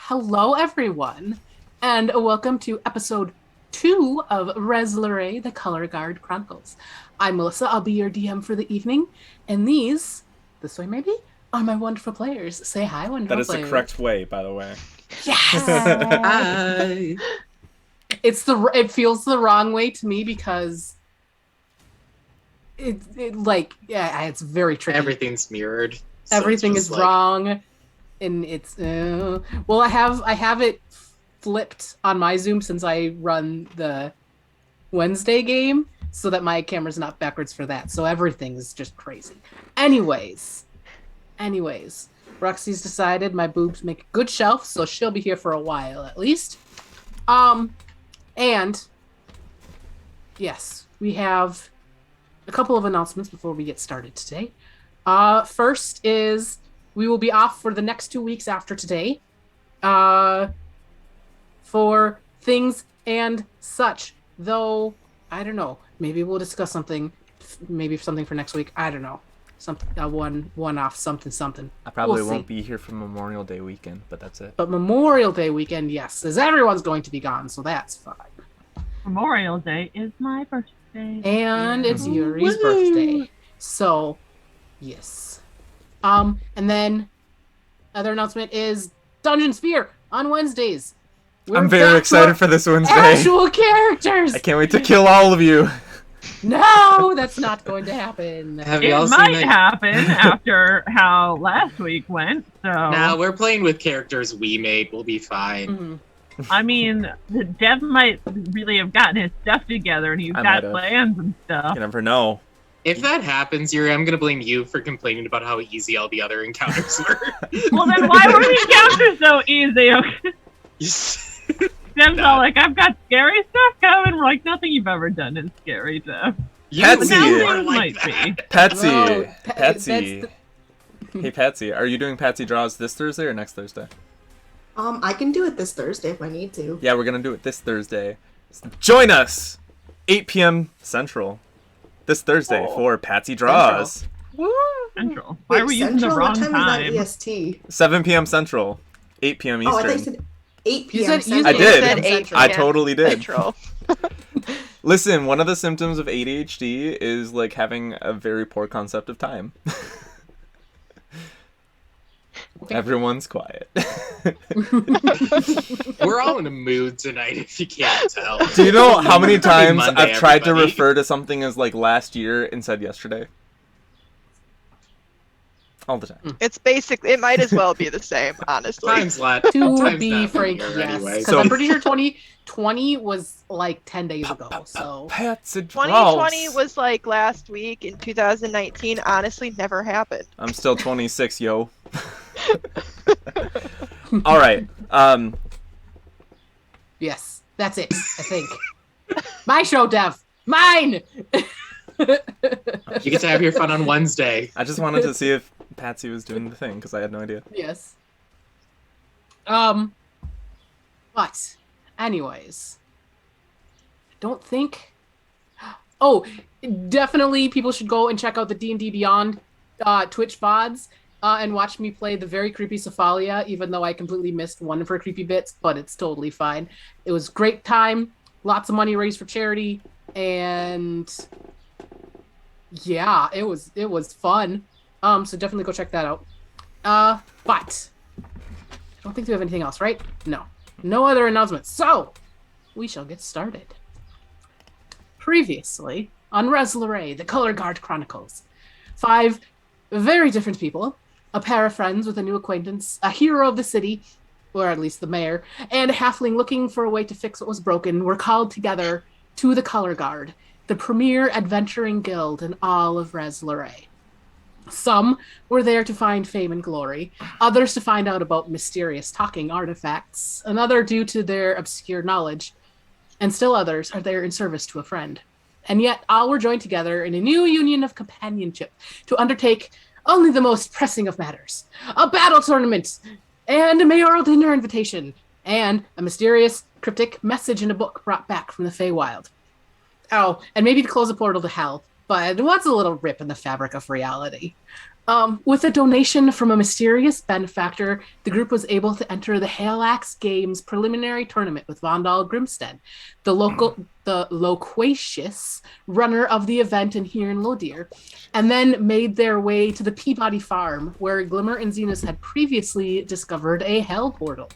Hello, everyone, and welcome to episode 2 of Rhez, Lorei, the Color Guard Chronicles. I'm Melissa. I'll be your DM for the evening, and this way maybe, are my wonderful players. Say hi, wonderful players. That is the correct way, by the way. Yes! Hi! It feels the wrong way to me because it's very tricky. Everything's mirrored. So everything is wrong. And it's well, I have it flipped on my Zoom since I run the Wednesday game, so that my camera's not backwards for that. So everything is just crazy. Anyways, Roxy's decided my boobs make a good shelf, so she'll be here for a while at least. And yes, we have a couple of announcements before we get started today. First is we will be off for the next 2 weeks after today for things and such. Though, I don't know. Maybe we'll discuss something. Maybe something for next week. I don't know. One-off something. I probably won't be here for Memorial Day weekend, but that's it. But Memorial Day weekend, yes, as everyone's going to be gone, so that's fine. Memorial Day is my birthday. And it's Yuri's birthday. So, yes. And then other announcement is Dungeon Sphere on Wednesdays. I'm very excited for this Wednesday. Actual characters. I can't wait to kill all of you. No, that's not going to happen. It might happen after how last week went. So nah, we're playing with characters we made. We'll be fine. Mm-hmm. I mean, the Dev might really have gotten his stuff together, and he's got plans and stuff. You never know. If that happens, Yuri, I'm gonna blame you for complaining about how easy all the other encounters were. Well, then why were the encounters so easy? Dev's all like, I've got scary stuff coming. We're like, nothing you've ever done is scary, Dev. Patsy! Patsy! Hey, Patsy, are you doing Patsy Draws this Thursday or next Thursday? I can do it this Thursday if I need to. Yeah, we're gonna do it this Thursday. Join us! 8 p.m. Central. This Thursday for Patsy Draws. Central. Why are we using the wrong time? What time is that EST? 7 p.m. Central. 8 p.m. Eastern. Oh, I thought you said 8 p.m. I did. 8 I totally did. Central. Listen, one of the symptoms of ADHD is like having a very poor concept of time. Everyone's quiet. We're all in a mood tonight, if you can't tell. Do you know how many times Monday, I've tried to everybody. refer to something as like last year and said yesterday? All the time. It's basic. It might as well be the same, honestly. Time's not. To be frank, linear yes. anyway. Because I'm pretty sure 2020 was like 10 days ago. So Patsy Draws. 2020 was like last week, and 2019 honestly never happened. I'm still 26, yo. All right. yes, that's it. I think my show, Dev. Mine. You get to have your fun on Wednesday. I just wanted to see if Patsy was doing the thing because I had no idea. Yes. But anyways, I don't think. Oh, definitely, people should go and check out the D&D Beyond Twitch VODs and watch me play the very creepy Suliya, even though I completely missed one of her creepy bits, but it's totally fine. It was great time, lots of money raised for charity, and yeah, it was fun. So definitely go check that out. But I don't think we have anything else, right? No other announcements. So we shall get started. Previously on Rhez, Lorei, the Color Guard Chronicles, 5 very different people, a pair of friends with a new acquaintance, a hero of the city, or at least the mayor, and a halfling looking for a way to fix what was broken, were called together to the Color Guard, the premier adventuring guild in all of Rhez, Lorei. Some were there to find fame and glory, others to find out about mysterious talking artifacts, another due to their obscure knowledge, and still others are there in service to a friend. And yet all were joined together in a new union of companionship to undertake only the most pressing of matters, a battle tournament, and a mayoral dinner invitation, and a mysterious, cryptic message in a book brought back from the Feywild. Oh, and maybe to close a portal to hell, but what's a little rip in the fabric of reality? With a donation from a mysterious benefactor, the group was able to enter the Halax Games preliminary tournament with Vondal Grimstead, the loquacious runner of the event here in Lodir, and then made their way to the Peabody Farm, where Glimmer and Zenus had previously discovered a hell portal.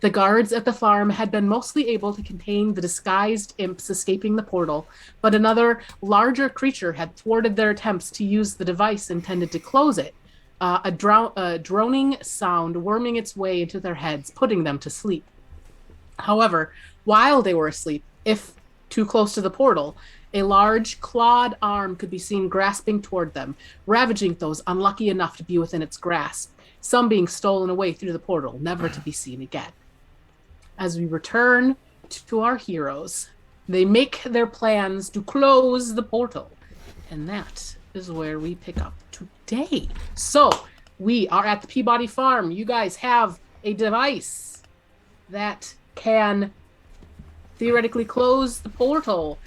The guards at the farm had been mostly able to contain the disguised imps escaping the portal, but another, larger creature had thwarted their attempts to use the device intended to close it, a droning sound worming its way into their heads, putting them to sleep. However, while they were asleep, if too close to the portal, a large clawed arm could be seen grasping toward them, ravaging those unlucky enough to be within its grasp, some being stolen away through the portal, never to be seen again. As we return to our heroes, they make their plans to close the portal. And that is where we pick up today. So, we are at the Peabody Farm. You guys have a device that can theoretically close the portal.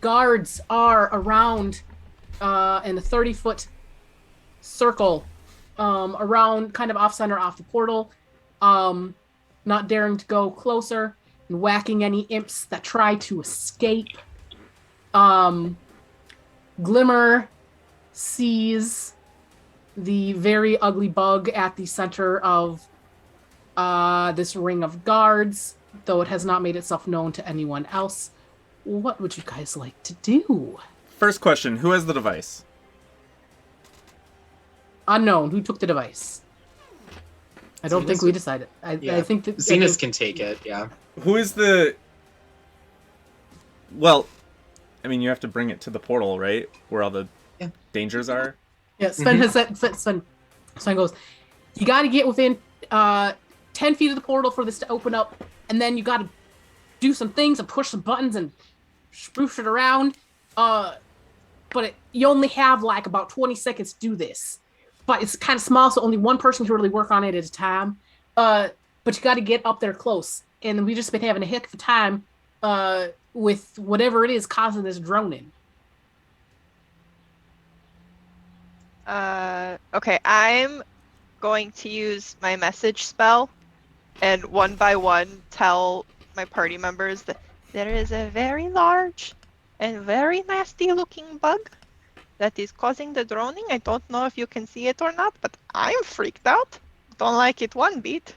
Guards are around in a 30-foot circle around, kind of off-center, off the portal. Not daring to go closer and whacking any imps that try to escape. Glimmer sees the very ugly bug at the center of this ring of guards, though it has not made itself known to anyone else. What would you guys like to do? First question, who has the device? Unknown. Who took the device? I don't think we decided. I think that Zenus can take it, yeah. Who is the... Well, I mean, you have to bring it to the portal, right? Where all the dangers are? Yeah, Sven has said... Sven goes, you got to get within 10 feet of the portal for this to open up, and then you got to do some things and push some buttons and spruce it around. But you only have, like, about 20 seconds to do this. But it's kind of small, so only one person can really work on it at a time. But you got to get up there close. And we've just been having a heck of a time with whatever it is causing this droning. Okay, I'm going to use my message spell and one by one tell my party members that there is a very large and very nasty looking bug that is causing the droning. I don't know if you can see it or not, but I'm freaked out. Don't like it one bit.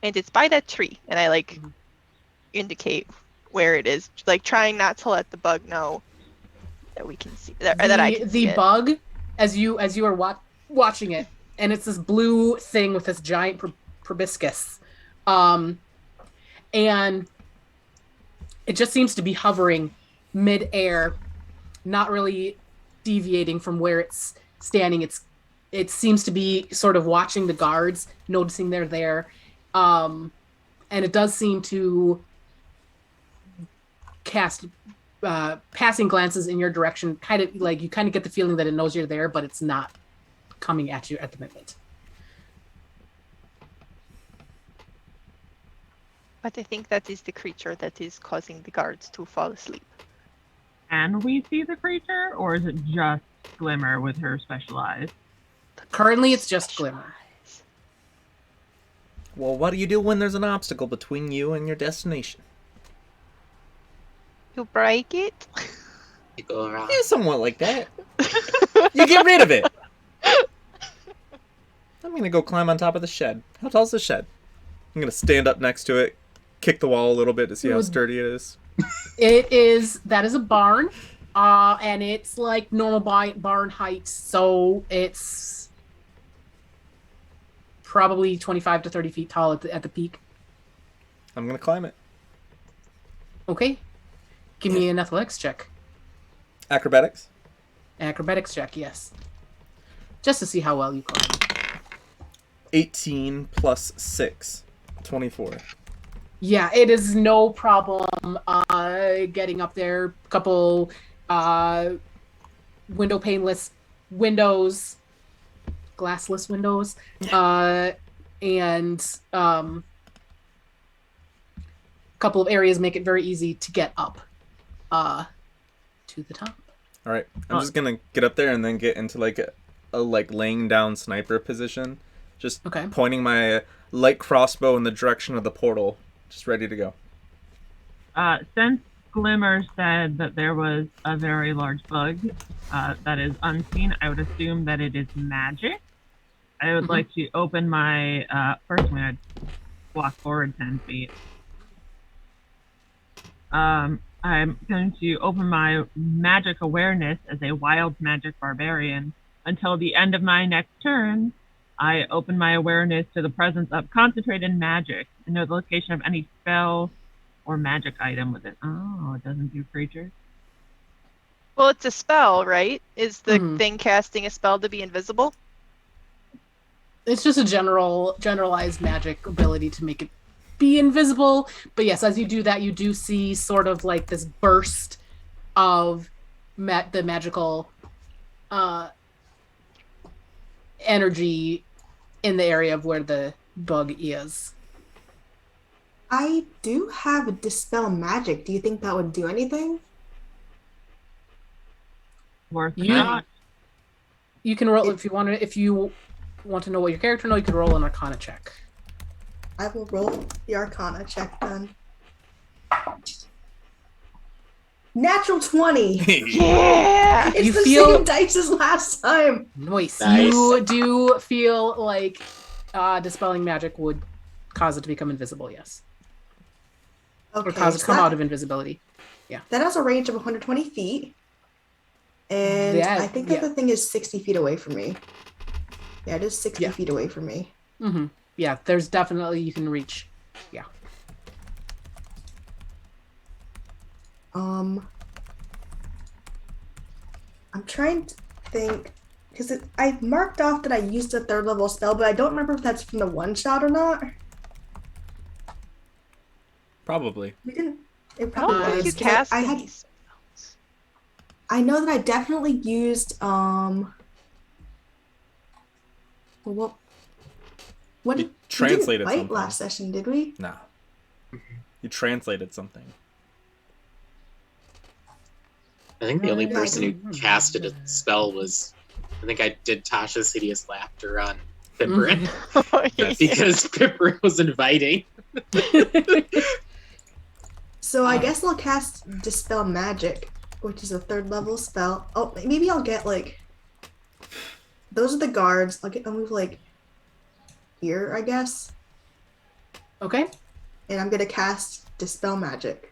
And it's by that tree. And I indicate where it is, trying not to let the bug know that we can see that I can see it. Bug, as you are watching it, and it's this blue thing with this giant proboscis, and it just seems to be hovering mid-air, not really deviating from where it's standing. It seems to be sort of watching the guards, noticing they're there, and it does seem to cast passing glances in your direction, kind of like you kind of get the feeling that it knows you're there, but it's not coming at you at the moment. But I think that is the creature that is causing the guards to fall asleep. Can we see the creature, or is it just Glimmer with her special eyes? Currently, it's just Glimmer. Well, what do you do when there's an obstacle between you and your destination? You break it? You go around. Yeah, somewhat like that. You get rid of it. I'm going to go climb on top of the shed. How tall is the shed? I'm going to stand up next to it, kick the wall a little bit to see how sturdy it is. That is a barn, and it's like normal barn height, so it's probably 25 to 30 feet tall at the peak. I'm going to climb it. Okay. Give me an athletics check. Acrobatics? Acrobatics check, yes. Just to see how well you climb. 18 plus 6. 24. Yeah, it is no problem getting up there. A couple window paneless windows, glassless windows, and a couple of areas make it very easy to get up to the top. All right, I'm just gonna get up there and then get into like a like laying down sniper position, just Okay. pointing my light crossbow in the direction of the portal, just ready to go. Since Glimmer said that there was a very large bug that is unseen, I would assume that it is magic. I would like to open my first. I'm gonna walk forward 10 feet. I'm going to open my magic awareness as a wild magic barbarian. Until the end of my next turn, I open my awareness to the presence of concentrated magic and know the location of any spell or magic item with it. Oh, it doesn't do creatures. Well, it's a spell, right? Is the thing casting a spell to be invisible? It's just a generalized magic ability to make it be invisible. But yes, as you do that, you do see sort of like this burst of the magical energy in the area of where the bug is. I do have a dispel magic. Do you think that would do anything? Worth a shot. You can roll if you want to. If you want to know what your character knows, you can roll an Arcana check. I will roll the Arcana check then. Natural 20. Yeah. It's You the feel- same dice as last time. Nice. Nice. You do feel like dispelling magic would cause it to become invisible. Yes, Okay, or cause it to so come that, out of invisibility. that has a range of 120 feet. And I think that the thing is 60 feet away from me. Yeah, it is 60 feet away from me. Mm-hmm. Yeah, there's definitely you can reach. Yeah. I'm trying to think because I marked off that I used a 3rd level spell, but I don't remember if that's from the one shot or not. Probably. We didn't. It I probably don't think you was. 'Cause cast I had. these spells. I know that I definitely used Well, what You did translated we didn't fight something. last session? Did we? Nah. You translated something. I think the only Yeah, I person who casted a spell was, I think I did Tasha's Hideous Laughter on Pipperin. Oh, yeah. Because Pipperin was inviting. So I guess I'll cast Dispel Magic, which is a 3rd level spell. Oh, maybe I'll get like. Those are the guards. I'll move like here, I guess. Okay. And I'm gonna cast Dispel Magic.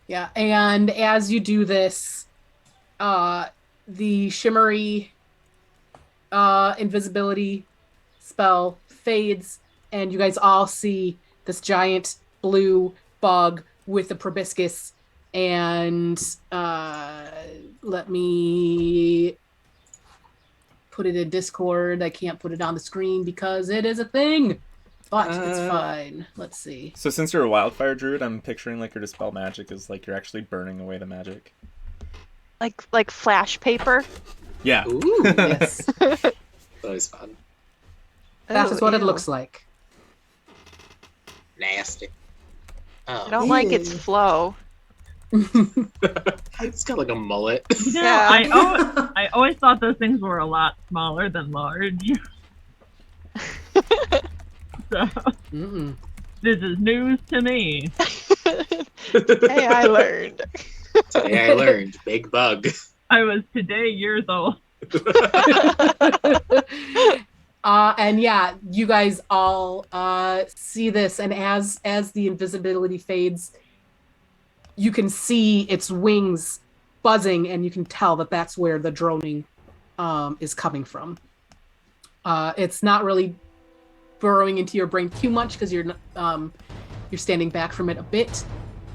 Yeah, and as you do this, the shimmery invisibility spell fades, and you guys all see this giant blue bug with the proboscis. And let me put it in Discord. I can't put it on the screen because it is a thing. But it's fine. Let's see. So since you're a wildfire druid, I'm picturing like your dispel magic is like you're actually burning away the magic. Like flash paper. Yeah. Ooh, Yes. that was fun. That is what it ew. looks like. Nasty. I Oh, don't like its Ew. flow. it's got like a mullet. You know, Yeah. I always thought those things were a lot smaller than large. So Mm-mm. this is news to me. Hey, I learned. Today I learned big bug. I was today years old. And yeah, you guys all see this, and as the invisibility fades, you can see its wings buzzing, and you can tell that that's where the droning is coming from. It's not really burrowing into your brain too much because you're standing back from it a bit.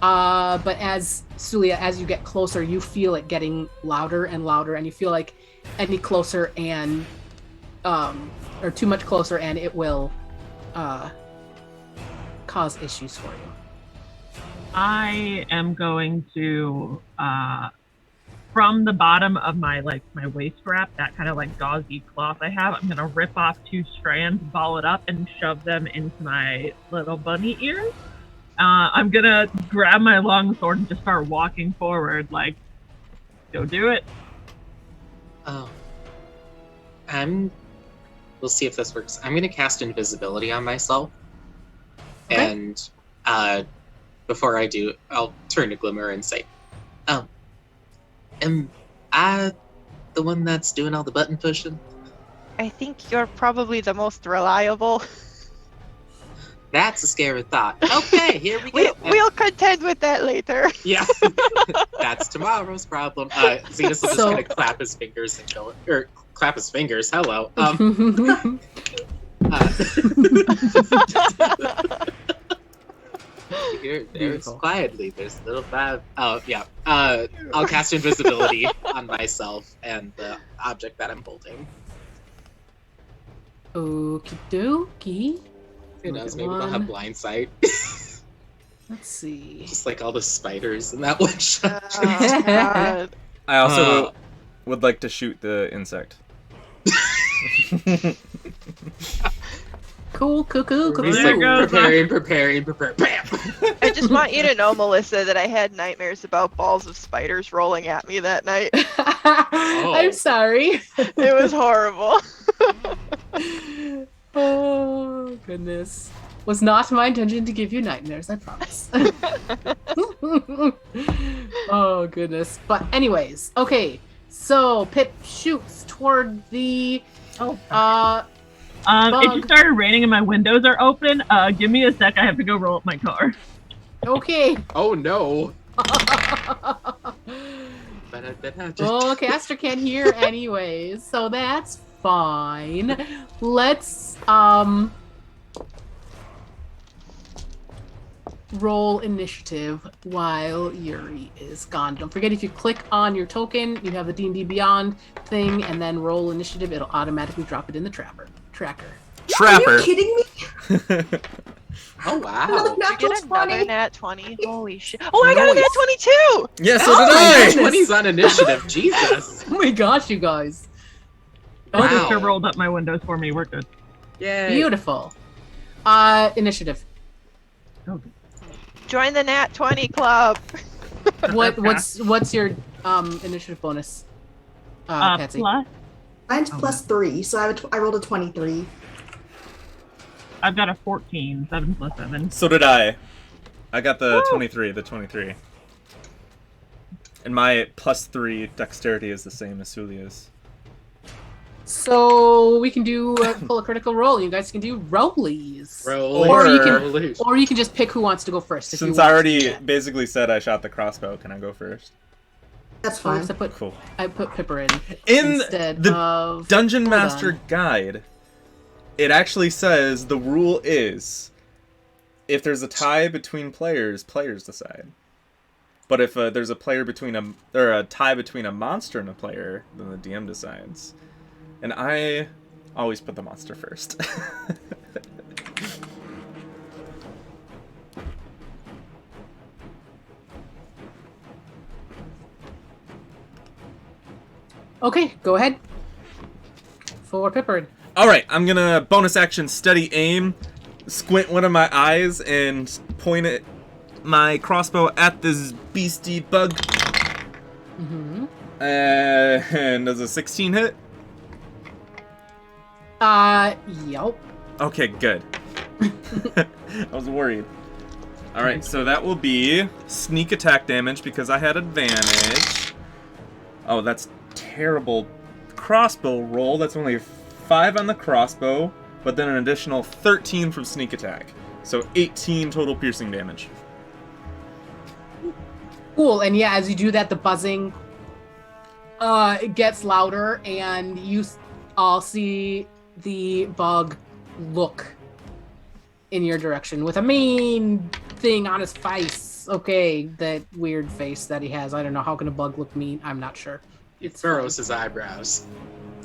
But as Suliya, as you get closer, you feel it getting louder and louder, and you feel like any closer and or too much closer, and it will cause issues for you. I am going to from the bottom of my waist wrap, that kind of like gauzy cloth I have, I'm gonna rip off 2 strands, ball it up, and shove them into my little bunny ears. I'm gonna grab my long sword and just start walking forward, like, go do it. Oh. We'll see if this works. I'm gonna cast invisibility on myself. Okay. And before I do, I'll turn to Glimmer and say, "Oh, am I the one that's doing all the button pushing?" I think you're probably the most reliable. That's a scary thought. Okay, here we go. We'll contend with that later. Yeah, that's tomorrow's problem. Zenus will just kind of clap his fingers and go, or clap his fingers. Hello. There's quietly. There's a little vibe. Oh yeah. I'll cast invisibility on myself and the object that I'm holding. Okie dokie. Who knows? Maybe they'll have blind sight. Let's see. Just like all the spiders in that one shot. Oh, God. I also would like to shoot the insect. Cool. He's There like goes preparing. Bam! I just want you to know, Melissa, that I had nightmares about balls of spiders rolling at me that night. I'm sorry. It was horrible. Oh, goodness. Was not my intention to give you nightmares, I promise. Oh, goodness. But anyways, okay. So, Pip shoots toward the... It bug. just started raining and my windows are open. Give me a sec. I have to go roll up my car. Okay. Oh no! Well, Castor can't hear anyways, so that's fine. Let's roll initiative while Yuri is gone. Don't forget, if you click on your token, you have the D&D Beyond thing, and then roll initiative, it'll automatically drop it in the tracker. Trapper. Are you kidding me? Oh wow! Another Did you get natural another 20. nat 20? Holy shit. Oh, I got a nat 22! Yeah, so Oh, did I. 20's on initiative. Jesus! Oh my gosh, you guys. Wow. Sister rolled up my windows for me. We're good. Yay! Beautiful. Initiative. Okay. Join the nat 20 club. What's your initiative bonus? Patsy. Plus, Mine's +3, so I rolled a 23. I've got a 14. 7 plus 7. So did I. I got the 23. And my +3 dexterity is the same as Suliya's. So we can do pull a critical roll. You guys can do rollies. Or you can just pick who wants to go first. If Since you I want already to do that. basically said I shot the crossbow, can I go first? That's Oh, fine. so Cool. I put Pipperin In instead the of Dungeon hold Master on. Guide, it actually says the rule is if there's a tie between players, players decide. But if there's a tie between a monster and a player, then the DM decides. And I always put the monster first. Okay, go ahead. For Pipperin. Alright, I'm gonna bonus action steady aim, squint one of my eyes, and point my crossbow at this beastie bug. Mm-hmm. And does a 16 hit? Yep. Okay, good. I was worried. Alright, so that will be sneak attack damage because I had advantage. Oh, that's terrible crossbow roll. That's only 5 on the crossbow, but then an additional 13 from sneak attack. So 18 total piercing damage. Cool, and yeah, as you do that, the buzzing it gets louder, and you all see the bug look in your direction with a mean thing on his face. Okay, that weird face that he has. I don't know. How can a bug look mean? I'm not sure. It furrows his eyebrows.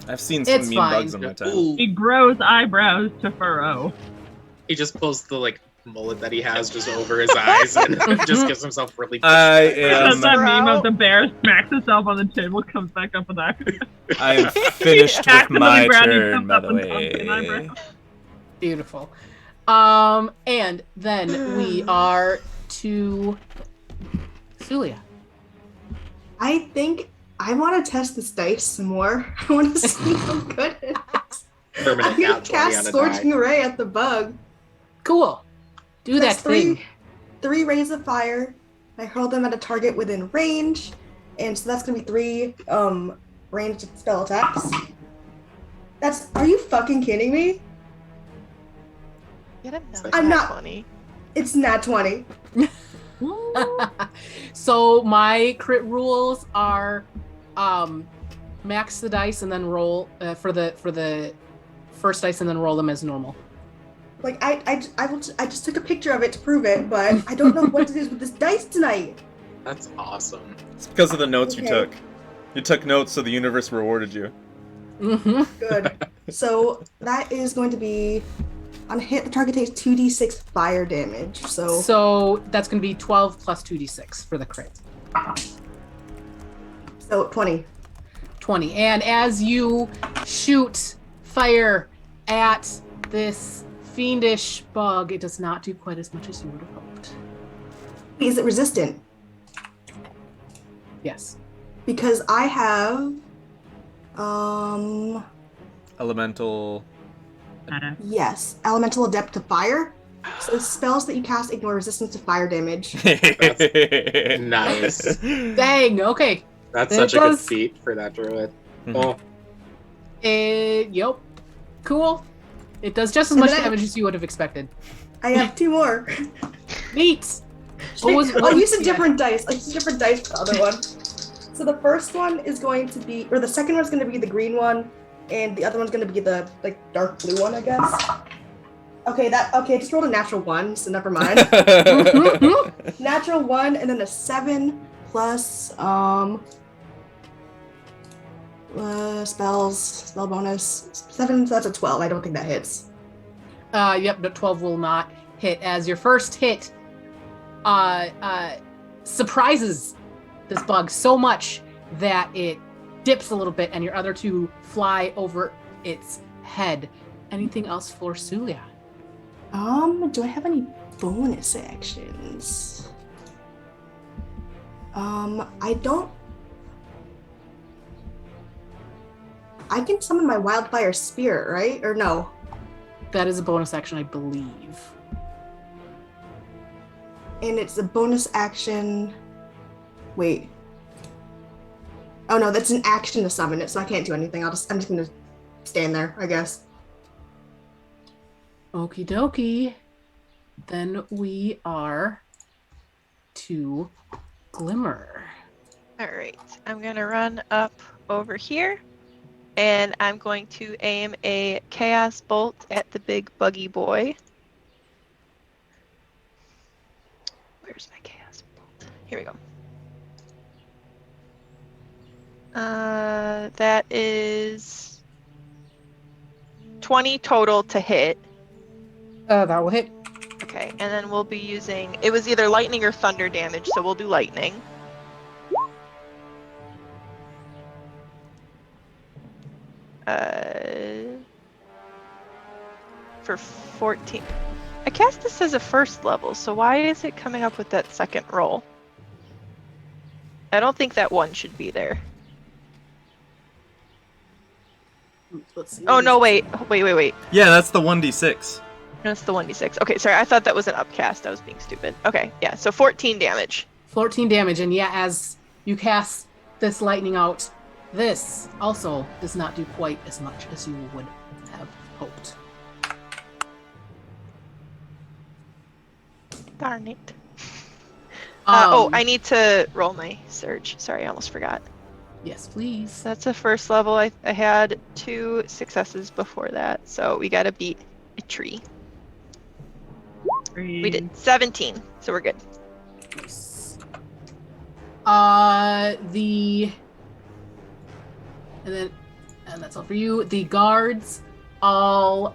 I've seen some It's mean fine. bugs on my time. Ooh. He grows eyebrows to furrow. He just pulls the mullet that he has just over his eyes and just gives himself really. I That's am that meme of the bear smacks himself on the table, comes back up with eyebrows. I am finished with Accidentally my Brandy turn, comes by up the and thumps an way. eyebrow. Beautiful. And then we are to Suliya. I think I want to test this dice some more. I want to see how good it is. Permanent I'm gonna nat 20 cast on a Scorching die. Ray at the bug. Cool. Do That's that thing. three rays of fire. I hurl them at a target within range, and so that's gonna be 3 ranged spell attacks. Are you fucking kidding me? Get another I'm nat not- 20. It's nat 20. So my crit rules are max the dice and then roll for the first dice and then roll them as normal. Like I just took a picture of it to prove it, but I don't know what it is with this dice tonight. That's awesome. It's because of the notes you Okay. took. You took notes, so the universe rewarded you. Mm-hmm. Good. So that is going to be on a hit. The target takes 2d6 fire damage. So that's going to be 12 plus 2d6 for the crit. So 20. 20. And as you shoot fire at this fiendish bug, it does not do quite as much as you would have hoped. Is it resistant? Yes. Because I have Elemental. yes, elemental adept to fire. So spells that you cast ignore resistance to fire damage. Nice. Dang, okay. That's It such a good does- feat for that druid. Mhm. Oh, Yep. Cool. It does just as And much then I- damage as you would have expected. I have 2 more. Neat. What I'll use a yeah. different dice. I'll use a different dice for the other one. So the first one is going to be, or the second one's going to be the green one, and the other one's going to be the like dark blue one, I guess. Okay, I just rolled a natural 1, so never mind. Natural 1, and then a 7 plus spell bonus 7. So that's a 12. I don't think that hits. Yep, the 12 will not hit as your first hit surprises this bug so much that it dips a little bit and your other 2 fly over its head. Anything else for Suliya? Do I have any bonus actions? I don't. I can summon my wildfire spirit, right? Or no? That is a bonus action, I believe. And it's a bonus action. Wait. Oh no, that's an action to summon it, so I can't do anything. I'm just gonna stand there, I guess. Okie dokie. Then we are to Glimmer. Alright, I'm gonna run up over here and I'm going to aim a chaos bolt at the big buggy boy. Where's my chaos bolt? Here we go. That is 20 total to hit. That will hit. Okay, and then we'll be using, it was either lightning or thunder damage, so we'll do lightning. For 14. I cast this as a first level, so why is it coming up with that second roll? I don't think that 1 should be there. Let's see. Oh no, wait. Yeah, that's the 1d6. That's the 1d6. Okay, sorry, I thought that was an upcast. I was being stupid. Okay, yeah, so 14 damage. 14 damage, and yeah, as you cast this lightning out, this also does not do quite as much as you would have hoped. Darn it. Um, I need to roll my surge. Sorry, I almost forgot. Yes, please. That's a first level. I had 2 successes before that, so we gotta beat a tree. We did 17, so we're good. Nice. And that's all for you. The guards all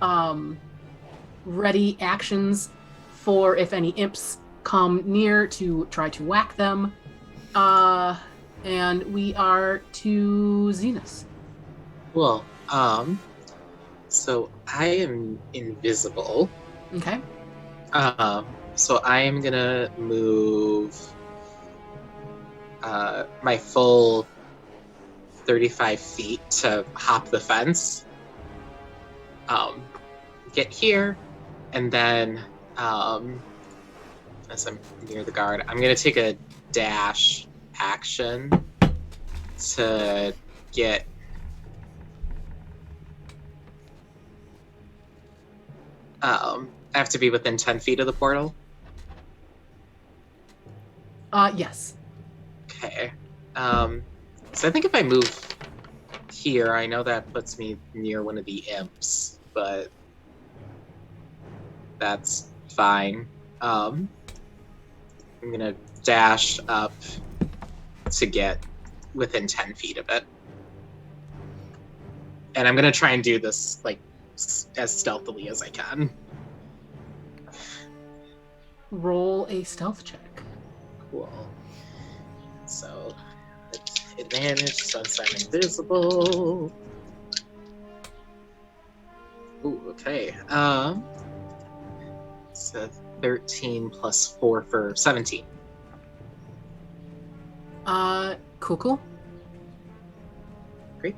ready actions for if any imps come near to try to whack them. And we are to Zenus. Cool. So I am invisible. Okay. So I am gonna move my full 35 feet to hop the fence. Get here, and then as I'm near the guard, I'm gonna take a dash action to get I have to be within 10 feet of the portal. Yes. Okay. So I think if I move here, I know that puts me near one of the imps, but that's fine. I'm gonna dash up to get within 10 feet of it. And I'm gonna try and do this, like, as stealthily as I can. Roll a stealth check. Cool. So, advantage since I'm invisible. Ooh, okay. So 13 plus 4 for 17. Cool. Great.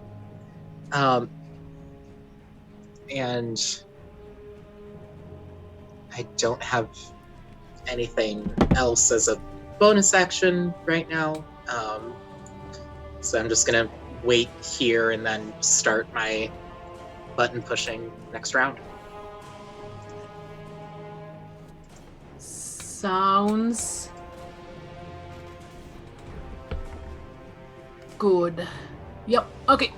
And I don't have anything else as a bonus action right now. So I'm just gonna wait here and then start my button pushing next round. Sounds good. Yep. Okay.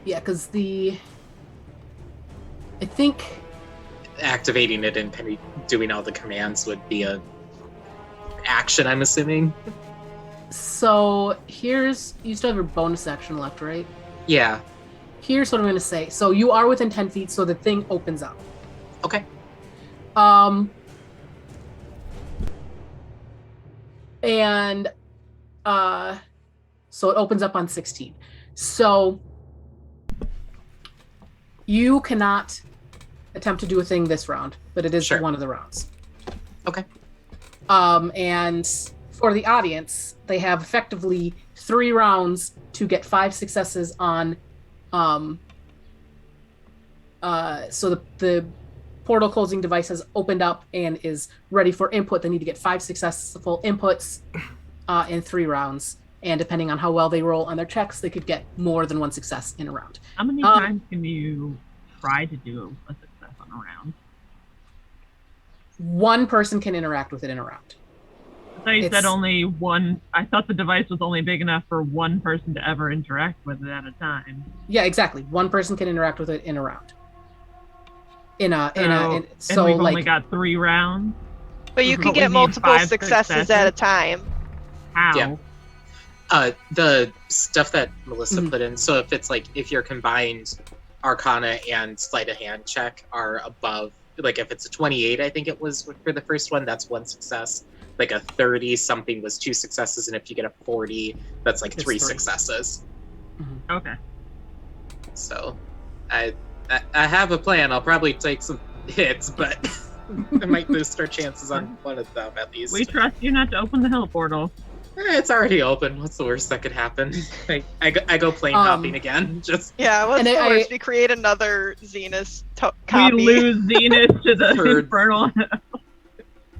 Yeah, because I think Activating it and doing all the commands would be a action, I'm assuming. so. You still have your bonus action left, right? Yeah. Here's what I'm gonna say. So you are within 10 feet, so the thing opens up. Okay. And so it opens up on 16. So you cannot attempt to do a thing this round, but it is Sure. one of the rounds. Okay. And for the audience, they have effectively 3 rounds to get 5 successes on so the portal closing device has opened up and is ready for input. They need to get 5 successful inputs in 3 rounds. And depending on how well they roll on their checks, they could get more than 1 success in a round. How many times can you try to do a success on a round? 1 person can interact with it in a round. I thought you said only one. I thought the device was only big enough for 1 person to ever interact with it at a time. Yeah, exactly. 1 person can interact with it in a round. And we've only got 3 rounds. But you But can we get need multiple 5 successes at a time. How? Yeah. The stuff that Melissa put in, so if your combined Arcana and Sleight of Hand check are above, like if it's a 28, I think it was for the first one, that's 1 success. Like a 30 something was 2 successes, and if you get a 40, that's like 3 successes. Okay. So, I have a plan. I'll probably take some hits, but it might boost our chances on one of them at least. We trust you not to open the hell portal. It's already open. What's the worst that could happen? I go plane hopping again. Just Yeah, what's And the I- worst? We create another Zenus copy. We lose Zenus to the Third. infernal.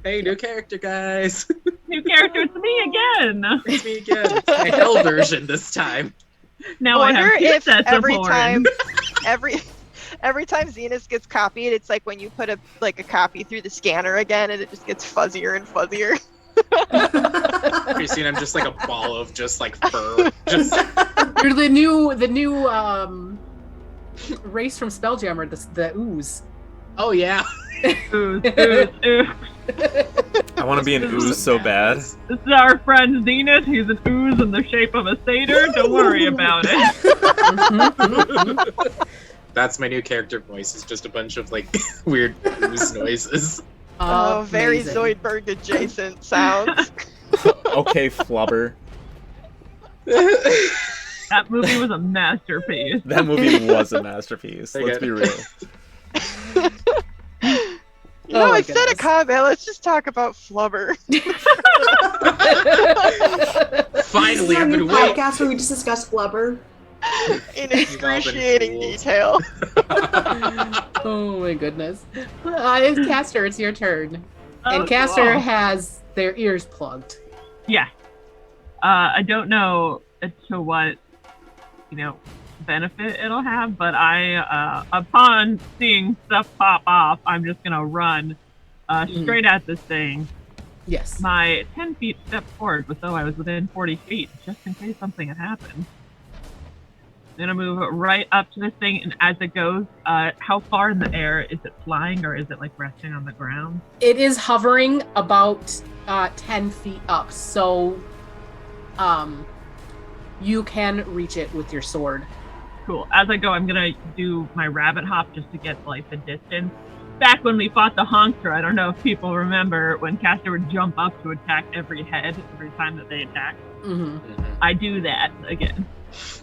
hey, new character, guys. New character, it's me again. It's me again. My hell version this time. Now I I have wonder 2 if sets every of time, horns. every time Zenus gets copied, it's like when you put a copy through the scanner again, and it just gets fuzzier and fuzzier. Christine, I'm just like a ball of just like fur. Just You're the new race from Spelljammer, the ooze. oh yeah. Ooze, ooze, ooze. I want to be an ooze so bad. This is our friend Zenus. He's an ooze in the shape of a satyr. Don't worry about it. That's my new character voice. Is just a bunch of like weird ooze noises. Oh, very Amazing. Zoidberg adjacent sounds. Okay, flubber. That movie was a masterpiece. That movie was a masterpiece. Let's Okay. be real. You know, my instead of goodness. combat, let's just talk about flubber. Finally, Our I've new been waiting. podcast where we just discuss flubber. In been excruciating fooled. detail. Oh my goodness. It's Castor, it's your turn. And Oh, Castor cool. has their ears plugged. Yeah. I don't know to what, benefit it'll have, but I, upon seeing stuff pop off, I'm just gonna run straight at this thing. Yes. My 10 feet step forward was though I was within 40 feet, just in case something had happened. I'm gonna move right up to this thing, and as it goes, how far in the air is it flying, or is it like resting on the ground? It is hovering about 10 feet up, so you can reach it with your sword. Cool. As I go, I'm gonna do my rabbit hop just to get like the distance. Back when we fought the honker, I don't know if people remember when Castor would jump up to attack every head every time that they attacked. Mm-hmm. I do that again.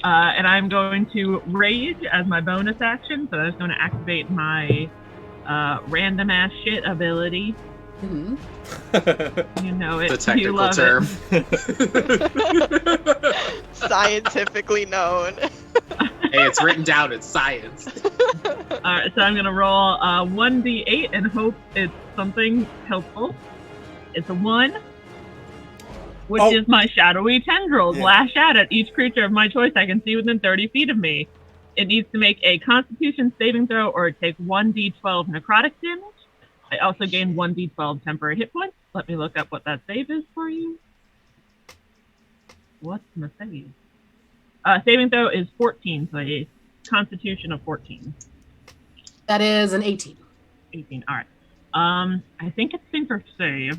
And I'm going to rage as my bonus action, so that's going to activate my random ass shit ability. Mm-hmm. You know it. The You technical love term. Scientifically known. Hey, it's written down. It's science. Alright, so I'm going to roll 1d8 and hope it's something helpful. It's a 1, which is my shadowy tendrils. Yeah. Lash out at each creature of my choice I can see within 30 feet of me. It needs to make a Constitution saving throw or take 1d12 necrotic damage. I also gain 1d12 temporary hit points. Let me look up what that save is for you. What's my save? Saving throw is 14, so a Constitution of 14. That is an 18. 18, alright. I think it's sync or save,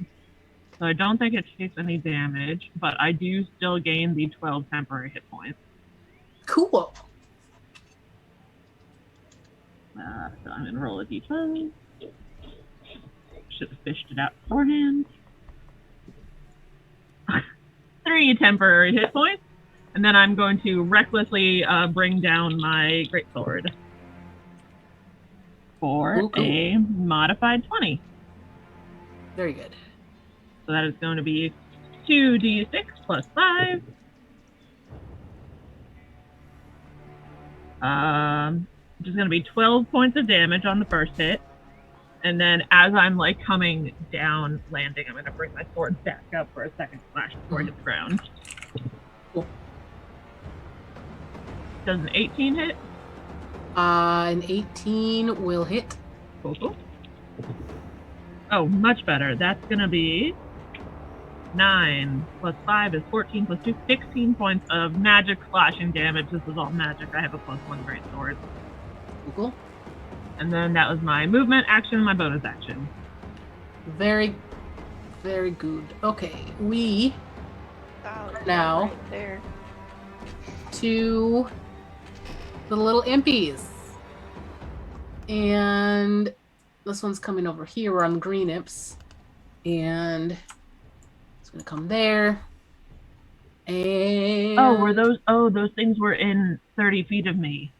so I don't think it takes any damage, but I do still gain the 12 temporary hit points. Cool. So I'm going to roll a d12. Should have fished it out beforehand. 3 temporary hit points, and then I'm going to recklessly bring down my greatsword for Ooh, cool. a modified 20. Very good. So that is going to be 2d6 plus 5. Which is going to be 12 points of damage on the first hit. And then as I'm like coming down, landing, I'm going to bring my sword back up for a second slash before it hits the ground. Cool. Does an 18 hit? An 18 will hit. Cool. Oh, much better. That's going to be 9 plus 5 is 14 plus 2, 16 points of magic slashing damage. This is all magic. I have a +1 great sword. Cool. And then that was my movement action, my bonus action. Very, very good. Okay, we Wow, Now. right there. to the little impies. And this one's coming over here. We're on green imps. And it's going to come there. And those things were in 30 feet of me.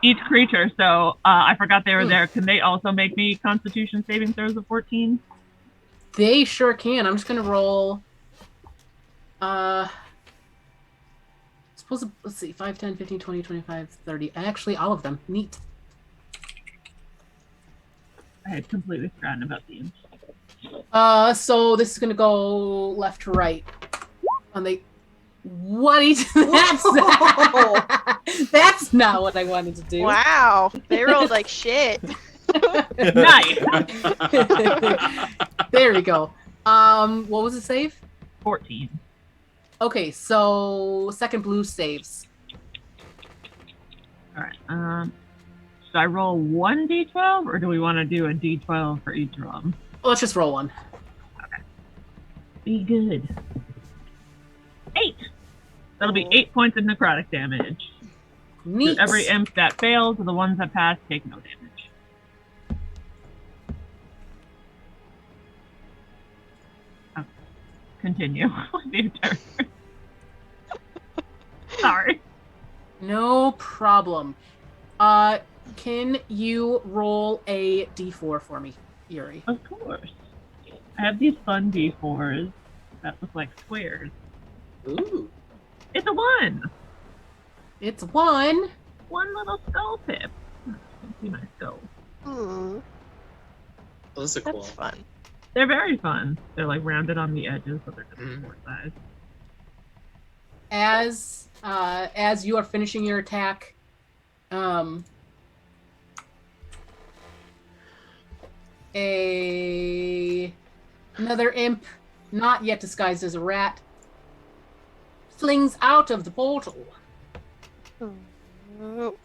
Each creature, so I forgot they were there. Can they also make me Constitution saving throws of 14? they sure can. I'm just going to roll. Let's see, 5, 10, 15, 20, 25, 30. Actually, all of them. Neat. I had completely forgotten about the imps. So this is going to go left to right. And they. What? That's not what I wanted to do. Wow, they rolled like shit. Nice! There we go. What was the save? 14. Okay, so second blue saves. Alright, should I roll 1d12, or do we want to do a d12 for each of them? Let's just roll one. Be good. 8! That'll be 8 points of necrotic damage. Neat. To every imp that fails, the ones that pass take no damage. Okay. Continue with your turn. Sorry. No problem. Can you roll a d4 for me, Yuri? Of course. I have these fun d4s that look like squares. Ooh. It's a 1. It's 1. One little skull tip. You can see my skull. Ooh, Those are cool. that's fun. They're very fun. They're like rounded on the edges, so they're just four size. As you are finishing your attack, another imp, not yet disguised as a rat, flings out of the portal. Ooh.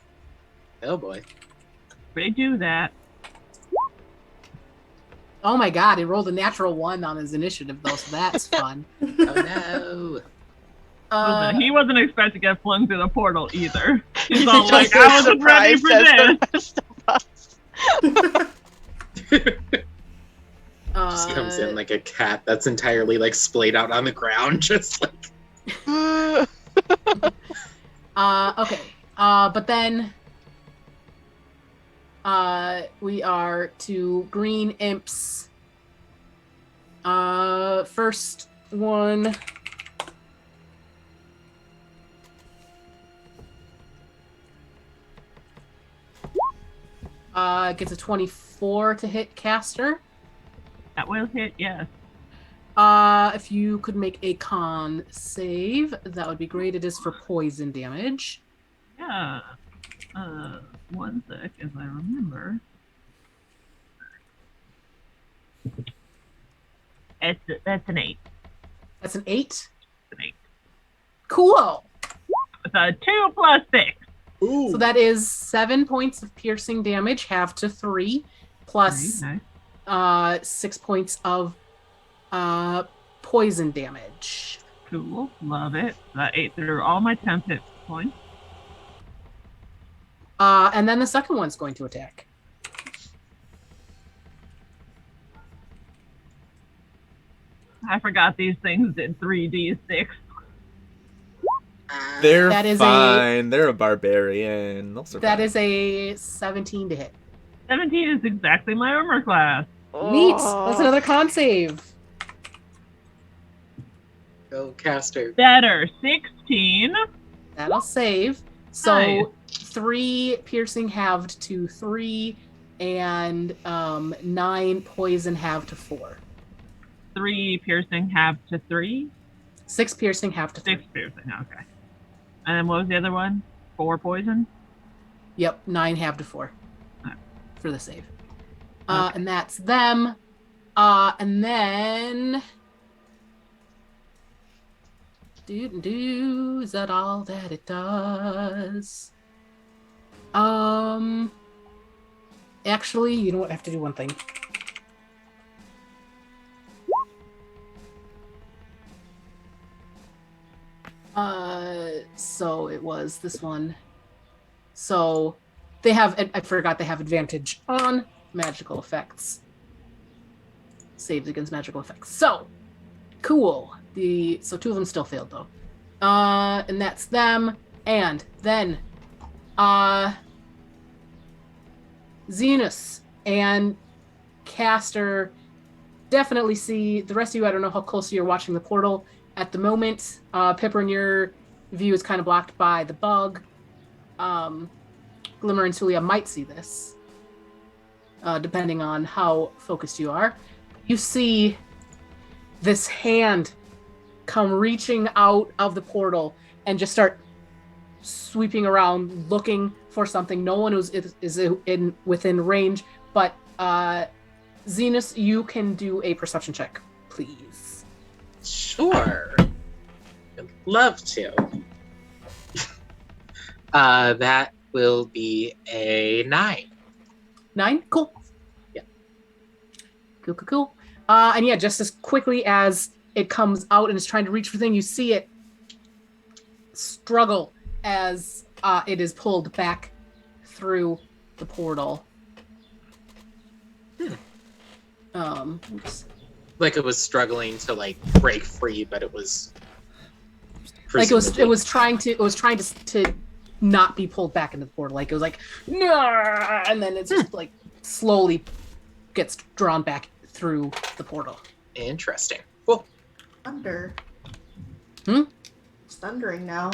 Oh boy. They do that. Oh my god, he rolled a natural 1 on his initiative though, so that's fun. Oh Listen, he wasn't expected to get flung through the portal either. He's He's all like, just I as wasn't ready for surprised this. as the rest of us. no. Just comes in like a cat that's entirely like splayed out on the ground, just like. Okay. But then we are to green imps. First one. Gets a 24 to hit Castor. That will hit, yes. If you could make a con save, that would be great. It is for poison damage. Yeah. One sec, as I remember. That's an 8. That's an 8? It's an 8. Cool! It's a 2 plus 6. Ooh. So that is 7 points of piercing damage, half to 3, plus Nice. 6 points of poison damage. Cool. Love it. That ate through all my temp hit points. And then the second one's going to attack. I forgot these things did 3d6. They're That is fine. They're a barbarian. They'll survive. That is a 17 to hit. 17 is exactly my armor class. Neat! That's another con save. Go Castor. Better. 16. That'll save. So Nice. 3 piercing halved to 3, and 9 poison halved to 4. 3 piercing, half to 3. 6 piercing halved to 3. 6 piercing, okay. And then what was the other one? 4 poison? Yep, 9 halved to 4 Alright. for the save. Okay. And that's them. And then... Is that all that it does? Actually, you know what? I have to do one thing. So it was this one. So they have, I forgot they have advantage on magical effects. Saves against magical effects. So, cool. So 2 of them still failed though. And that's them. And then, Zenus and Castor definitely see, the rest of you, I don't know how closely you're watching the portal at the moment. Pipperin, your view is kind of blocked by the bug. Glimmer and Suliya might see this, depending on how focused you are. You see this hand come reaching out of the portal and just start sweeping around looking for something. No one is within range, but Zenus, you can do a perception check, please. Sure. I'd love to. That will be a 9. 9? Cool. Yeah. Cool. And yeah, just as quickly as it comes out and is trying to reach for the thing, you see it struggle as it is pulled back through the portal. Oops. Like it was struggling to like break free, but it was Like it was trying to not be pulled back into the portal. Like it was like, no, and then it's just like slowly gets drawn back through the portal. Interesting. Cool. Thunder. Hmm? Is thundering now.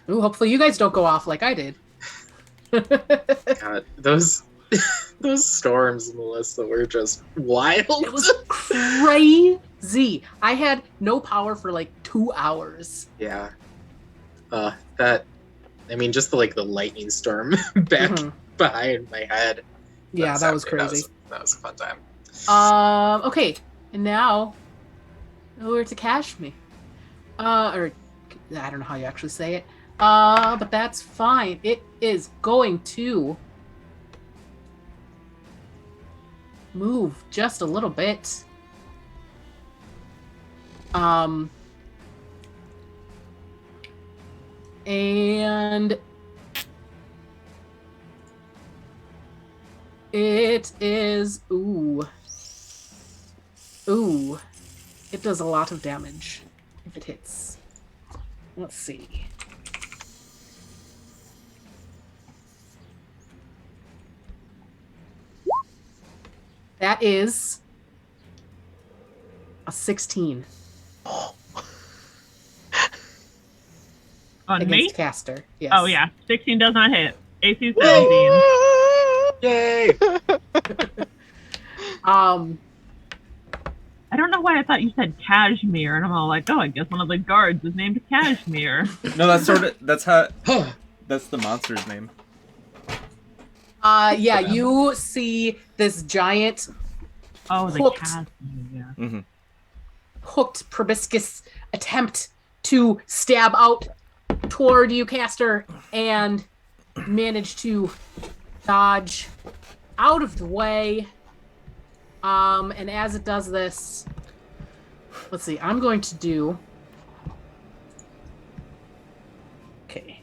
Ooh, hopefully you guys don't go off like I did. God, those storms, Melissa, were just wild. It was crazy. I had no power for like 2 hours. Yeah. Just the lightning storm back behind my head. Yeah, that was crazy. That was a fun time. Okay, and now over to Kashmi. Or I don't know how you actually say it. But that's fine. It is going to move just a little bit. And it is ooh. It does a lot of damage if it hits. Let's see. That is a 16 On against me? Castor. Yes. Oh yeah, 16 does not hit. AC 17. Yay! I don't know why I thought you said Cashmere, and I'm all like, oh, I guess one of the guards is named Cashmere. No, that's that's the monster's name. Yeah, you see this giant Oh, the Hooked. Cashmere, yeah. Mm-hmm. hooked proboscis attempt to stab out toward you, Castor, and manage to dodge out of the way. And as it does this, let's see, I'm going to do... Okay.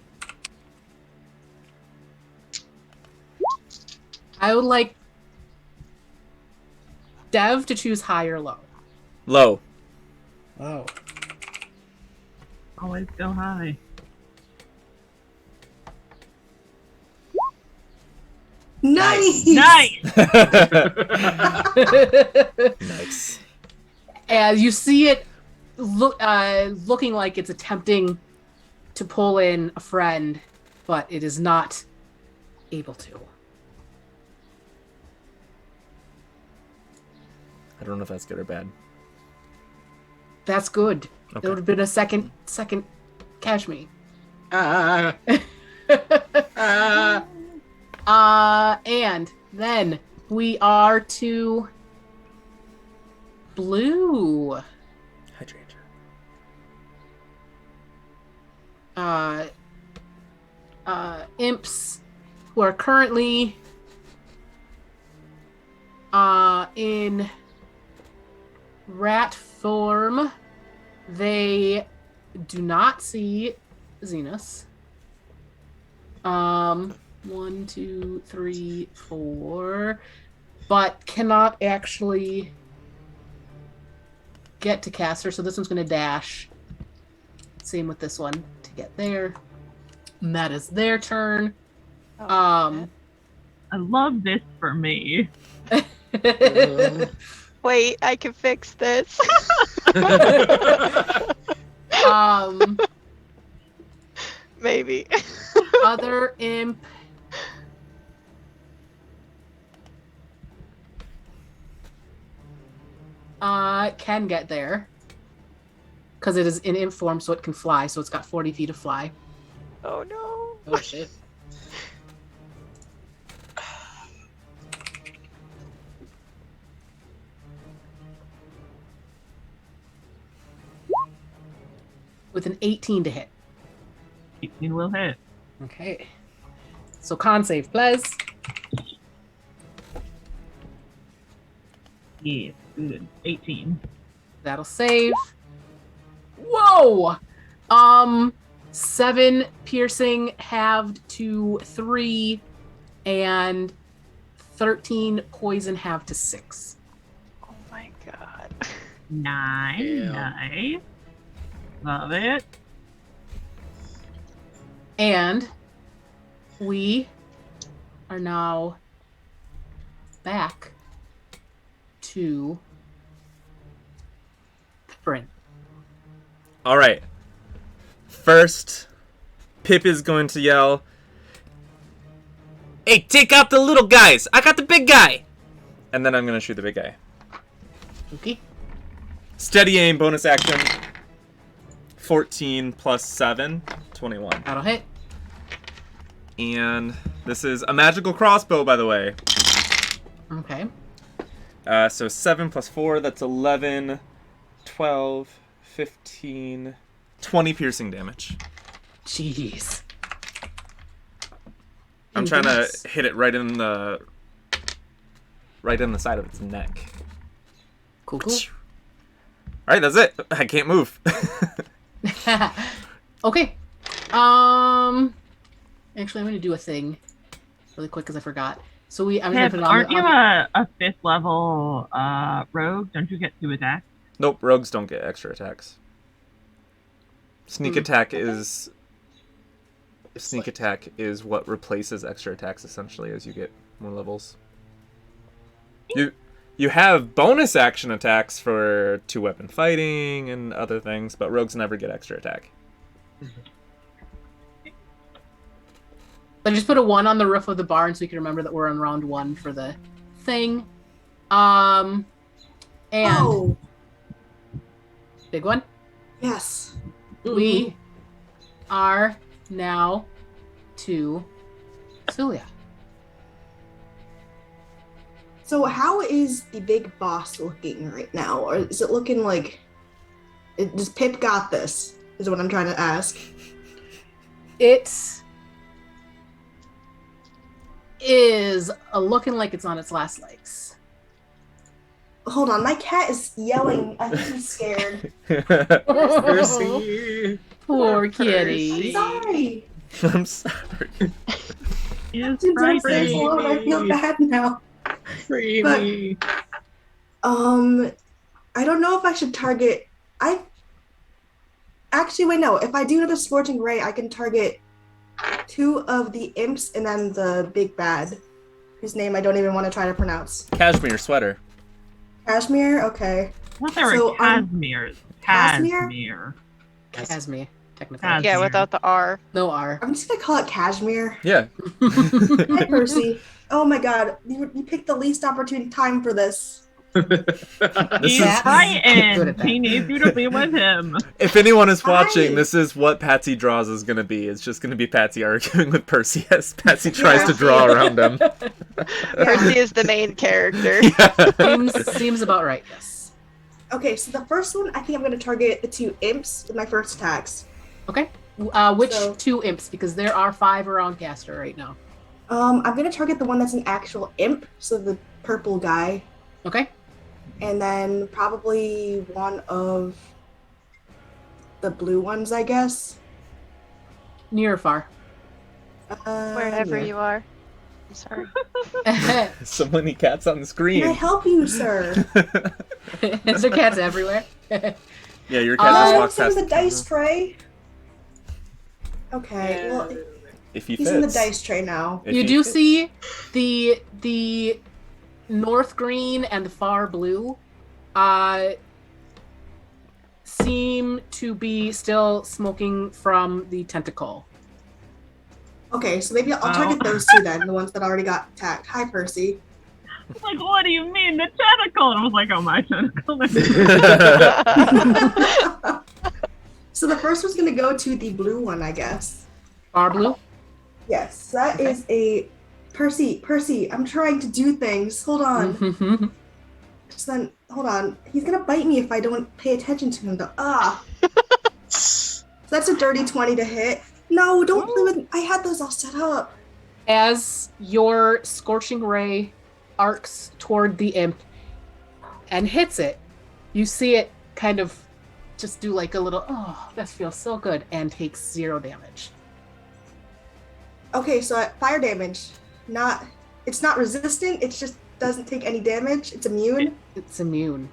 I would like Dev to choose high or low. Low. Oh. Always go high. Nice! Nice! Nice. As you see it looking like it's attempting to pull in a friend, but it is not able to. I don't know if that's good or bad. That's good. Okay. It would have been a second catch me. And then we are to blue. Hydrangea. Imps who are currently in rat form. They do not see Zenus. 1, 2, 3, 4, but cannot actually get to Castor, so this one's going to dash. Same with this one to get there. And that is their turn. I love this for me. Wait, I can fix this. Maybe. Other imp can get there because it is in imp form, so it can fly, so it's got 40 feet of fly. Oh no. Oh shit. With an 18 to hit. 18 will hit. Okay. So con save, please. Yeah, good. 18. That'll save. Whoa! 7 piercing halved to 3, and 13 poison halved to 6. Oh my god. Nice. Yeah. Nice. Love it. And we are now back to Pipperin. All right. First, Pip is going to yell, "Hey, take out the little guys! I got the big guy!" And then I'm going to shoot the big guy. Okay. Steady aim, bonus action. 14 plus 7, 21. That'll hit. And this is a magical crossbow, by the way. Okay. So 7 plus 4, that's 11, 12, 15, 20 piercing damage. Jeez. I'm trying to Goodness. hit it right in the side of its neck. Cool, cool. Alright, that's it. I can't move. Okay. Actually, I'm gonna do a thing really quick because I forgot. So I'm gonna Pip, put it on. aren't you a 5th level rogue? Don't you get 2 attacks? Nope, rogues don't get extra attacks. Sneak attack is what replaces extra attacks essentially as you get more levels. You have bonus action attacks for 2-weapon fighting and other things, but rogues never get extra attack. I just put a 1 on the roof of the barn so you can remember that we're on round 1 for the thing. And Oh, big one. yes. We are now to Suliya. So how is the big boss looking right now? Or is it looking like... Does Pip got this? Is what I'm trying to ask. It is looking like it's on its last legs. Hold on, my cat is yelling. I think he's scared. Percy. Poor kitty. Sorry. I'm sorry. Is Since I'm frightened. alone, I feel bad now. Free But- me. I don't know if I should target... Actually, wait, no. If I do another Scorching Ray, I can target 2 of the imps and then the big bad, whose name I don't even want to try to pronounce. Cashmere sweater. Cashmere? Okay. I thought they were So, Casmirs. Cashmere? Casmere, technically. Cas- Yeah, Here. without the R. No R. I'm just gonna call it Cashmere. Yeah. Hi, Percy. Oh my god, you picked the least opportune time for this. He's is- frightened. Good at that. He needs you to be with him. If anyone is watching, Hi. this is what Patsy draws is going to be. It's just going to be Patsy arguing with Percy as Patsy tries Yeah. to draw around him. Percy is the main character. Seems about right, yes. Okay, so the first one, I think I'm gonna target the 2 imps with my first attacks. Okay. Which So- 2 imps? Because there are 5 around Castor right now. I'm gonna target the one that's an actual imp, so the purple guy, Okay. and then probably one of the blue ones, I guess. Near or far? Wherever Yeah. you are. I'm sorry. So many cats on the Can I screen. help you, sir? Is there cats everywhere? Yeah, your cat just walks in past. the dice tray. Okay, well, If he he's fits. in the dice tray now. If You he do fits. see the north green and the far blue seem to be still smoking from the tentacle. Okay, so maybe I'll Oh. target those 2 then, the ones that already got attacked. Hi, Percy. I was like, what do you mean, the tentacle? And I was like, oh, my tentacle. So the first one's gonna go to the blue one, I guess. Far blue? Yes, that Okay. is a Percy, I'm trying to do things. Hold on. Mhm. Just then, hold on. He's gonna bite me if I don't pay attention to him, though. Ah. So that's a dirty 20 to hit. No, don't play with. I had those all set up. As your scorching ray arcs toward the imp and hits it, you see it kind of just do like a little, oh, this feels so good, and takes 0 damage. Okay, so fire damage. It's not resistant. It just doesn't take any damage. It's immune. It's immune.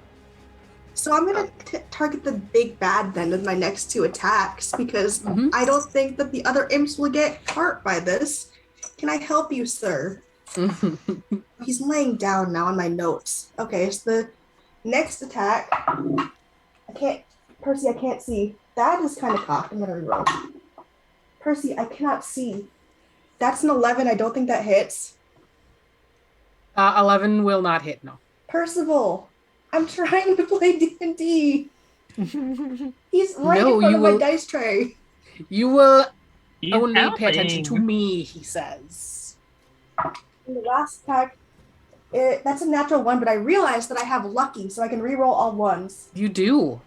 So I'm gonna target the big bad then with my next 2 attacks because Mhm. I don't think that the other imps will get hurt by this. Can I help you, sir? He's laying down now on my notes. Okay, so the next attack. Percy, I can't see. That is kind of cocked. I'm gonna reroll. Percy, I cannot see. That's an 11. I don't think that hits. 11 will not hit, no. Percival, I'm trying to play D&D. He's right No, in front you of will- my dice tray. You will He's only pay attention to helping. me, he says. In the last pack, that's a natural 1, but I realized that I have lucky, so I can reroll all ones. You do.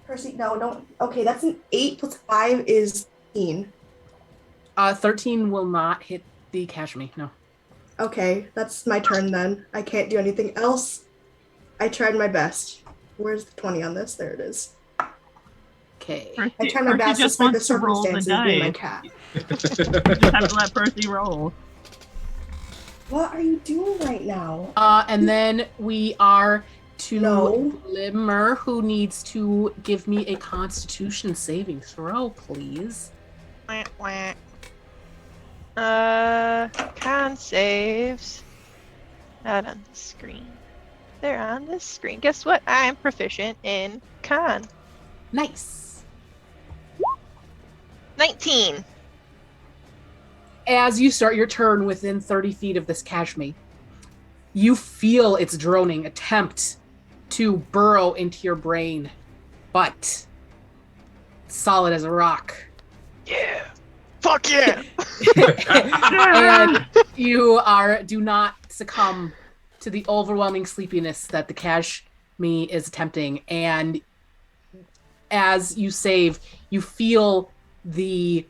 Percy, no, don't. Okay, that's an 8 plus 5 is 13. 13 will not hit the Kashmi, no. Okay, that's my turn then. I can't do anything else. I tried my best. Where's the 20 on this? There it is. Okay. I tried my best just despite the wants to roll the circumstances being my dice. cat. You just have to let Percy roll. What are you doing right now? And then we are to No. Glimmer, who needs to give me a Constitution saving throw, please. Wah, wah. Con saves. Not on the screen. They're on the screen. Guess what? I'm proficient in con. Nice. 19. As you start your turn within 30 feet of this Kashmi, you feel its droning attempt to burrow into your brain, but solid as a rock. Yeah. Fuck yeah. And you do not succumb to the overwhelming sleepiness that the Kashmi is attempting. And as you save, you feel the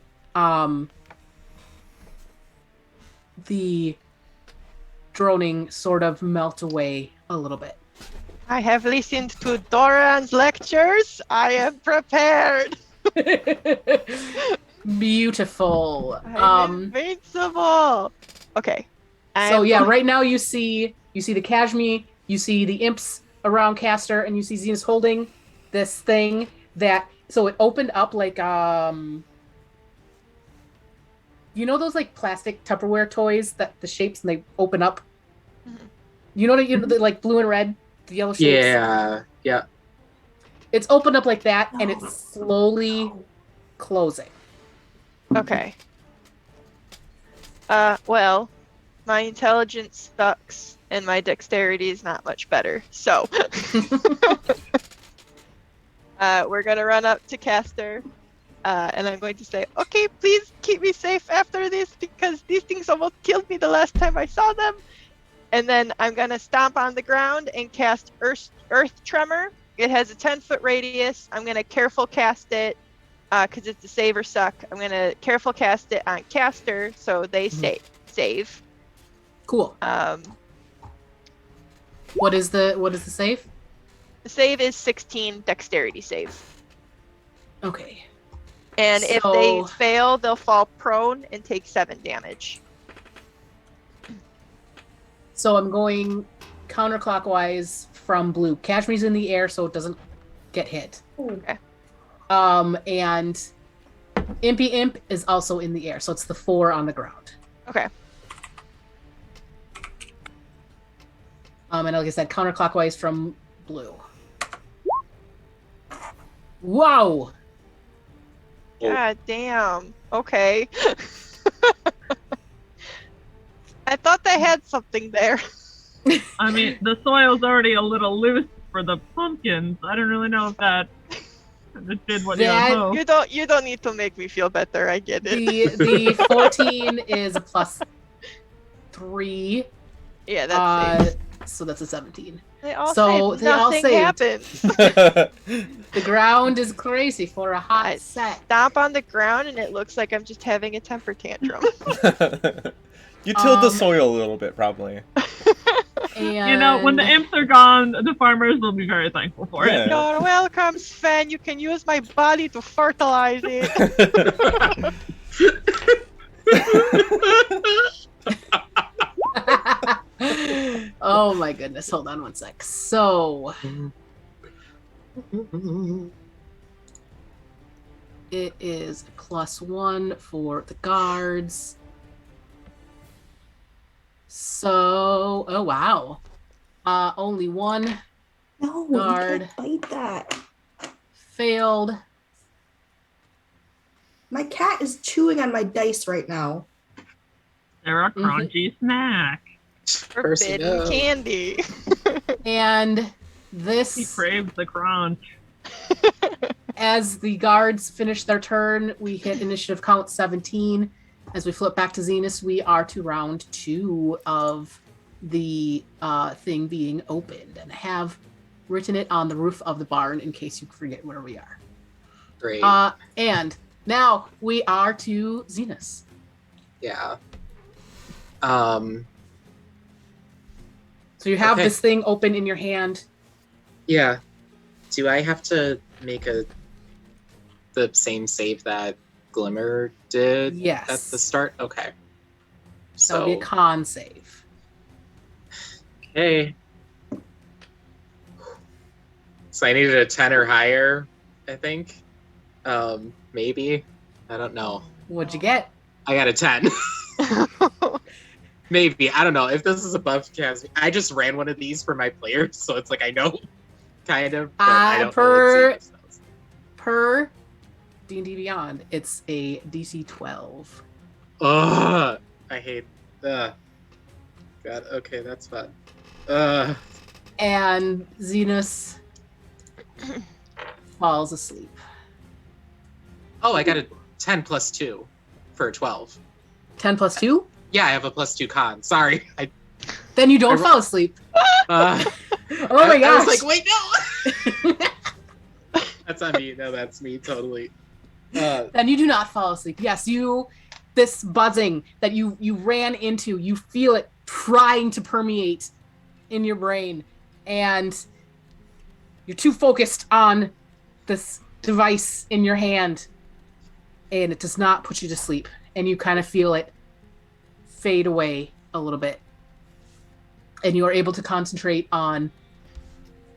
droning sort of melt away a little bit. I have listened to Doran's lectures. I am prepared. Beautiful. I'm invincible. Okay. So yeah, right now you see the Kashmi, you see the imps around Castor, and you see Zenus holding this thing that, so it opened up like you know those like plastic Tupperware toys that the shapes and they open up? Mhm. You know the like blue and red, the yellow shapes? Yeah. It's opened up like that and No. it's slowly closing. Okay. Well, my intelligence sucks and my dexterity is not much better. So, we're gonna run up to Castor, and I'm going to say, "Okay, please keep me safe after this because these things almost killed me the last time I saw them." And then I'm gonna stomp on the ground and cast Earth Tremor. It has a 10-foot radius. I'm gonna careful cast it. Because it's a save or suck, I'm gonna careful cast it on Castor so they save. Cool. What is the save? The save is 16 dexterity save. Okay. And if they fail, they'll fall prone and take 7 damage. So I'm going counterclockwise from blue. Kashmir's in the air, so it doesn't get hit. Okay. And Impy Imp is also in the air, so it's the 4 on the ground. Okay. And like I said, counterclockwise from blue. Wow! God damn. Okay. I thought they had something there. I mean, the soil's already a little loose for the pumpkins. I don't really know if that did what That- you hoped. You don't need to make me feel better. I get it. The 14 is a +3. Yeah, that's safe. So that's a 17. They all so saved. they all Nothing saved. happened. The ground is crazy for a hot I set. stomp on the ground and it looks like I'm just having a temper tantrum. You tilled the soil a little bit, probably. And You know, when the imps are gone, the farmers will be very thankful for Yeah. it. You're welcome, Sven. You can use my body to fertilize it. Oh my goodness, hold on one sec. So it is +1 for the guards. So, oh wow. Only one No, Guard. you can't bite that. failed. My cat is chewing on my dice right now. They're a crunchy snack. Forbidden candy. And He this, craves the crunch. as the guards finish their turn, we hit initiative count 17. As we flip back to Zenus, we are to round 2 of the thing being opened, and have written it on the roof of the barn in case you forget where we are. Great. And now we are to Zenus. Yeah. So you have Okay. this thing open in your hand. Yeah. Do I have to make the same save that Glimmer did Yes. at the start? Okay. That would be a con save. Okay. So I needed a 10 or higher, I think. Maybe. I don't know. What'd you get? I got a 10. Maybe. I don't know. If this is above cast, I just ran one of these for my players, so it's like I know, kind of. But I don't know what Zenus knows. Per D&D Beyond, it's a DC 12. Ugh. I hate. God. Okay, that's fun. And Zenus falls asleep. Oh, I got a 10 plus 2 for a 12. 10 plus 2? Yeah, I have a plus 2 con. Sorry. Then you don't I- fall asleep. Oh my I gosh. was like, wait, no. That's on me. No, that's me totally. Then you do not fall asleep. Yes, this buzzing that you ran into, you feel it trying to permeate in your brain, and you're too focused on this device in your hand, and it does not put you to sleep, and you kind of feel it fade away a little bit, and you are able to concentrate on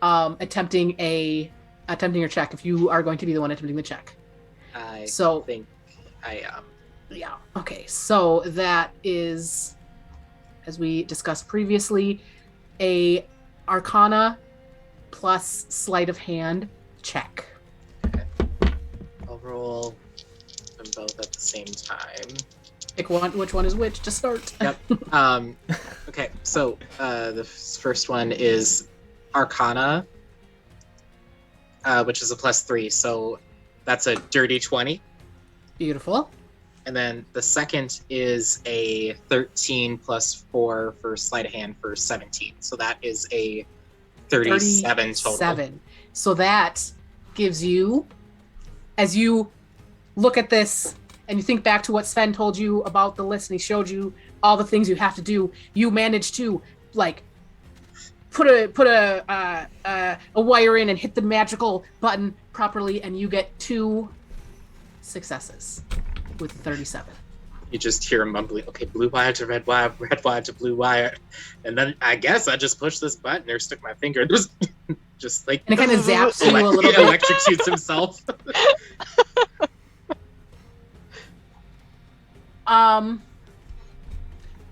attempting your check if you are going to be the one attempting the check. I So think I am. yeah. Okay. So that is, as we discussed previously, a Arcana plus sleight of hand check. I'll roll them both at the same time. Pick one. Which one is which to start? Yep. Okay, so the first one is Arcana, which is a plus 3, so that's a dirty 20. Beautiful. And then the second is a 13 plus 4 for sleight of hand for 17. So that is a 37 total. 37. So that gives you, as you look at this and you think back to what Sven told you about the list and he showed you all the things you have to do, you manage to like put a wire in and hit the magical button properly, and you get 2 successes with 37. You just hear him mumbling, okay, blue wire to red wire to blue wire. And then I guess I just pushed this button or stuck my finger. Just like... And it kind of zaps you a little bit. Electrocutes himself.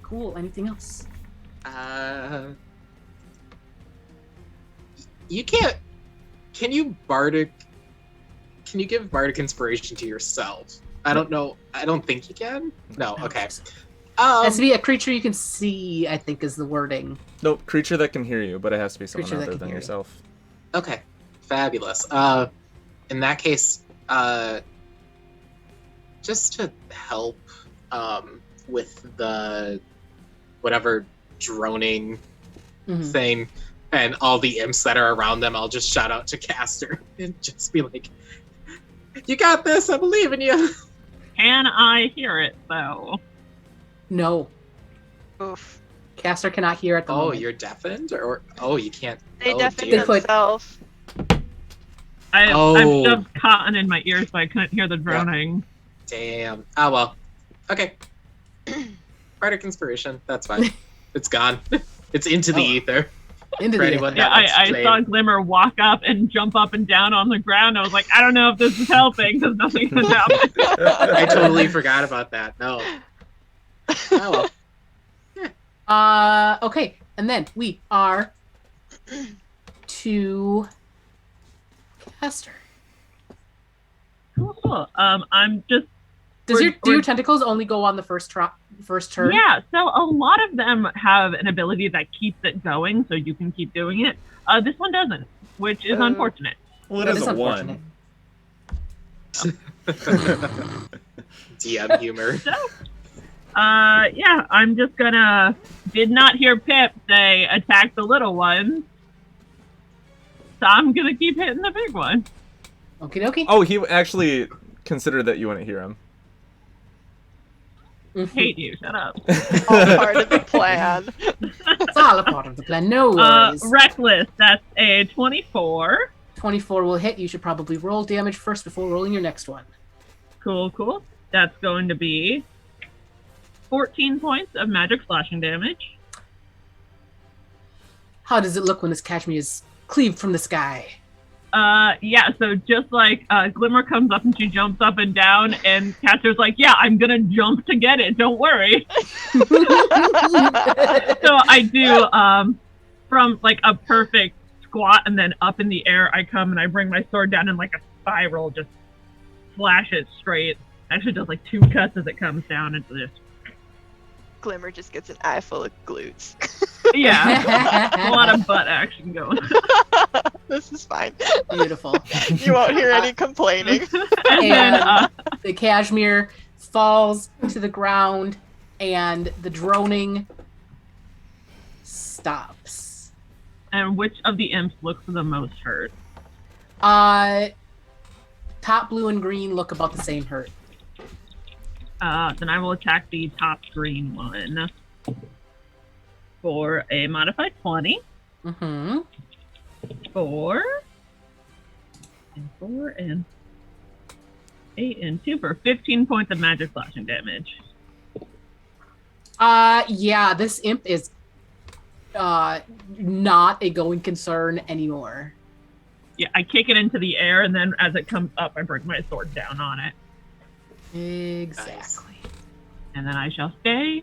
Cool. Anything else? You can't... Can you give bardic inspiration to yourself? I don't know. I don't think you can. No. Okay. It has to be a creature you can see, I think is the wording. Nope, creature that can hear you, but it has to be someone Creature that other can than hear you. yourself. Okay. Fabulous. In that case, just to help with the whatever droning Mhm. thing and all the imps that are around them, I'll just shout out to Castor and just be like, "You got this! I believe in you." Can I hear it though? No. Oof. Castor cannot hear at the Oh, moment. you're deafened, or you can't. They oh, deafened dear. themselves. I've Oh. shoved cotton in my ears so I couldn't hear the droning. Damn. Oh well. Okay. Bardic inspiration. That's fine. It's gone. It's into the Oh. ether. Into For the anyone ether. Yeah, that wants to I play. saw Glimmer walk up and jump up and down on the ground. I was like, I don't know if this is helping because nothing is happening. I totally forgot about that. No. Oh well. Okay, and then we are to Castor. Cool. I'm just. Do your tentacles only go on the first turn? Yeah, so a lot of them have an ability that keeps it going, so you can keep doing it. This one doesn't, which is unfortunate. Well, it is a 1. DM humor. So, yeah, I'm just gonna. Did not hear Pip say attack the little ones, so I'm gonna keep hitting the big one. Okie dokie. Oh, he actually considered that you wouldn't hear him. Hate you. Shut up. All part of the plan. It's all a part of the plan. No worries. Reckless. That's a 24. 24 will hit. You should probably roll damage first before rolling your next one. Cool. That's going to be 14 points of magic slashing damage. How does it look when this cashmere is cleaved from the sky? Yeah, so just like Glimmer comes up and she jumps up and down, and Castor's like, yeah, I'm gonna jump to get it, don't worry. So I do, from like a perfect squat and then up in the air, I come and I bring my sword down in like a spiral, just slash it straight. Actually does like 2 cuts as it comes down into this. Glimmer just gets an eye full of glutes. Yeah, a lot of butt action going. This is fine. Beautiful. You won't hear any complaining. And the cashmere falls to the ground, and the droning stops. And which of the imps looks the most hurt? Top blue and green look about the same hurt. Then I will attack the top green one for a modified 20. Mm-hmm. 4 and 8 and 2 for 15 points of magic slashing damage. Yeah, this imp is not a going concern anymore. Yeah, I kick it into the air, and then as it comes up, I bring my sword down on it. Exactly. And then I shall stay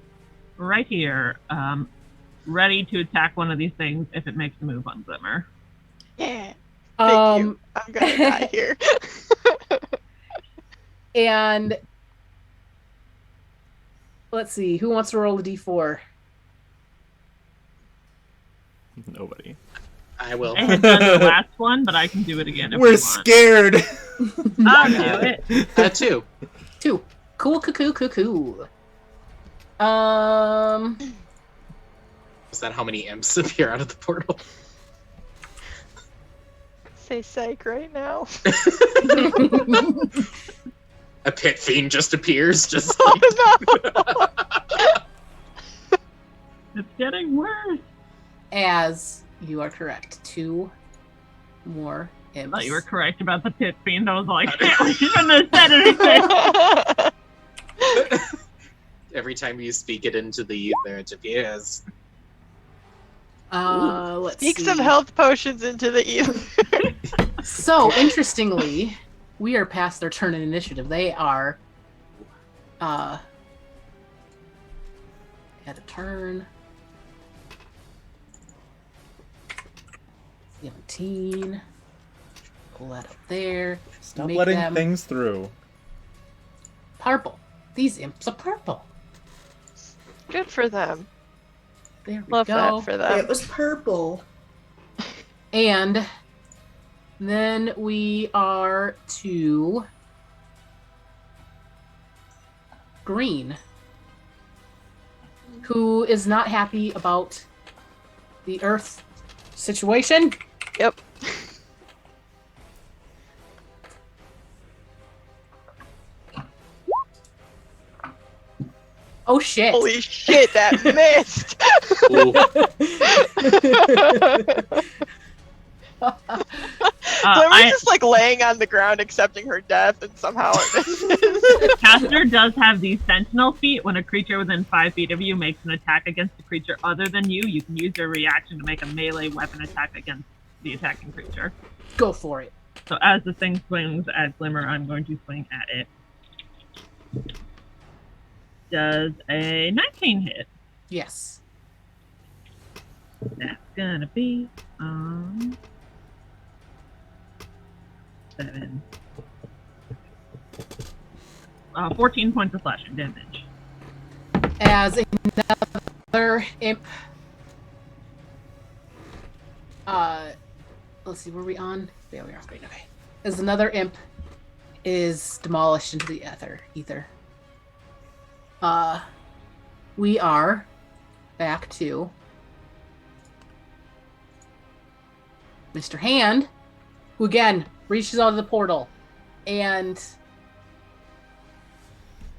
right here, ready to attack one of these things if it makes a move on Glimmer. Yeah. Thank you. I'm gonna die here. And let's see, who wants to roll a d4? Nobody. I will. I had done the last one, but I can do it again if We're you want. scared. I'll do it. 2. 2. Cool, cuckoo. Is that how many imps appear out of the portal? Say psych right now. A pit fiend just appears, just like... Oh no! It's getting worse. As you are correct. 2 more imps. I thought you were correct about the pit fiend. I was like, we shouldn't have said anything. Every time you speak it into the ether, it appears. Let's Speak see. some health potions into the ether. So, interestingly, we are past their turn in initiative. They are at a turn. 17. Pull that up there. Stop Make letting them things through. purple. These imps are purple. Good for them. There we Love go. that for them. It was purple. And then we are to green, who is not happy about the Earth situation. Yep. Oh shit. Holy shit, that missed! Glimmer's just like laying on the ground accepting her death, and somehow it misses. Castor does have the Sentinel feat. When a creature within 5 feet of you makes an attack against a creature other than you, you can use your reaction to make a melee weapon attack against the attacking creature. Go for it. So as the thing swings at Glimmer, I'm going to swing at it. Does a 19 hit? Yes. That's gonna be 7, 14 points of slashing damage. As another imp. Let's see, were we on? Yeah, we are. Great, okay. As another imp is demolished into the ether. We are back to Mr. Hand, who again reaches out of the portal, and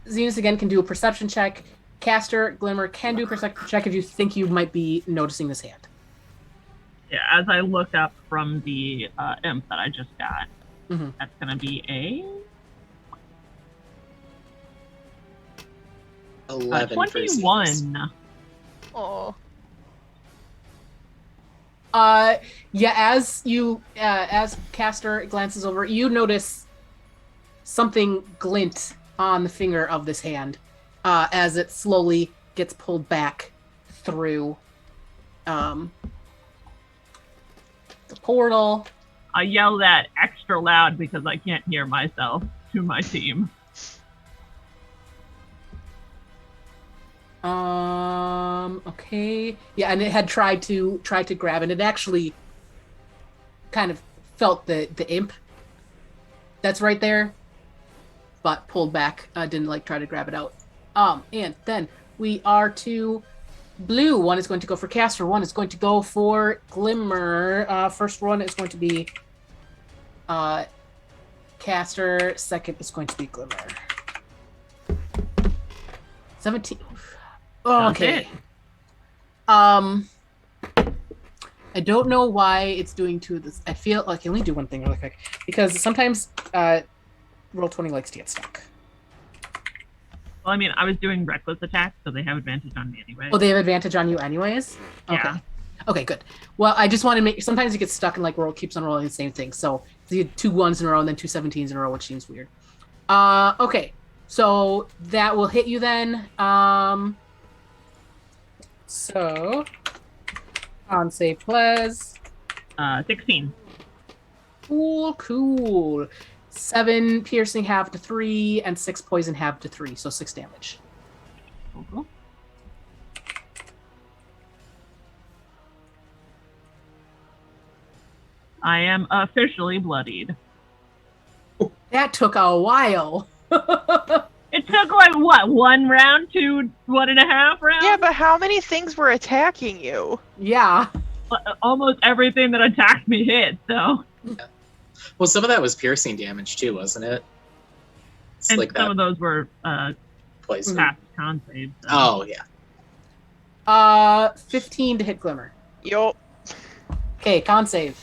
Zenus again can do a perception check. Castor, Glimmer can do a perception check if you think you might be noticing this hand. Yeah, as I look up from the imp that I just got, Mm-hmm. that's going to be a 11 for Zenus. 21. Oh. Yeah, as Castor glances over, you notice something glint on the finger of this hand, as it slowly gets pulled back through, the portal. I yell that extra loud because I can't hear myself to my team. Okay. Yeah, and it had tried to grab, and it actually kind of felt the imp that's right there, but pulled back. Didn't try to grab it out. And then we are to blue. One is going to go for Castor. One is going to go for Glimmer. First one is going to be Castor. Second is going to be Glimmer. 17. Okay. I don't know why it's doing two of this. I feel like I can only do one thing really quick because sometimes Roll20 likes to get stuck. Well, I mean, I was doing reckless attacks, so they have advantage on me anyway. Oh, they have advantage on you anyways? Okay. Yeah. Okay, good. Well, I just want to make... Sometimes you get stuck and roll keeps on rolling the same thing. So you had 2 1s in a row and then 2 17s in a row, which seems weird. Okay. So that will hit you then. So on save Plez. 16. Cool. 7 piercing half to 3 and 6 poison half to 3, so 6 damage. Cool. I am officially bloodied. That took a while. It took what, 1 round to 1.5 rounds? Yeah, but how many things were attacking you? Yeah. Almost everything that attacked me hit, so. Well, some of that was piercing damage too, wasn't it? It's And like some that of those were poison. past con saves. So. Oh, yeah. 15 to hit Glimmer. Yup. Okay, con save.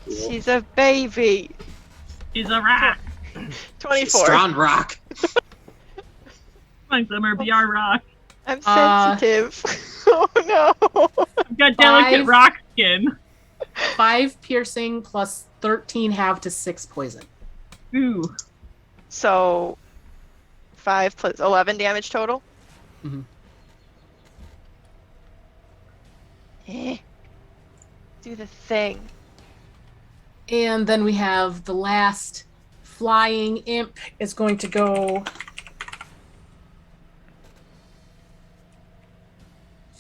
She's a baby. She's a rat. 24. Strong rock. Come on, Glimmer, be our rock. I'm sensitive. Oh no. I've got delicate 5. rock skin. 5 piercing plus 13 half to 6 poison. Ooh. So 5 plus 11 damage total. Mhm. Do the thing. And then we have the last flying imp is going to go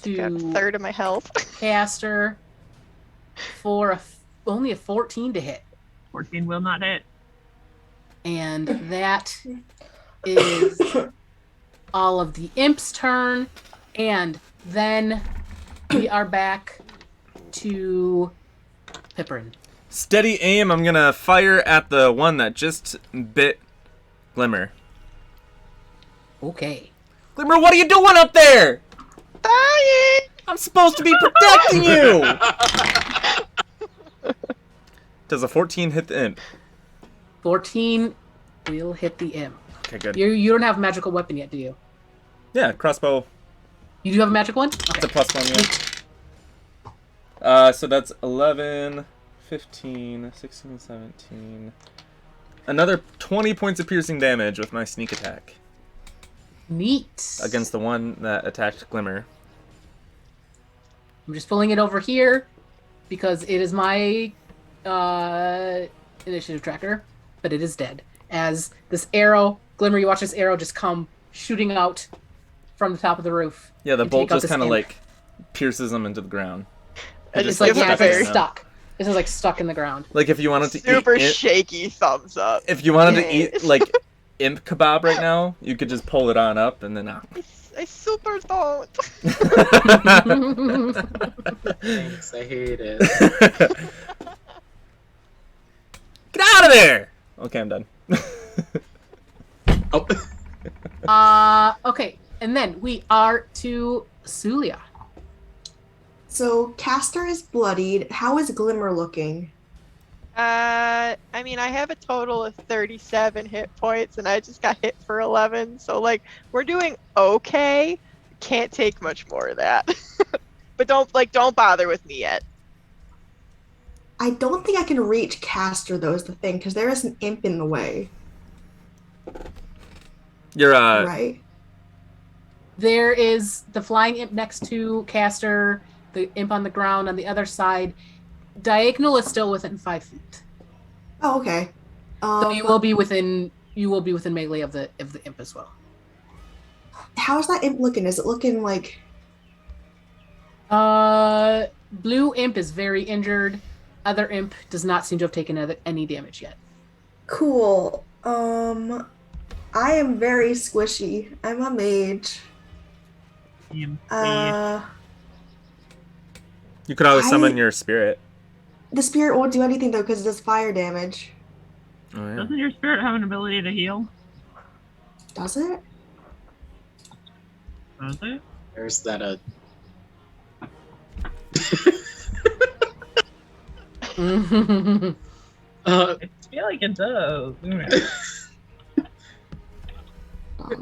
Got a to third of my health. Castor for only a 14 to hit. 14 will not hit. And that is all of the imp's turn. And then we are back to Pipperin. Steady aim. I'm gonna fire at the one that just bit Glimmer. Okay. Glimmer, what are you doing up there? Dying! I'm supposed to be protecting you! Does a 14 hit the imp? 14 will hit the imp. Okay, good. You don't have a magical weapon yet, do you? Yeah, crossbow. You do have a magical one? It's Okay. a +1, yeah. So that's 11, 15, 16, 17. Another 20 points of piercing damage with my sneak attack. Neat. Against the one that attacked Glimmer. I'm just pulling it over here because it is my initiative tracker, but it is dead. as this arrow, Glimmer, you watch this arrow just come shooting out from the top of the roof. Yeah, the and bolt take out just this kind of imp. like pierces them into the ground. I They're It's just like, give yeah, him a it's like very stuck. This is like stuck in the ground. Like if you wanted to super eat shaky thumbs up. if you wanted to Yay. eat like imp kebab right now, you could just pull it on up and then I super don't. Thanks, I hate it. Get out of there! Okay, I'm done. Oh. Okay, and then we are to Suliya. So Castor is bloodied. How is Glimmer looking? I mean, I have a total of 37 hit points, and I just got hit for 11. So, like, we're doing okay. Can't take much more of that. But don't bother with me yet. I don't think I can reach Castor though, is the thing, because there is an imp in the way, You're right? There is the flying imp next to Castor, the imp on the ground on the other side. Diagonal is still within 5 feet. Oh, okay. So you will be within melee of the imp as well. How's that imp looking? Is it looking like? Blue imp is very injured. Other imp does not seem to have taken any damage yet. Cool. I am very squishy. I'm a mage. you could always summon your spirit. The spirit won't do anything though because it does fire damage. Oh, yeah. Doesn't your spirit have an ability to heal? Does it? Does it? There's that I feel like it does.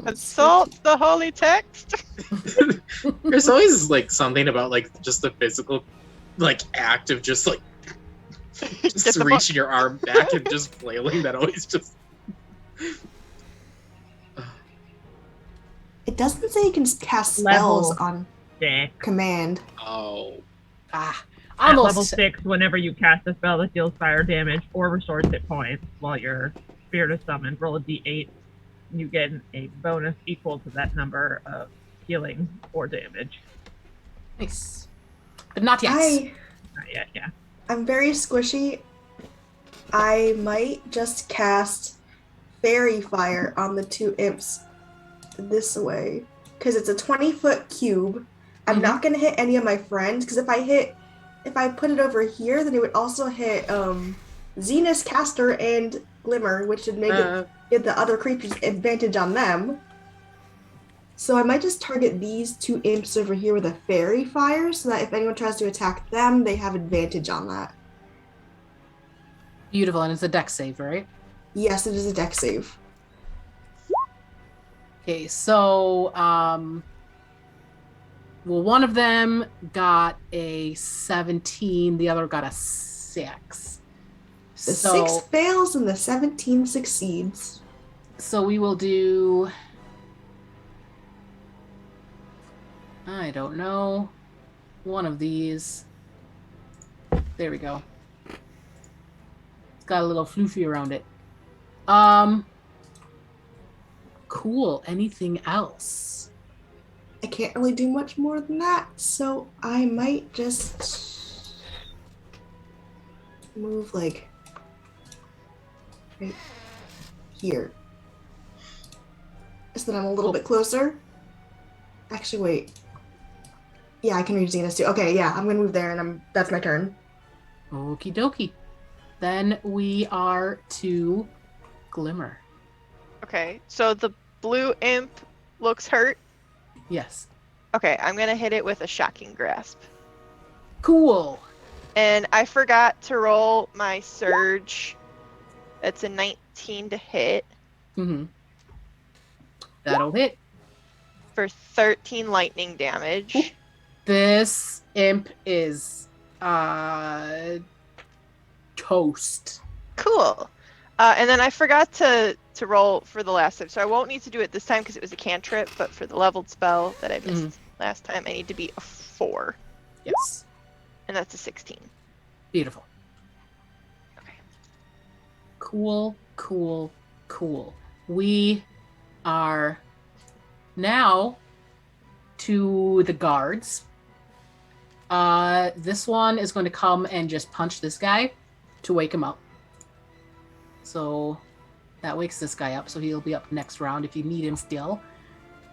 Consult the holy text. There's always like something about like just the physical like act of just like Get just the reaching your arm back and just flailing that always just It doesn't say you can cast Level. spells on Yeah. command. oh At Level almost 6, whenever you cast a spell that deals fire damage or restores hit points while your spirit is summoned, roll a d8. You get a bonus equal to that number of healing or damage. nice, but not yet. Not yet, yeah. I'm very squishy. I might just cast fairy fire on the two imps this way because it's a 20-foot cube. I'm not gonna hit any of my friends because if I put it over here, then it would also hit Zenus, Castor, and Glimmer, which would make it give the other creatures advantage on them. So I might just target these two imps over here with a fairy fire so that if anyone tries to attack them, they have advantage on that. Beautiful, and it's a dex save, right? Yes, it is a dex save. Okay, so well, one of them got a 17, the other got a 6. The 6 fails and the 17 succeeds. So we will do, I don't know, one of these. There we go. It's got a little floofy around it. Cool. Anything else? I can't really do much more than that, so I might just move like right here. So that I'm a little bit closer. Actually, wait. Yeah, I can reach Zenus too. Okay, yeah, I'm gonna move there and that's my turn. Okie dokie. Then we are to Glimmer. Okay, so the blue imp looks hurt. Yes. Okay, I'm gonna hit it with a shocking grasp. Cool. And I forgot to roll my surge. It's a 19 to hit Mm-hmm. That'll hit. for 13 lightning damage. This imp is toast. Cool. And then I forgot to roll for the last time, so I won't need to do it this time because it was a cantrip, but for the leveled spell that I missed last time, I need to be a 4. Yes. And that's a 16. Beautiful. Okay. Cool, cool, Cool. We are now to the guards. This one is going to come and just punch this guy to wake him up. So that wakes this guy up, so he'll be up next round if you need him still.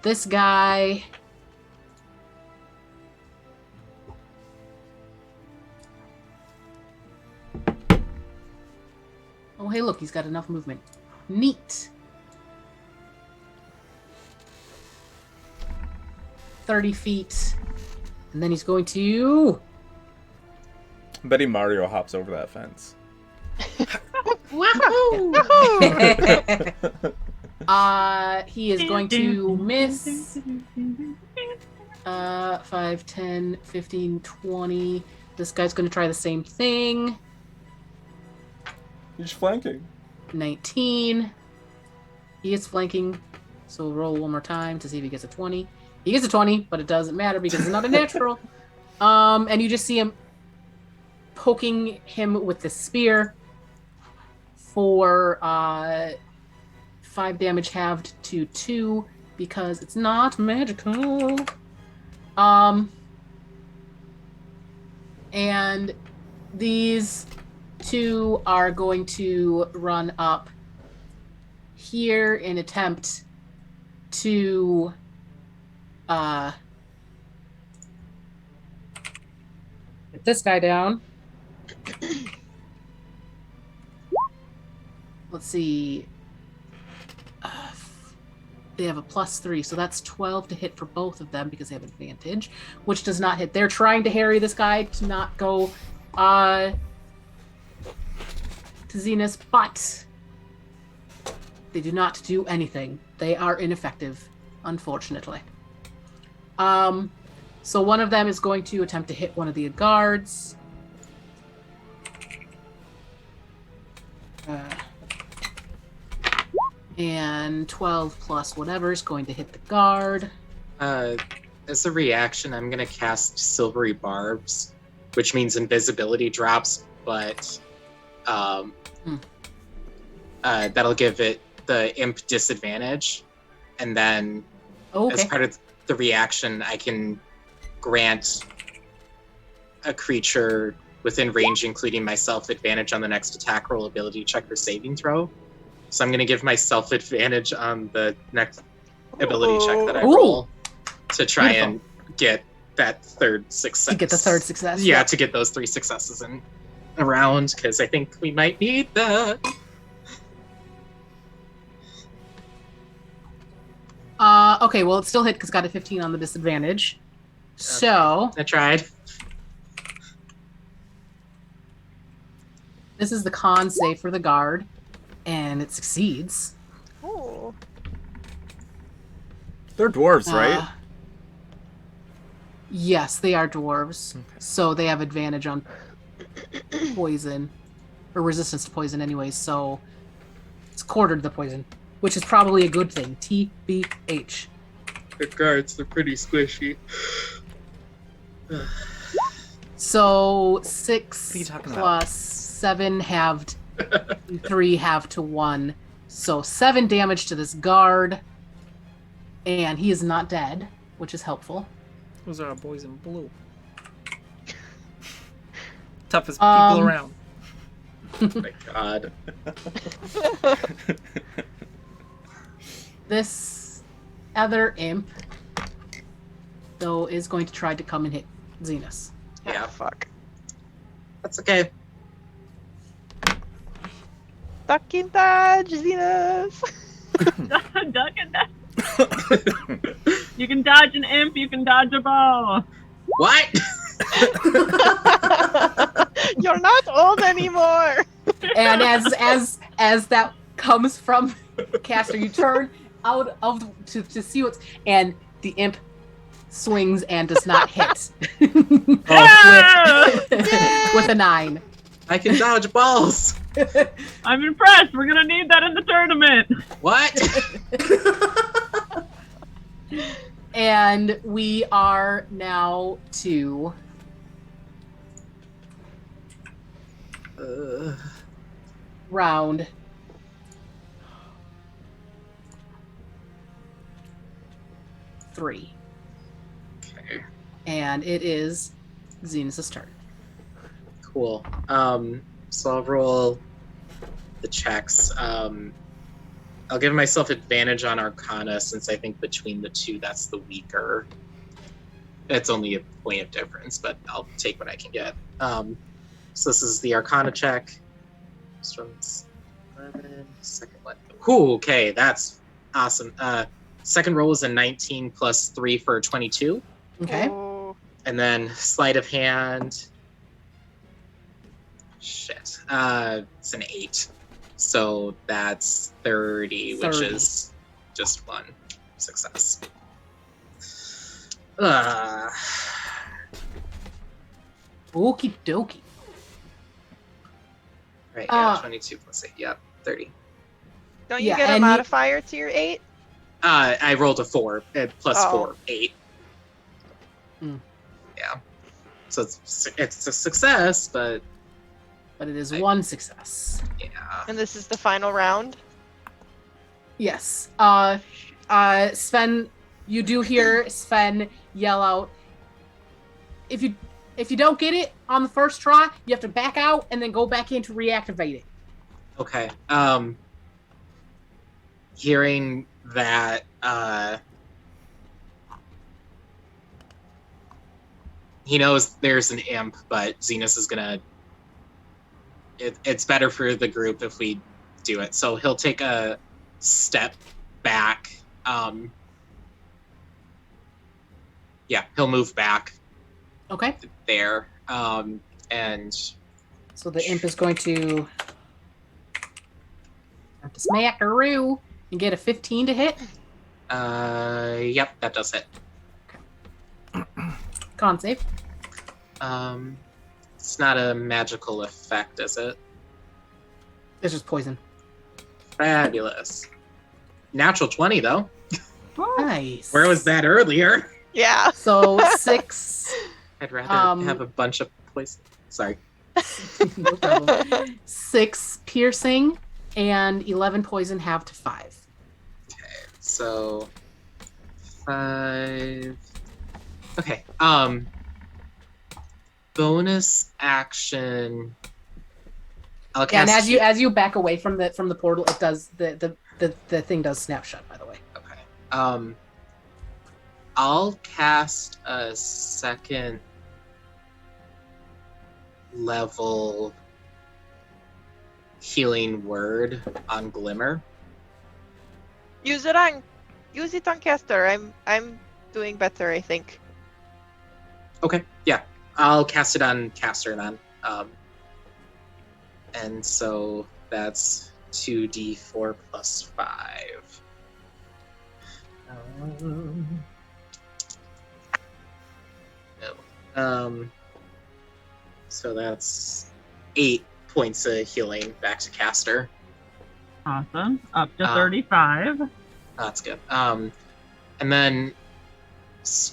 This guy... Oh, hey, look, he's got enough movement. Neat. 30 feet. And then he's going to... I bet Mario hops over that fence. He is going to miss 5, 10, 15, 20. This guy's going to try the same thing. He's flanking. 19. He is flanking. So roll one more time to see if he gets a 20. He gets a 20, but it doesn't matter because it's not a natural. And you just see him poking him with the spear for 5 damage halved to 2 because it's not magical. And these two are going to run up here in attempt to get this guy down. Let's see. They have a +3, so that's 12 to hit for both of them because they have advantage, which does not hit. They're trying to harry this guy to not go to Zenus, but they do not do anything. They are ineffective, unfortunately. So one of them is going to attempt to hit one of the guards. And 12 plus whatever is going to hit the guard. As a reaction, I'm going to cast Silvery Barbs, which means invisibility drops, but that'll give it the imp disadvantage. And then as part of the reaction, I can grant a creature within range, including myself, advantage on the next attack roll, ability check, or saving throw. So I'm going to give myself advantage on the next ability check that I roll to try and get that third success. To get the third success. Yeah, to get those 3 successes in a round, because I think we might need that. Okay, well, it still hit because it got a 15 on the disadvantage. Okay. So... I tried. This is the con save for the guard. And it succeeds. Oh. They're dwarves, right? Yes, they are dwarves. Okay. So they have advantage on poison. Or resistance to poison anyways, so it's quartered the poison. Which is probably a good thing. TBH. The guards, they're pretty squishy. So 6 What are you talking plus 7 halved 3 half to 1. So 7 damage to this guard. And he is not dead, which is helpful. Those are our boys in blue. Toughest people around. Oh my god. This other imp, though, is going to try to come and hit Zenus. Yeah, Fuck. that's okay. Duck and dodge, Zenus. Duck and dodge. You can dodge an imp, you can dodge a bow. What? You're not old anymore. And as that comes from Castor, you turn out of to see what's, and the imp swings and does not hit with a 9. I can dodge balls. I'm impressed. We're gonna need that in the tournament. What? And we are now to round 3. Okay. And it is Zenus' turn. Cool. So I'll roll the checks. I'll give myself advantage on Arcana since I think between the two that's the weaker. It's only a point of difference, but I'll take what I can get. So this is the Arcana check. This one's 11. Second one. Ooh, okay, that's awesome. Second roll is a 19 plus 3 for 22. Okay. Oh, And then sleight of hand. Shit. It's an 8. So that's 30, which 30. is just one success. Okie dokie. Right, yeah, 22 plus 8. Yep, 30. don't you Yeah, get a and you- modifier to your 8? I rolled a 4. Plus Oh. 4, 8. Hmm. Yeah. So it's a success, but But it is one success. yeah. And this is the final round? Yes. Sven, you do hear Sven yell out, if you don't get it on the first try, you have to back out and then go back in to reactivate it. Okay. Hearing that, he knows there's an imp, but Zenus is gonna. It's better for the group if we do it. So he'll take a step back. Yeah, he'll move back Okay. there. And So the imp is going to have to smack-a-roo and get a 15 to hit. yep, that does it. Con save. It's not a magical effect, is it? It's just poison. Fabulous. Natural 20 though. Nice. Where was that earlier? Yeah. So 6. I'd rather have a bunch of poison. Sorry. No problem. 6 piercing and 11 poison, half to 5. So 5. Okay. Bonus action. I'll Yeah, cast. and as you back away from the portal, it does the thing does snapshot. By the way. Okay. I'll cast a second level healing word on Glimmer. Use it on Castor. I'm doing better, I think. Okay, yeah. I'll cast it on Castor then. And so that's 2d4 plus 5. So that's 8 points of healing back to Castor. Awesome. Up to 35. That's good. And then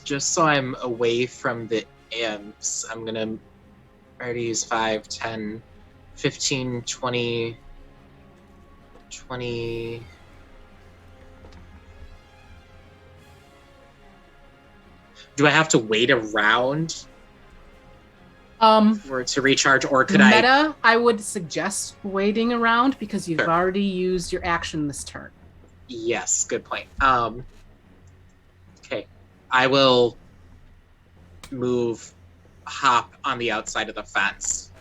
just so I'm away from the imps, I'm gonna already use 5, 10, 15, 20. Do I have to wait a round for it to recharge, or could Meta, I would suggest waiting around because you've Sure. already used your action this turn. Yes, good point. Okay, I will hop on the outside of the fence.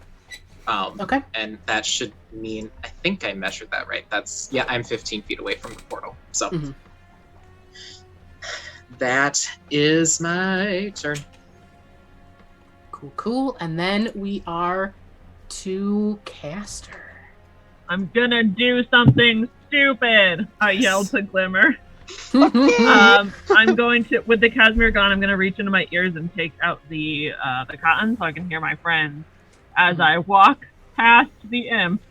Okay. And that should mean, I think I measured that right. I'm 15 feet away from the portal. So Mhm. that is my turn. Cool. And then we are to Castor. I'm gonna do something stupid. I yelled to Glimmer. I'm going to, with the Casimir gun, I'm gonna reach into my ears and take out the cotton so I can hear my friends as I walk past the imp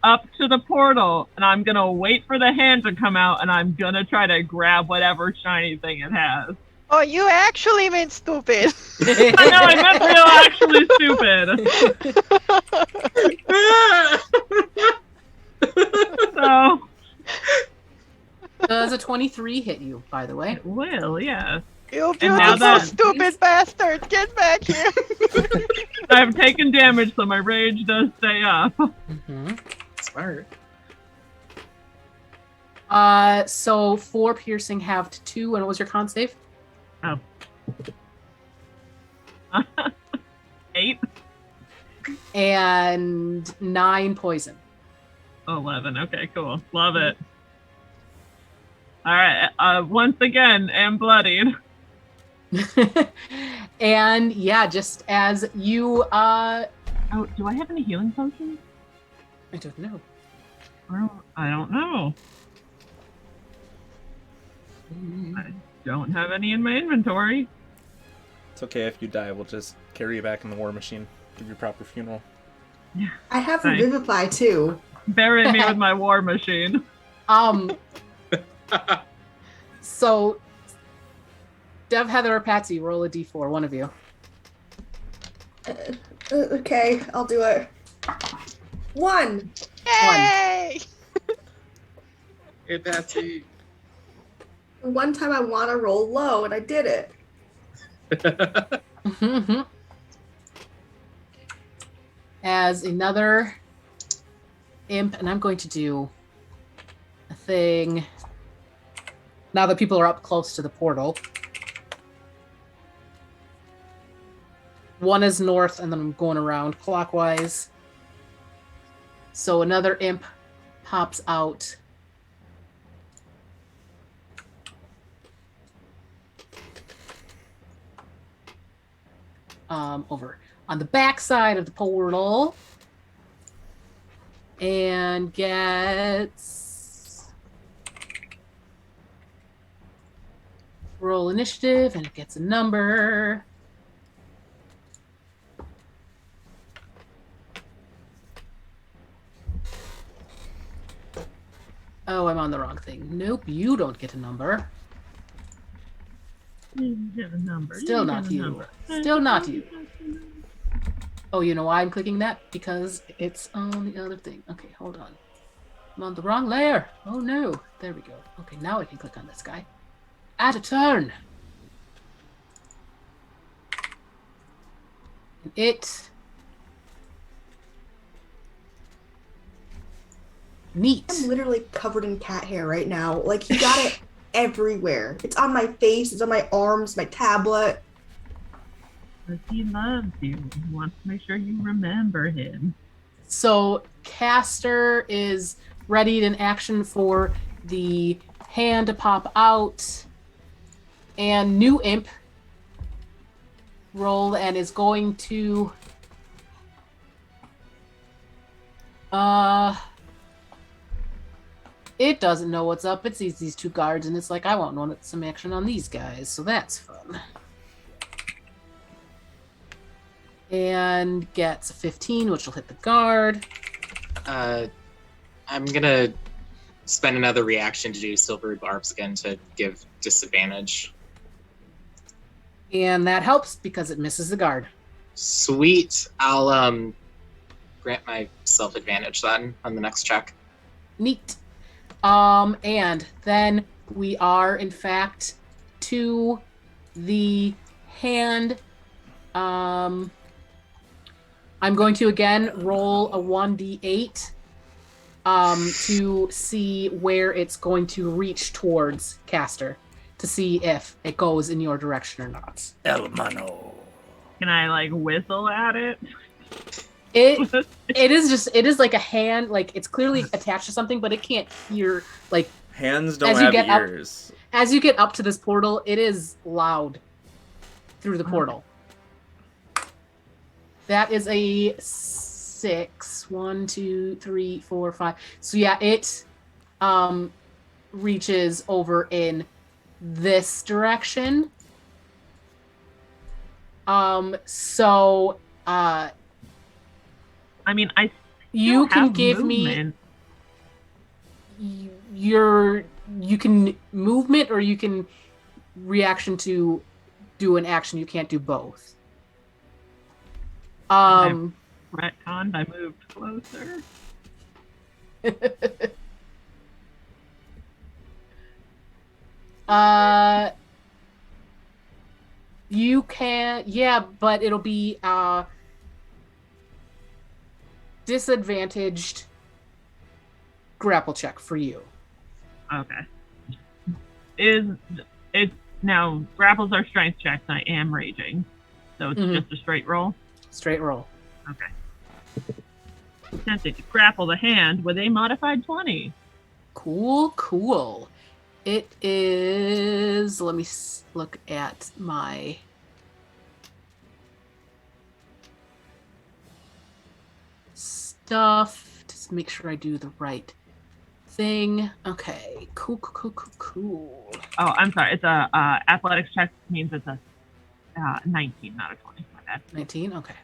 up to the portal, and I'm gonna wait for the hand to come out, and I'm gonna try to grab whatever shiny thing it has. Oh, you actually meant stupid. I know, I meant real actually stupid. So Does a 20 23 hit you, by the way? It will, yeah. You now beautiful, that- stupid bastard! Get back here! I've taken damage, so my rage does stay up. Mm-hmm. Smart. So 4 piercing, halved 2, and what was your con save? Oh. 8? And 9 poison. 11. Okay, cool. Love it. Alright, once again, am bloodied. And yeah, just as you Oh, do I have any healing potions? I don't know. Well, I don't know. I don't have any in my inventory. It's okay if you die. We'll just carry you back in the war machine. Give you a proper funeral. I have Nice. Revivify too. Bury me with my war machine. So Dev, Heather, or Patsy, roll a d4, one of you. Okay, I'll do it. 1. Yay! Hey, Patsy. One time I want to roll low, and I did it. Mm-hmm. As another imp, and I'm going to do a thing now that people are up close to the portal. One is north, and then I'm going around clockwise. So another imp pops out. Over on the back side of the portal. And gets... roll initiative, and it gets a number. Oh, I'm on the wrong thing. Nope, you don't get a number. You get a number. Still You not get a you. number. Still not you. Oh, you know why I'm clicking that? Because it's on the other thing. Okay, hold on. I'm on the wrong layer. Oh no. There we go. Okay, now I can click on this guy. Add a turn. And it... Neat. I'm literally covered in cat hair right now. Like, he got it everywhere. It's on my face, it's on my arms, my tablet. Because he loves you. He wants to make sure you remember him. So Castor is readied in action for the hand to pop out. And new imp roll and is going to it doesn't know what's up. It sees these 2 guards and it's like, I want some action on these guys, so that's fun. And gets a 15, which will hit the guard. I'm gonna spend another reaction to do silvery barbs again to give disadvantage. And that helps because it misses the guard. Sweet. I'll grant myself advantage then on the next check. Neat. And then we are, in fact, to the hand. I'm going to again roll a 1d8 to see where it's going to reach towards Castor, to see if it goes in your direction or not. El Mano. Can I, like, whistle at it? It is like a hand, like it's clearly attached to something, but it can't hear. Like, Hands don't as you have get up- ears. as you get up to this portal, it is loud through the portal. That is a 6. 1, 2, 3, 4, 5. So yeah, it reaches over in this direction. I mean, I You still can have give movement. me you can movement, or you can reaction to do an action. You can't do both. Retconned, I moved closer. You can, yeah, but it'll be disadvantaged grapple check for you. Okay. It's now grapples are strength checks. I am raging, so it's just a straight roll. Straight roll. Okay. Attempted to grapple the hand with a modified 20. Cool. It is. Let me look at my. Stuff. Just make sure I do the right thing. Okay. Cool. Oh, I'm sorry. It's a athletics check means it's a 19, not a 20. My bad. 19. Okay.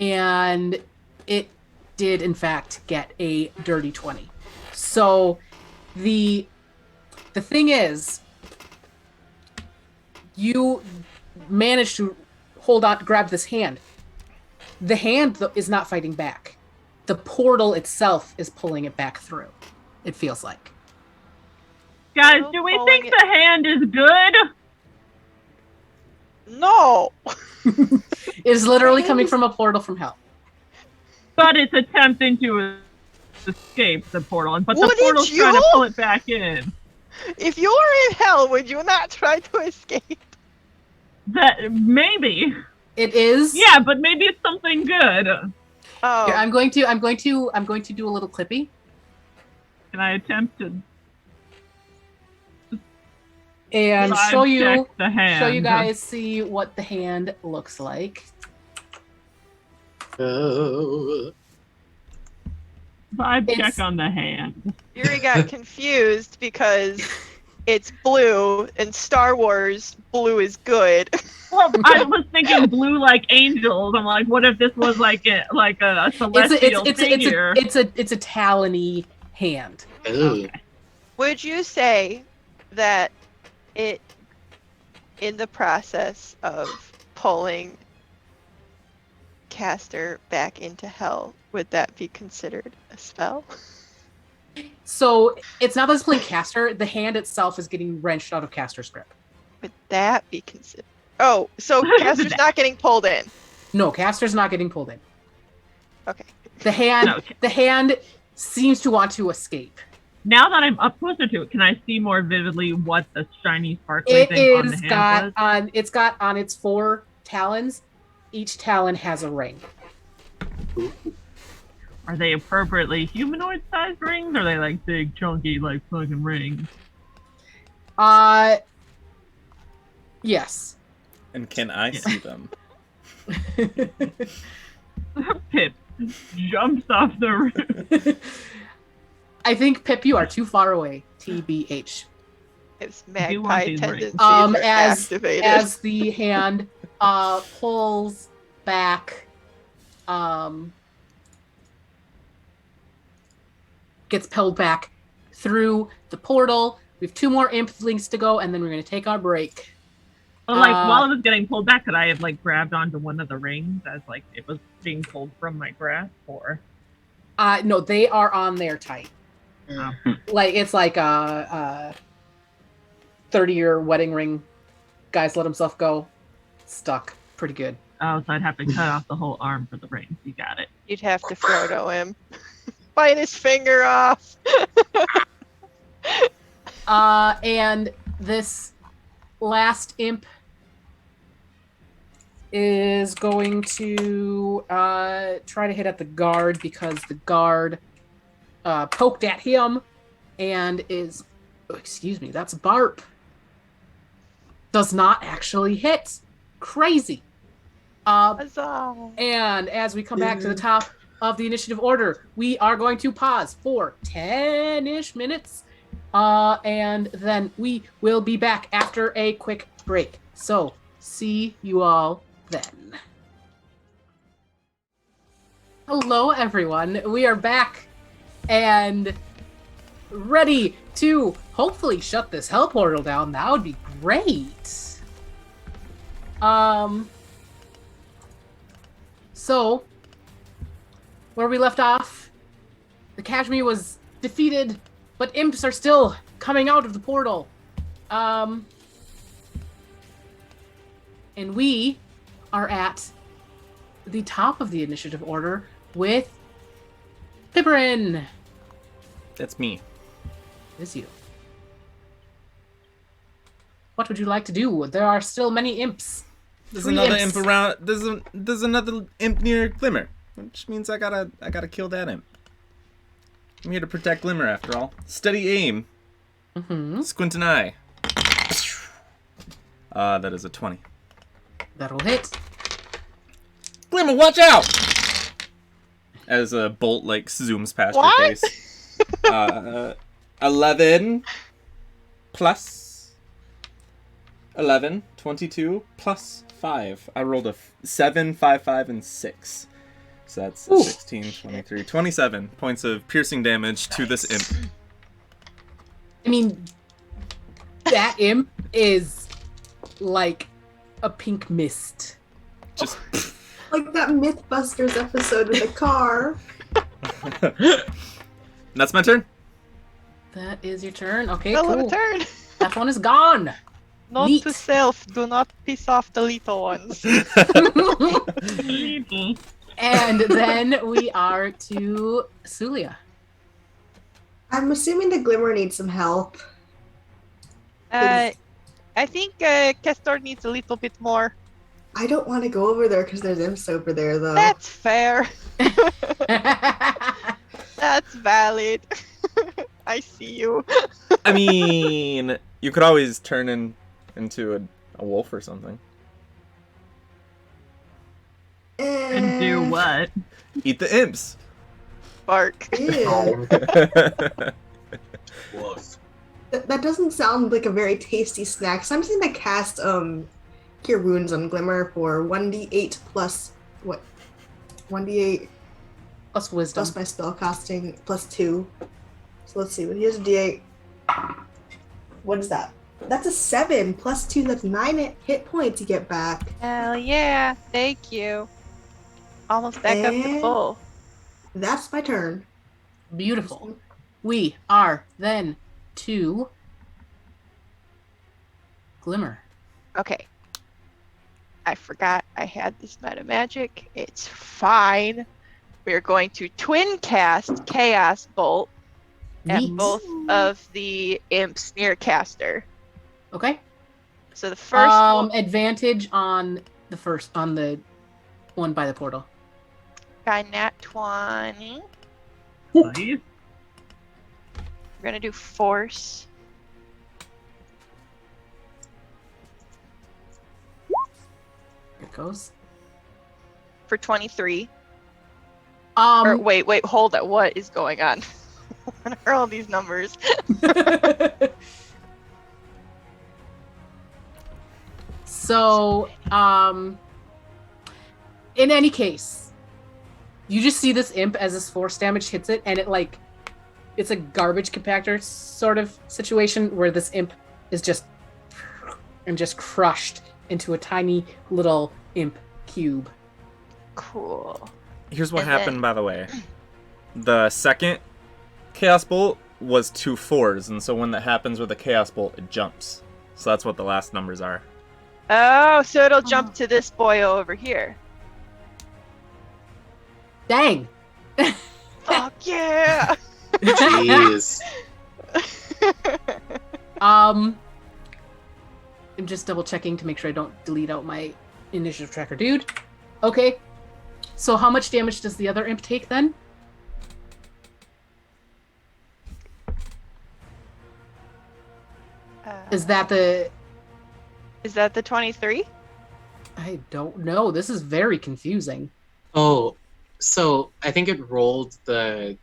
And it did in fact get a dirty 20. So the thing is, you managed to grab this hand. The hand is not fighting back. The portal itself is pulling it back through. It feels like. Guys, do we think the hand is good? No. It is literally coming from a portal from hell. But it's attempting to escape the portal, but the Wouldn't portal's you? trying to pull it back in. If you were in hell, would you not try to escape? That maybe. It is. Yeah, but maybe it's something good. Oh. Here, I'm going to do a little clippy. Can I attempt to And show you hand. guys see what the hand looks like. Oh. Vibe check on the hand. Yuri got confused because it's blue, and Star Wars blue is good. Well, I was thinking blue like angels. I'm like, what if this was like a celestial figure? It's a talony hand. Okay. Would you say that it, in the process of pulling Castor back into hell, would that be considered a spell? So it's not that it's pulling Castor. The hand itself is getting wrenched out of Castor's grip. Would that be considered? Oh, so Castor's not getting pulled in. No, Castor's not getting pulled in. Okay. The hand seems to want to escape. Now that I'm up closer to it, can I see more vividly what the shiny sparkly thing on the hand was? It's got on its 4 talons. Each talon has a ring. Are they appropriately humanoid-sized rings, or are they like big, chunky, like fucking rings? Yes. And can I see them? Pip jumps off the roof. I think, Pip, you are too far away. TBH. Its magpie tendencies are as activated. As the hand pulls back, gets pulled back through the portal. We have 2 more implings to go, and then we're going to take our break. Well, like, while it was getting pulled back, could I have, like, grabbed onto one of the rings as, like, it was being pulled from my grasp, or? No, they are on there tight. Oh. Like, it's like a 30-year wedding ring. Guys let himself go. Stuck. Pretty good. Oh, so I'd have to cut off the whole arm for the rings. You got it. You'd have to Frodo him. Bite his finger off. And this last imp is going to try to hit at the guard, because the guard poked at him and is... Oh, excuse me, that's Barp. Does not actually hit. Crazy. Huzzah. And as we come back to the top of the initiative order, we are going to pause for 10-ish minutes. And then we will be back after a quick break. So, see you all then. Hello, everyone. We are back and ready to hopefully shut this hell portal down. That would be great. So, where we left off, the Kashmir was defeated, but imps are still coming out of the portal. And we are at the top of the initiative order with Pipperin. That's me. It is you. What would you like to do? There are still many imps. There's 3 another imps. imp around. There's another imp near Glimmer, which means I gotta kill that imp. I'm here to protect Glimmer after all. Steady aim. Mm-hmm. Squint an eye. That is a 20. That'll hit. Glimmer, watch out! As a bolt like zooms past your What? face. 11 plus 11, 22 plus 5. I rolled a 7, 5, 5, and 6. So that's 16, 23, 27 points of piercing damage to this imp. I mean, that imp is like a pink mist. Just Like that Mythbusters episode in the car. That's my turn. That is your turn. Okay, Well, cool. turn. That one is gone. Note Neat. to self: do not piss off the little ones. And then we are to Suliya. I'm assuming the Glimmer needs some help. I think Castor needs a little bit more. I don't want to go over there because there's imps over there, though. That's fair. That's valid. I see you. I mean, you could always turn into a wolf or something. And do what? Eat the imps. Bark. Ew. Woof. That doesn't sound like a very tasty snack. So I'm just gonna cast Cure Wounds on Glimmer for 1d8 plus what? 1d8 Plus wisdom. plus my spell casting plus 2. So let's see. When he has a d8, what is that? That's a 7 plus 2. That's 9 hit points you get back. Hell yeah. Thank you. Almost back up to And- full. That's my turn. Beautiful. We are then to Glimmer. Okay. I forgot I had this meta magic. It's fine. We're going to twin cast Chaos Bolt at Neat. both of the imps near Castor. Okay. So the first one Advantage on the one by the portal. got nat 20. Nice. We're gonna do force. Here it goes. For 23. Or Um, wait, hold it. What is going on? What are all these numbers? So, in any case, you just see this imp as this force damage hits it, and it's a garbage compactor sort of situation where this imp is just crushed into a tiny little imp cube. Cool. Here's what And happened, then- by the way. The second Chaos Bolt was 2 4s, and so when that happens with a Chaos Bolt, it jumps. So that's what the last numbers are. Oh, so it'll jump to this boy over here. Dang! Fuck yeah! Jeez. I'm just double checking to make sure I don't delete out my initiative tracker, dude. Okay. So how much damage does the other imp take then? Is that the... Is that the 23? I don't know. This is very confusing. Oh, so I think it rolled the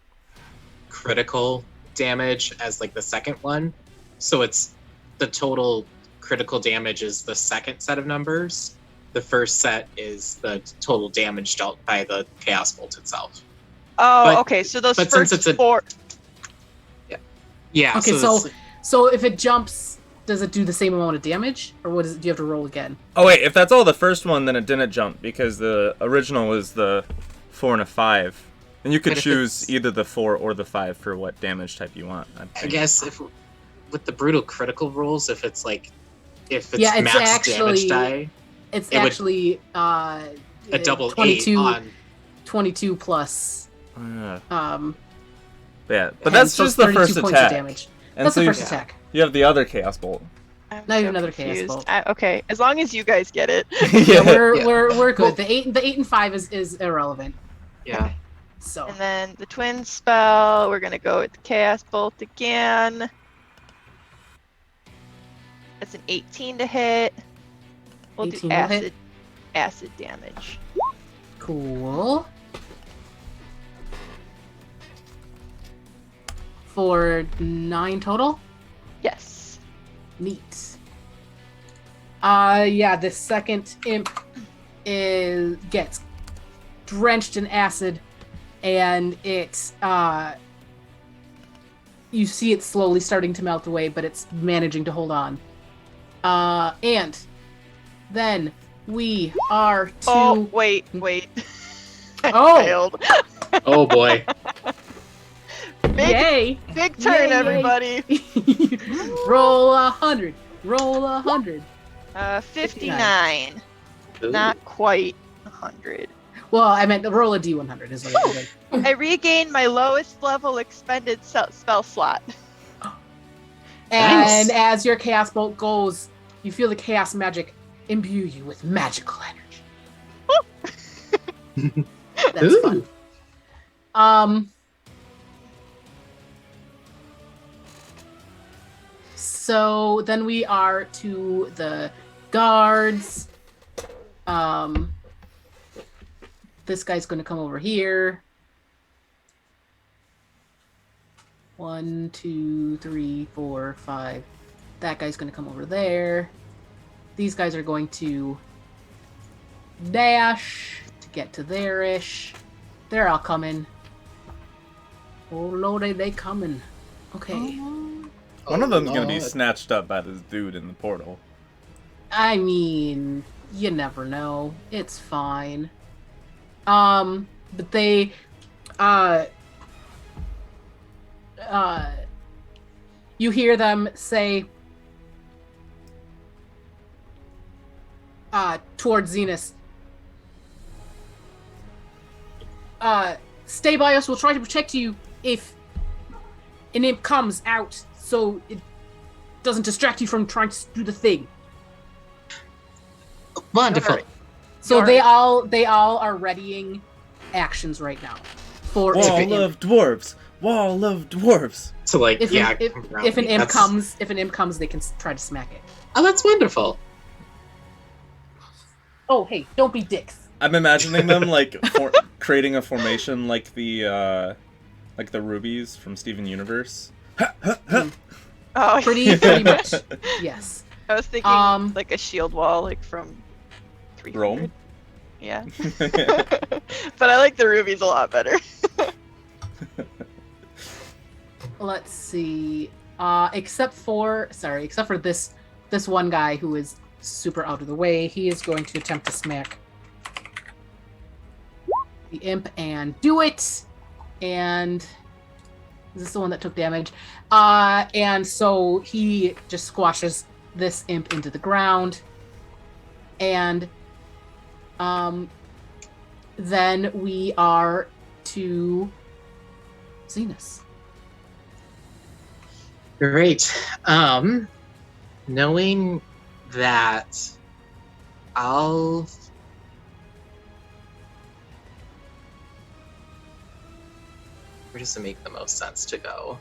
critical damage as like the second one. So it's the total critical damage is the second set of numbers. The first set is the total damage dealt by the Chaos Bolt itself. Oh, But- okay. So those but since first it's a- four. Yeah. Okay, so so it's- so if it jumps, does it do the same amount of damage, or what is it? Do you have to roll again? Oh wait, if that's all the first one, then it didn't jump because the original was the 4 and a 5. And you could But if choose it's- either the 4 or the 5 for what damage type you want. I guess if with the brutal critical rules, if it's It's max actually damage die, it's it would- actually a double 22 8 on 22 plus Yeah, but and that's so just the 32 first points attack. of damage. And That's so the you, first attack. you have the other Chaos Bolt. I'm Not so even another chaos confused. bolt. Okay, as long as you guys get it. Yeah, we're Yeah. we're good. Well- The 8 and 5 is irrelevant. yeah. So And then the twin spell, we're gonna go with the Chaos Bolt again. That's an 18 to hit. We'll do 18 will hit. acid damage. cool. For 9 total. Yes. Neat. Yeah, the second imp gets drenched in acid, and it you see it slowly starting to melt away, but it's managing to hold on. And then we are to Oh, wait. I Oh. failed. Oh boy. yay! Big turn, Yay. everybody. Roll 100. Roll 100. 59. Ooh. Not quite 100. Well, I meant roll a d100 is what I did. I regained my lowest level expended spell slot. And Nice. as your chaos bolt goes, you feel the chaos magic imbue you with magical energy. That's Ooh. fun. So then we are to the guards. This guy's going to come over here. 1, 2, 3, 4, 5. That guy's going to come over there. These guys are going to dash to get to there-ish. They're all coming. Oh, Lorei, they coming. Okay. One of them's gonna be Lord. snatched up by this dude in the portal. I mean, you never know. It's fine. But they, you hear them say, towards Zenus, stay by us, we'll try to protect you if an imp comes out, so it doesn't distract you from trying to do the thing. Wonderful. Alright. So Alright. they all are readying actions right now. For Wall if, of dwarves. Wall of dwarves. So like, if, yeah. if, come around if an me. imp That's- comes, they can try to smack it. Oh, that's wonderful. Oh, hey, don't be dicks. I'm imagining them like creating a formation like the rubies from Steven Universe. Oh, Pretty much. Yes. I was thinking like a shield wall, like from 300. Rome. Yeah. But I like the rubies a lot better. Let's see. Except for this one guy who is super out of the way, he is going to attempt to smack the imp and do it. And is this the one that took damage? And so he just squashes this imp into the ground. And then we are to Zenus. Great. Knowing that I'll where does it make the most sense to go?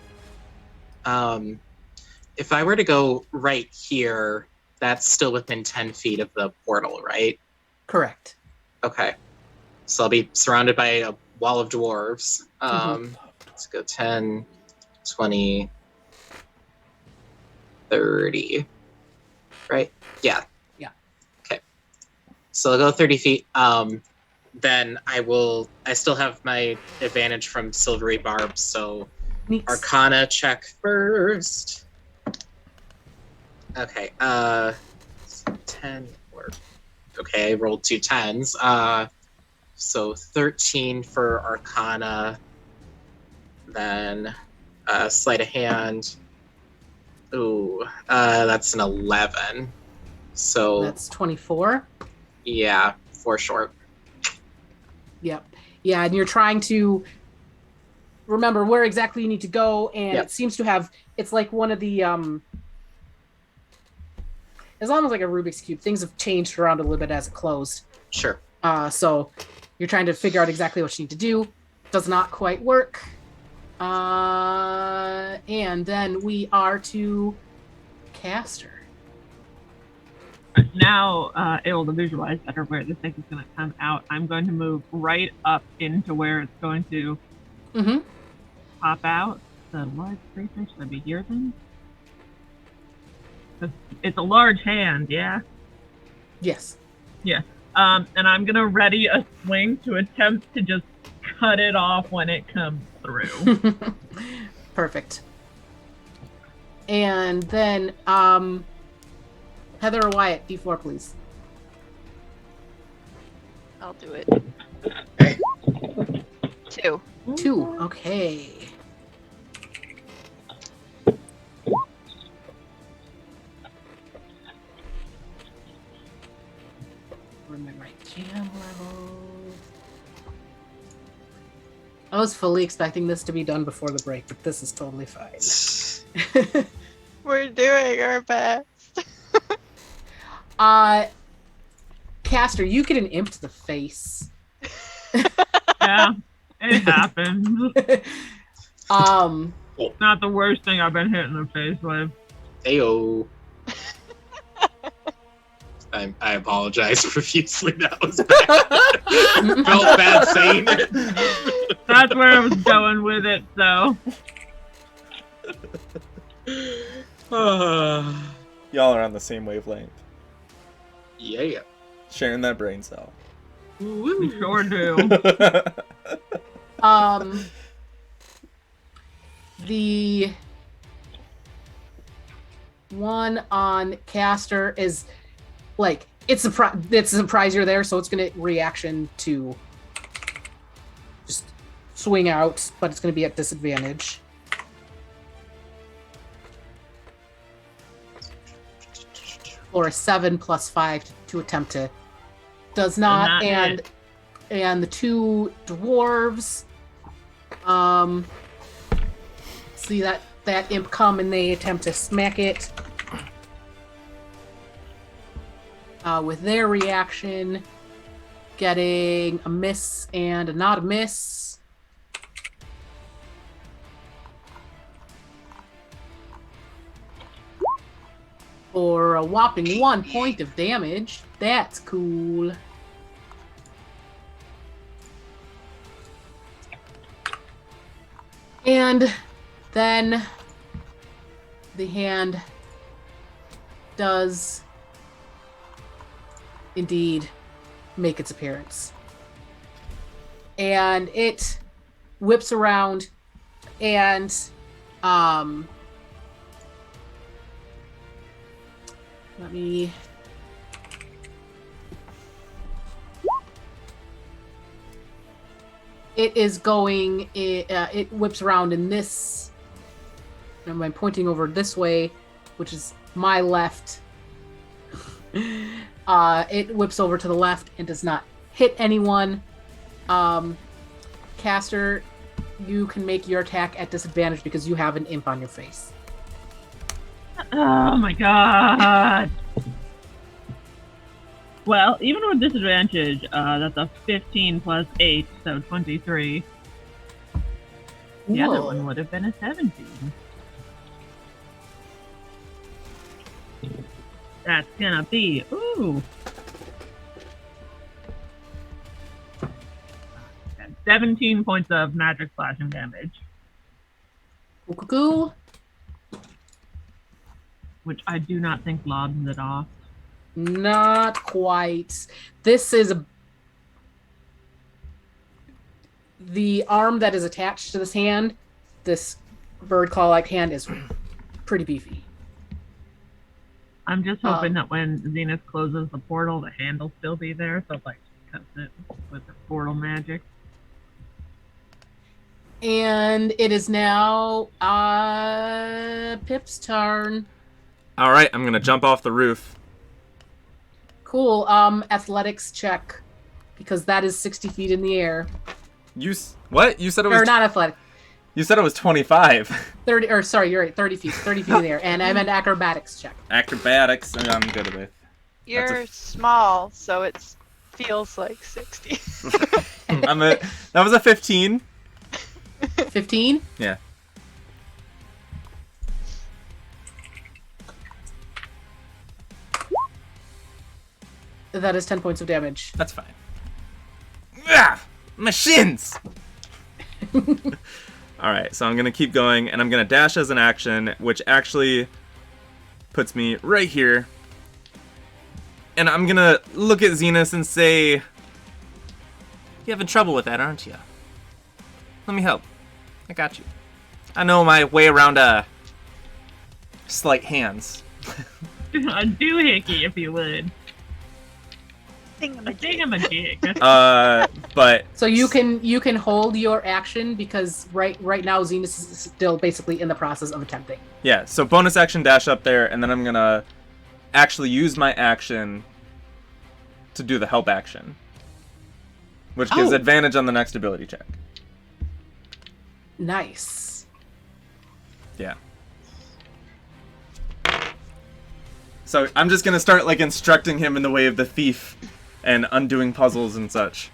If I were to go right here, that's still within 10 feet of the portal, right? Correct. Okay. So I'll be surrounded by a wall of dwarves. Let's go 10, 20, 30. Right? Yeah. Yeah. Okay. So I'll go 30 feet. Then I still have my advantage from silvery barbs, so Neat. Arcana check first. Okay, 10 or okay, I rolled 2 10s. So 13 for Arcana. Then sleight of hand. Ooh, that's an 11. So That's 24. yeah, 4 short. Yep. Yeah, and you're trying to remember where exactly you need to go, and Yep. it seems to have, it's like one of the, it's almost like a Rubik's Cube. Things have changed around a little bit as it closed. Sure. So you're trying to figure out exactly what you need to do. Does not quite work. And then we are to Castor. Now, able to visualize better where the thing is going to come out, I'm going to move right up into where it's going to pop out. The large creature, should I be here then? 'Cause it's a large hand, yeah? Yes. Yeah. And I'm going to ready a swing to attempt to just cut it off when it comes through. Perfect. And then, Heather or Wyatt, D4, please. I'll do it. 2. 2. Okay. Remember my jam level. I was fully expecting this to be done before the break, but this is totally fine. We're doing our best. Castor, you get an imp to the face. Yeah, it happens. Not the worst thing I've been hit in the face with. Ayo. I apologize profusely. That was bad. Felt bad saying it. That's where I was going with it, so. Y'all are on the same wavelength. Yeah. Sharing that brain cell. We sure do. The one on Castor is like it's a surprise you're there, so it's gonna reaction to just swing out, but it's gonna be at disadvantage. Or a 7 + 5 to attempt to does not, and the 2 dwarves see that imp come and they attempt to smack it with their reaction, getting a miss and a not a miss. For a whopping 1 point of damage. That's cool. And then the hand does indeed make its appearance. And it whips around and let me it is going it whips around in this, and I'm pointing over this way, which is my left. It whips over to the left and does not hit anyone. Castor, you can make your attack at disadvantage because you have an imp on your face. Oh my god. Well, even with disadvantage, that's a 15 + 8, so 23. The other Whoa. one would have been a 17. That's gonna be, ooh. 17 points of magic slashing damage, Cuckoo. which I do not think lobs it off. Not quite. This is the arm that is attached to this hand. This bird claw-like hand is pretty beefy. I'm just hoping that when Zenus closes the portal, the hand will still be there, so like That's it. With the portal magic. And it is now Pip's turn. All right, I'm gonna jump off the roof. Cool. Athletics check, because that is 60 feet in the air. What? You said it was. Or not athletic. You said it was 25. 30. Or sorry, you're right. 30 feet. 30 feet in the air. And I meant acrobatics check. Acrobatics, I'm good with. You're small, so it feels like 60. That was a 15. 15. Yeah. That is 10 points of damage. That's fine. Ah, my shins. All right, so I'm gonna keep going, and I'm gonna dash as an action, which actually puts me right here. And I'm gonna look at Zenus and say, "You're having trouble with that, aren't you? Let me help. I got you. I know my way around sleight hands." A doohickey, if you would. A thingamajig. But So you can hold your action, because right now Zenus is still basically in the process of attempting. yeah, so bonus action dash up there, and then I'm gonna actually use my action to do the help action, which gives advantage on the next ability check. Nice. Yeah. So I'm just gonna start like instructing him in the way of the thief and undoing puzzles and such.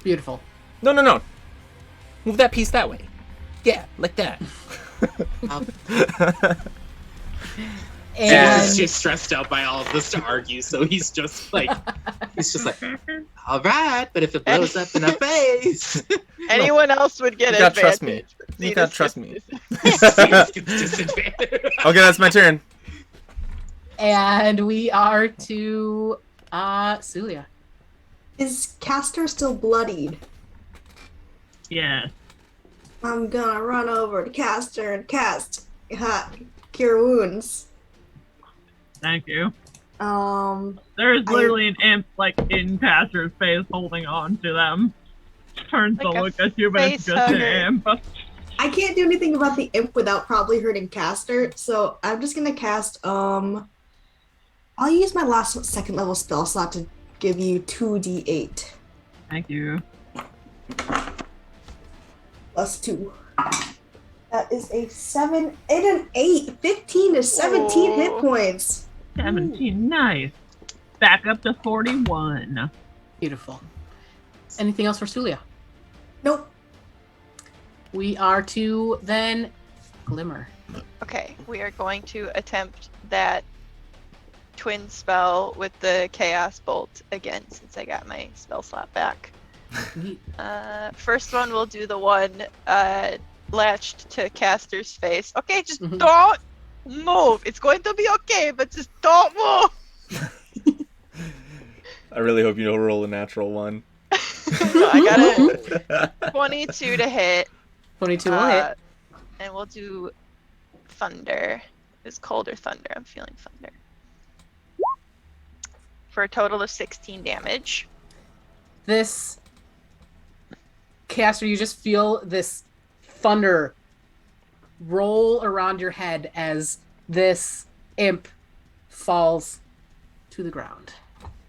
Beautiful. No. Move that piece that way. Yeah, like that. And She's stressed out by all of this to argue, so he's just like, all right, but if it blows up in our face, Anyone else would get You gotta advantage. trust me. but You Zenus gotta trust gets me. Zenus gets disadvantage. Okay, that's my turn. And we are to Suliya. Is Castor still bloodied? Yes. I'm gonna run over to Castor and cast Cure Wounds. Thank you. Um, There's literally an imp like in Castor's face holding on to them. Turns Like to a look at you, but it's face just an hugger. imp. I can't do anything about the imp without probably hurting Castor, so I'm just gonna cast, I'll use my last second level spell slot to give you 2d8 Thank you. plus 2. That is a 7 and an 8. 15 to 17 hit Oh. points. 17, nice. Back up to 41. Beautiful. Anything else for Suliya? Nope. We are to then Glimmer. Okay, we are going to attempt that twin spell with the Chaos Bolt again, since I got my spell slot back. Neat. First one, we'll do the one latched to Castor's face. Okay, just Mhm. don't move. It's going to be okay, but just don't move. I really hope you don't roll a natural one. No, I got a 22 to hit. 22 will hit. And we'll do thunder. It's cold or thunder. I'm feeling thunder. For a total of 16 damage. This Castor, you just feel this thunder roll around your head as this imp falls to the ground.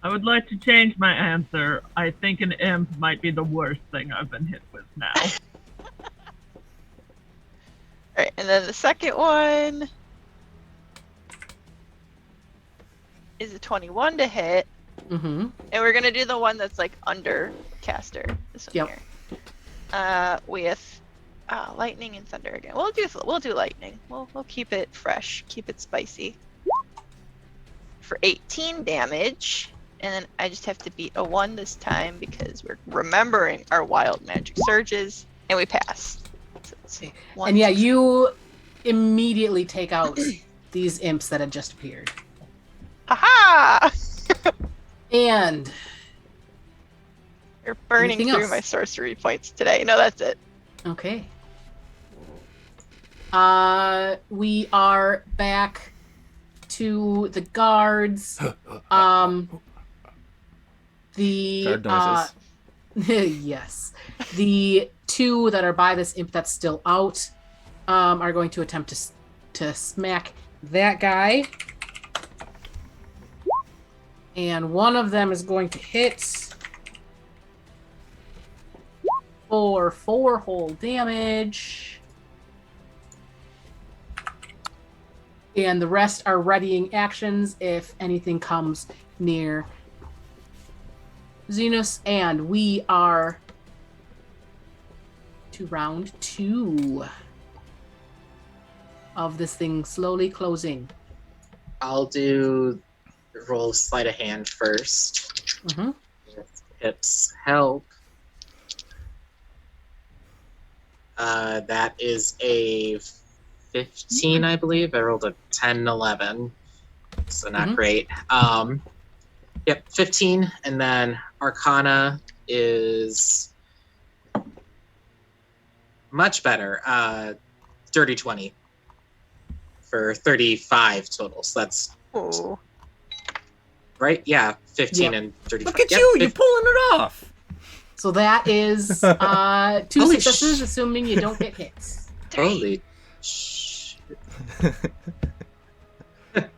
I would like to change my answer. I think an imp might be the worst thing I've been hit with now. Alright, and then the second one is a 21 to hit. Mm-hmm. And we're gonna do the one that's like under Castor. This one Yep. here. With lightning and thunder again. We'll do lightning. We'll keep it fresh, keep it spicy. For 18 damage, and then I just have to beat a 1 this time because we're remembering our wild magic surges, and we pass. So it's one And yeah, success. you immediately take out these imps that had just appeared. Haha! And You're burning Anything through else? my sorcery points today. No, that's it. okay. We are back to the guards. The Guard noises. yes, the two that are by this imp that's still out are going to attempt to smack that guy, and one of them is going to hit for 4 whole damage, and the rest are readying actions if anything comes near Zenus, and we are to round 2 of this thing slowly closing. I'll do roll sleight of hand first. Mm-hmm. With Pip's help. That is a 15, I believe. I rolled a 10, 11. So not great. Yep, 15. And then Arcana is much better. Dirty 20 for 35 total. So that's Oh. right. Yeah, 15 Yep. and 35. Look at Yep, you! You're pulling it off! So that is 2 Holy successes, assuming you don't get hits. Holy shit.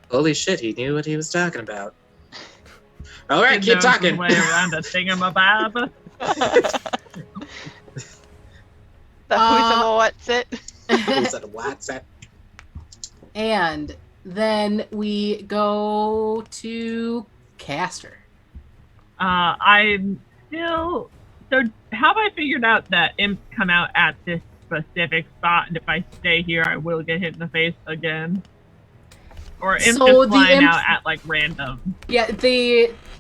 Holy shit, he knew what he was talking about. All right, He keep knows talking. his way around a thingamabob. The who's and what's it? Who's that? What's that? And then we go to Castor. I'm still. So, have I figured out that imps come out at this specific spot, and if I stay here, I will get hit in the face again? Or imps So just the flying imps- out at like random? Yeah,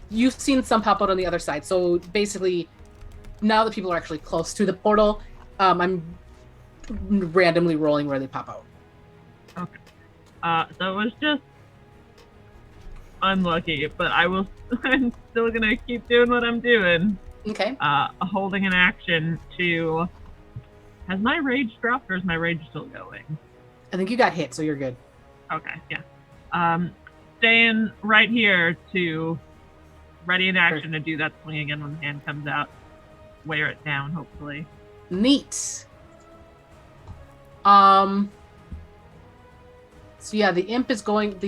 you've seen some pop out on the other side. So basically, now that people are actually close to the portal, I'm randomly rolling where they pop out. So it was just unlucky, but I'm still gonna keep doing what I'm doing. Okay. Holding an action to. Has my rage dropped, or is my rage still going? I think you got hit, so you're good. Okay, yeah. Staying right here to ready in action to do that swing again when the hand comes out. Wear it down, hopefully. Neat. So yeah, the imp is going.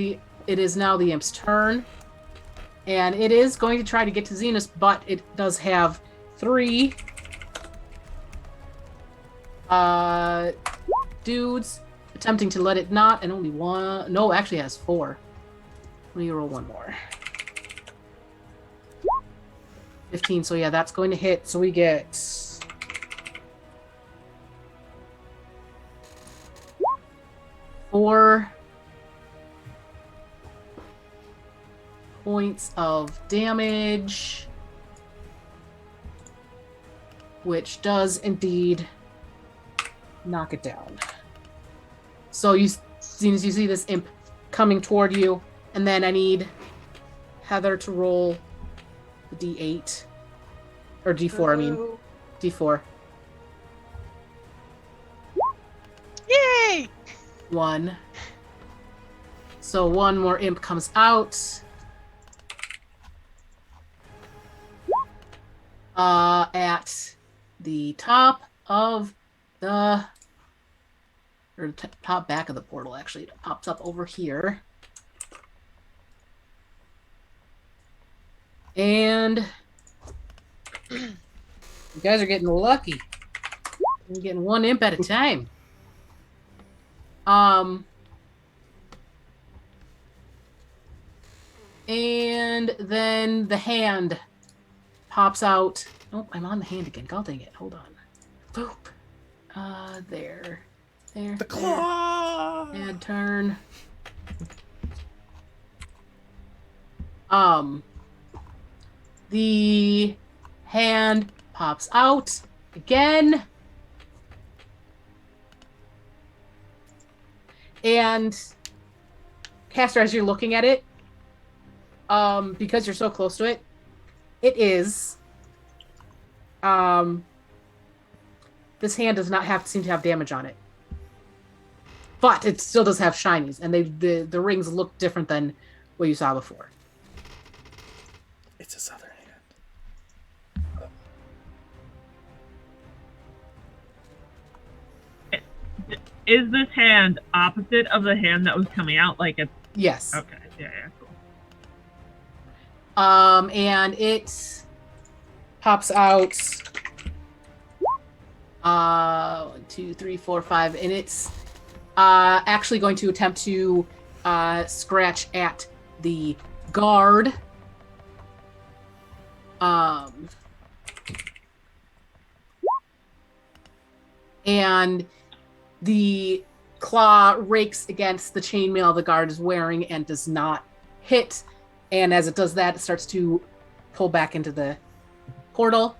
It is now the imp's turn, and it is going to try to get to Zenus, but it does have 3 dudes attempting to let it not, and only 1. No, actually it has 4. Let me roll 1 more. 15. So yeah, that's going to hit. So we get 4 points of damage, which does indeed knock it down. So you see this imp coming toward you, and then I need Heather to roll the D8 or D4. I mean D4. Yay! 1. So 1 more imp comes out. At the top of the, or top back of the portal, actually. It pops up over here. And you guys are getting lucky. You're getting 1 imp at a time. And then the hand pops out. Oh, I'm on the hand again. God dang it. Hold on. Boop. There. The claw! And turn. The hand pops out again. And Castor, as you're looking at it, because you're so close to it, it is. This hand does not seem to have damage on it, but it still does have shinies, and the rings look different than what you saw before. It's a southern hand. Is this hand opposite of the hand that was coming out? Like it's Yes. okay. Yeah, cool. And it pops out 1, 2, 3, 4, 5, and it's actually going to attempt to scratch at the guard. And the claw rakes against the chainmail the guard is wearing and does not hit. And as it does that, it starts to pull back into the portal.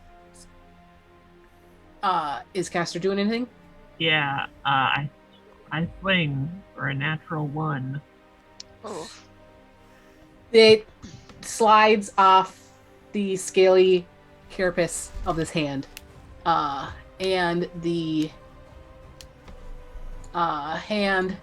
Is Castor doing anything? Yeah, I swing for a natural 1. Oh. It slides off the scaly carapace of this hand. And the hand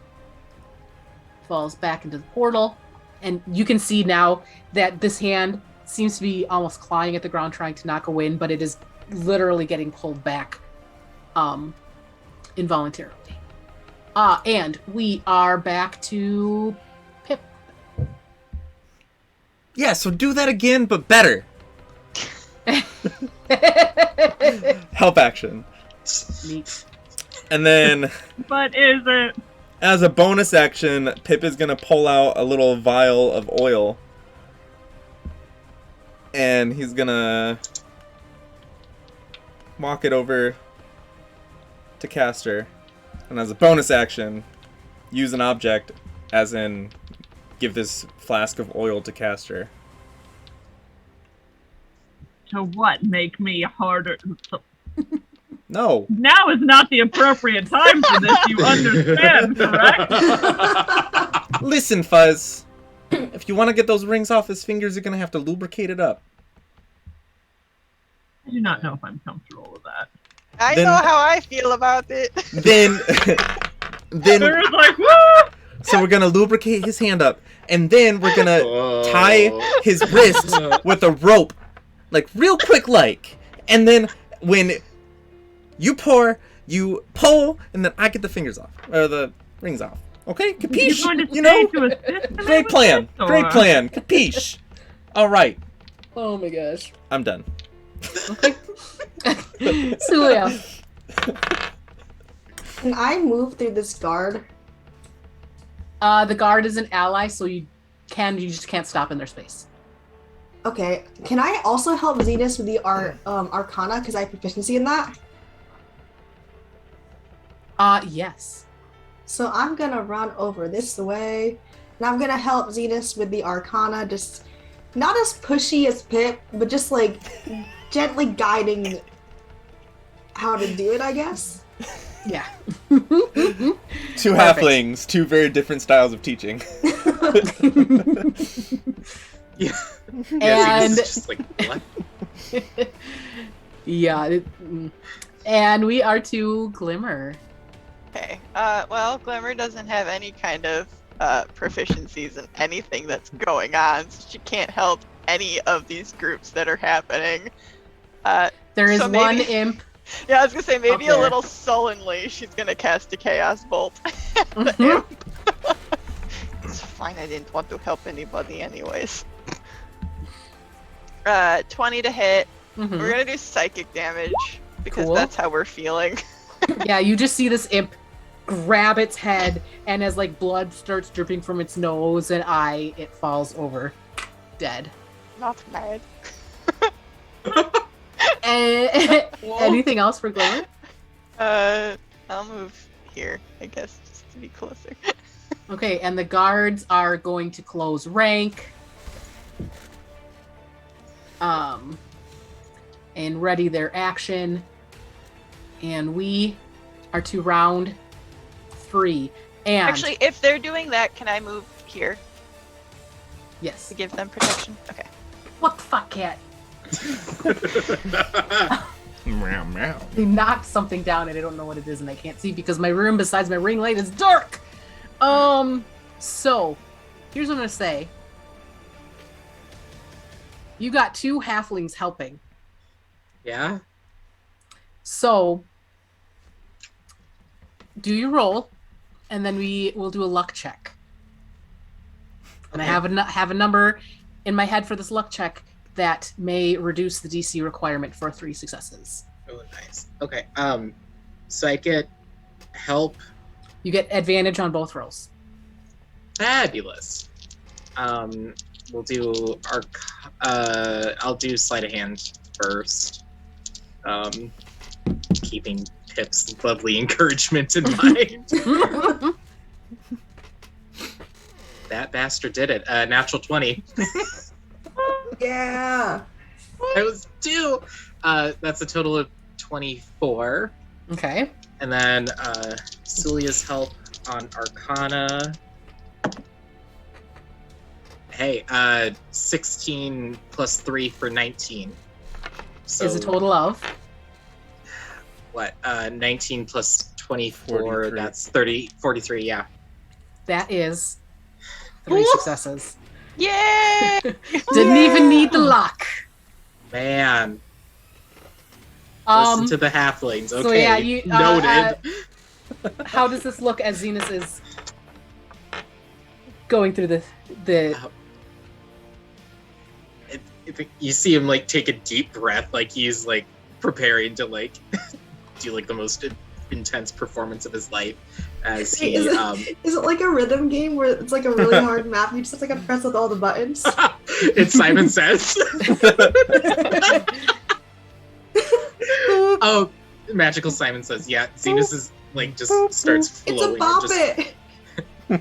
falls back into the portal. And you can see now that this hand seems to be almost clawing at the ground, trying to knock a wind, but it is literally getting pulled back involuntarily. And we are back to Pip. Yeah, so do that again, but better. Help action. Neat. And then, But is it? as a bonus action, Pip is going to pull out a little vial of oil. And he's going to walk it over to Castor. And as a bonus action, use an object, as in give this flask of oil to Castor. To what? Make me harder? No. Now is not the appropriate time for this, you understand, correct? Listen, Fuzz. If you want to get those rings off his fingers, you're going to have to lubricate it up. I do not know if I'm comfortable with that. I Then- know how I feel about it. Then There is like, woo! so we're going to lubricate his hand up. And then we're going to tie his wrist with a rope. Like, real quick like. And then when you pour, you pull, and then I get the fingers off. Or the rings off. Okay? Capiche? You're going to You know? to assist me Great with plan. this, Great or- plan. Capiche? Alright. Oh my gosh. I'm done. Suliya. Can I move through this guard? The guard is an ally, so you just can't stop in their space. Okay. Can I also help Zenus with the Arcana because I have proficiency in that? Yes. So I'm gonna run over this way, and I'm gonna help Zenus with the Arcana. Just not as pushy as Pip, but just like gently guiding how to do it, I guess. Yeah. Two halflings, two very different styles of teaching. Yeah. And it's just like, what? yeah, and we are to Glimmer. Okay. Well, Glimmer doesn't have any kind of proficiencies in anything that's going on, so she can't help any of these groups that are happening. There is So one maybe- imp. Yeah, I was gonna say maybe Up a there. little sullenly she's gonna cast a chaos bolt. Mhm. It's fine. I didn't want to help anybody anyways. 20 to hit. Mhm. We're gonna do psychic damage because Cool. that's how we're feeling. Yeah, you just see this imp grab its head, and as like blood starts dripping from its nose and eye, it falls over, dead. Not mad. Anything else for Glimmer? I'll move here, I guess, just to be closer. Okay, and the guards are going to close rank. And ready their action. And we are to round 3. And Actually, if they're doing that, can I move here yes. to give them protection? Okay. What the fuck, cat? Meow, meow. They knocked something down and I don't know what it is and I can't see because my room besides my ring light is dark. So here's what I'm gonna say. You got 2 halflings helping. Yeah? So do your roll and then we will do a luck check. And I Okay. have a number in my head for this luck check that may reduce the DC requirement for 3 successes. Oh, nice. Okay. So I get help. You get advantage on both rolls. Fabulous. We'll do I'll do sleight of hand first. Keeping Pip's lovely encouragement in mind. That bastard did it. Natural 20. Yeah. I was 2. That's a total of 24. Okay. And then Suliya's help on Arcana. Hey, 16 plus 3 for 19. So Is a total of what? 19 plus 24, 43. that's 43, yeah. that is 3 Woo! successes. Yay! Didn't even need the luck. Man, Um, listen to the halflings. Okay, so yeah, you noted. How does this look as Zenus is going through the If you see him like take a deep breath, like he's like preparing to like do like the most intense performance of his life as he Is it like a rhythm game where it's like a really hard map? You just have to like press with all the buttons. it's Simon Says. Oh, Magical Simon Says, yeah. Zenus is like just starts It's flowing. a bop and just, it.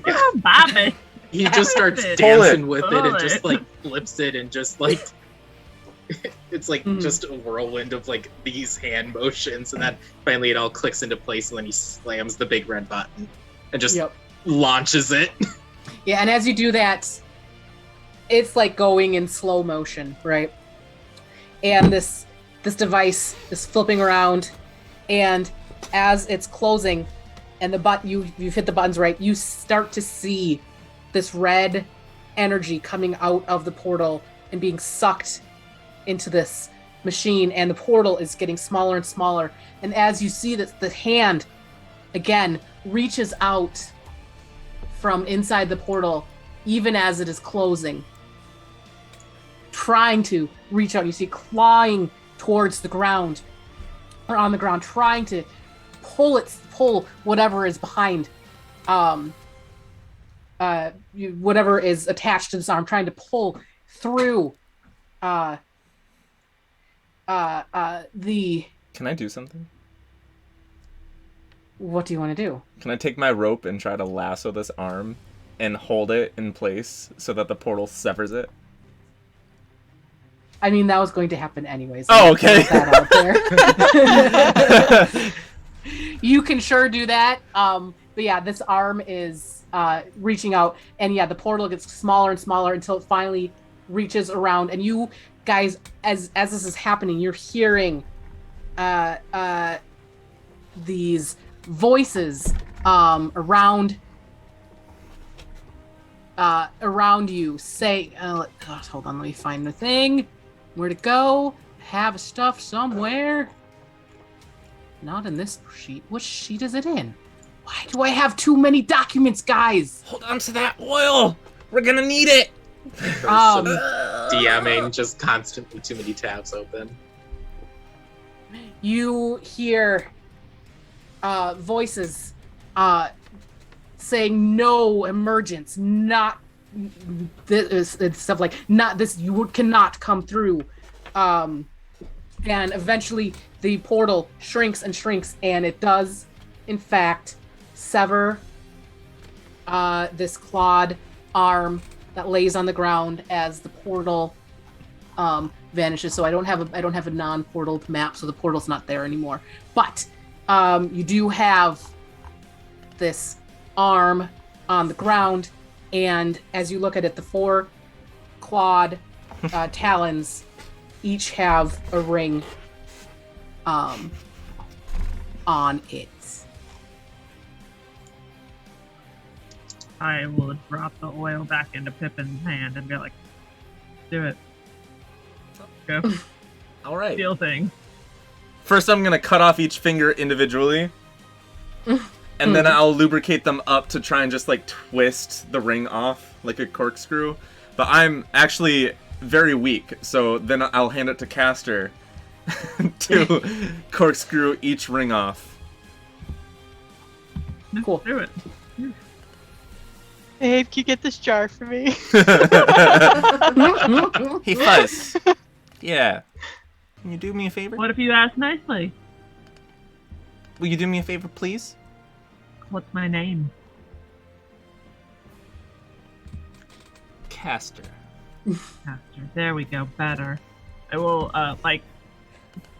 Oh, Bobby. he just starts Pull it. dancing with it Pull and just it. like flips it and just like it's like Mhm. just a whirlwind of like these hand motions, and then finally it all clicks into place, and then he slams the big red button and just Yep. launches it. Yeah, and as you do that, it's like going in slow motion, right? And this device is flipping around, and as it's closing, and you've hit the buttons right, you start to see this red energy coming out of the portal and being sucked into this machine, and the portal is getting smaller and smaller. And as you see that the hand again reaches out from inside the portal, even as it is closing, trying to reach out. You see it clawing towards the ground, or on the ground, trying to pull whatever is behind, whatever is attached to this arm, trying to pull through the. Can I do something? What do you want to do? Can I take my rope and try to lasso this arm and hold it in place so that the portal severs it? I mean, that was going to happen anyways. Oh, okay. Put that out there. You can sure do that. But yeah, this arm is reaching out, and yeah, the portal gets smaller and smaller until it finally reaches around. And you guys, as this is happening, you're hearing these voices around you say, hold on, let me find the thing. Where'd it go? Have stuff somewhere. Not in this sheet. What sheet is it in? Why do I have too many documents, guys? Hold on to that oil. We're gonna need it. DMing, just constantly too many tabs open. You hear voices saying no emergence, not this, and stuff like not this, you cannot come through. And eventually the portal shrinks and shrinks, and it does in fact sever this clawed arm that lays on the ground as the portal vanishes. So I don't have a non-portal map, so the portal's not there anymore. But you do have this arm on the ground, and as you look at it, the 4 clawed talons each have a ring on it. I will drop the oil back into Pippin's hand and be like, do it. Go. All right. Steal thing. First, I'm gonna cut off each finger individually, and then I'll lubricate them up to try and just like twist the ring off like a corkscrew. But I'm actually very weak, so then I'll hand it to Castor to corkscrew each ring off. Cool. Do it. Abe, can you get this jar for me? Hey, Fuzz. Yeah. Can you do me a favor? What if you ask nicely? Will you do me a favor, please? What's my name? Castor. Castor. There we go. Better. I will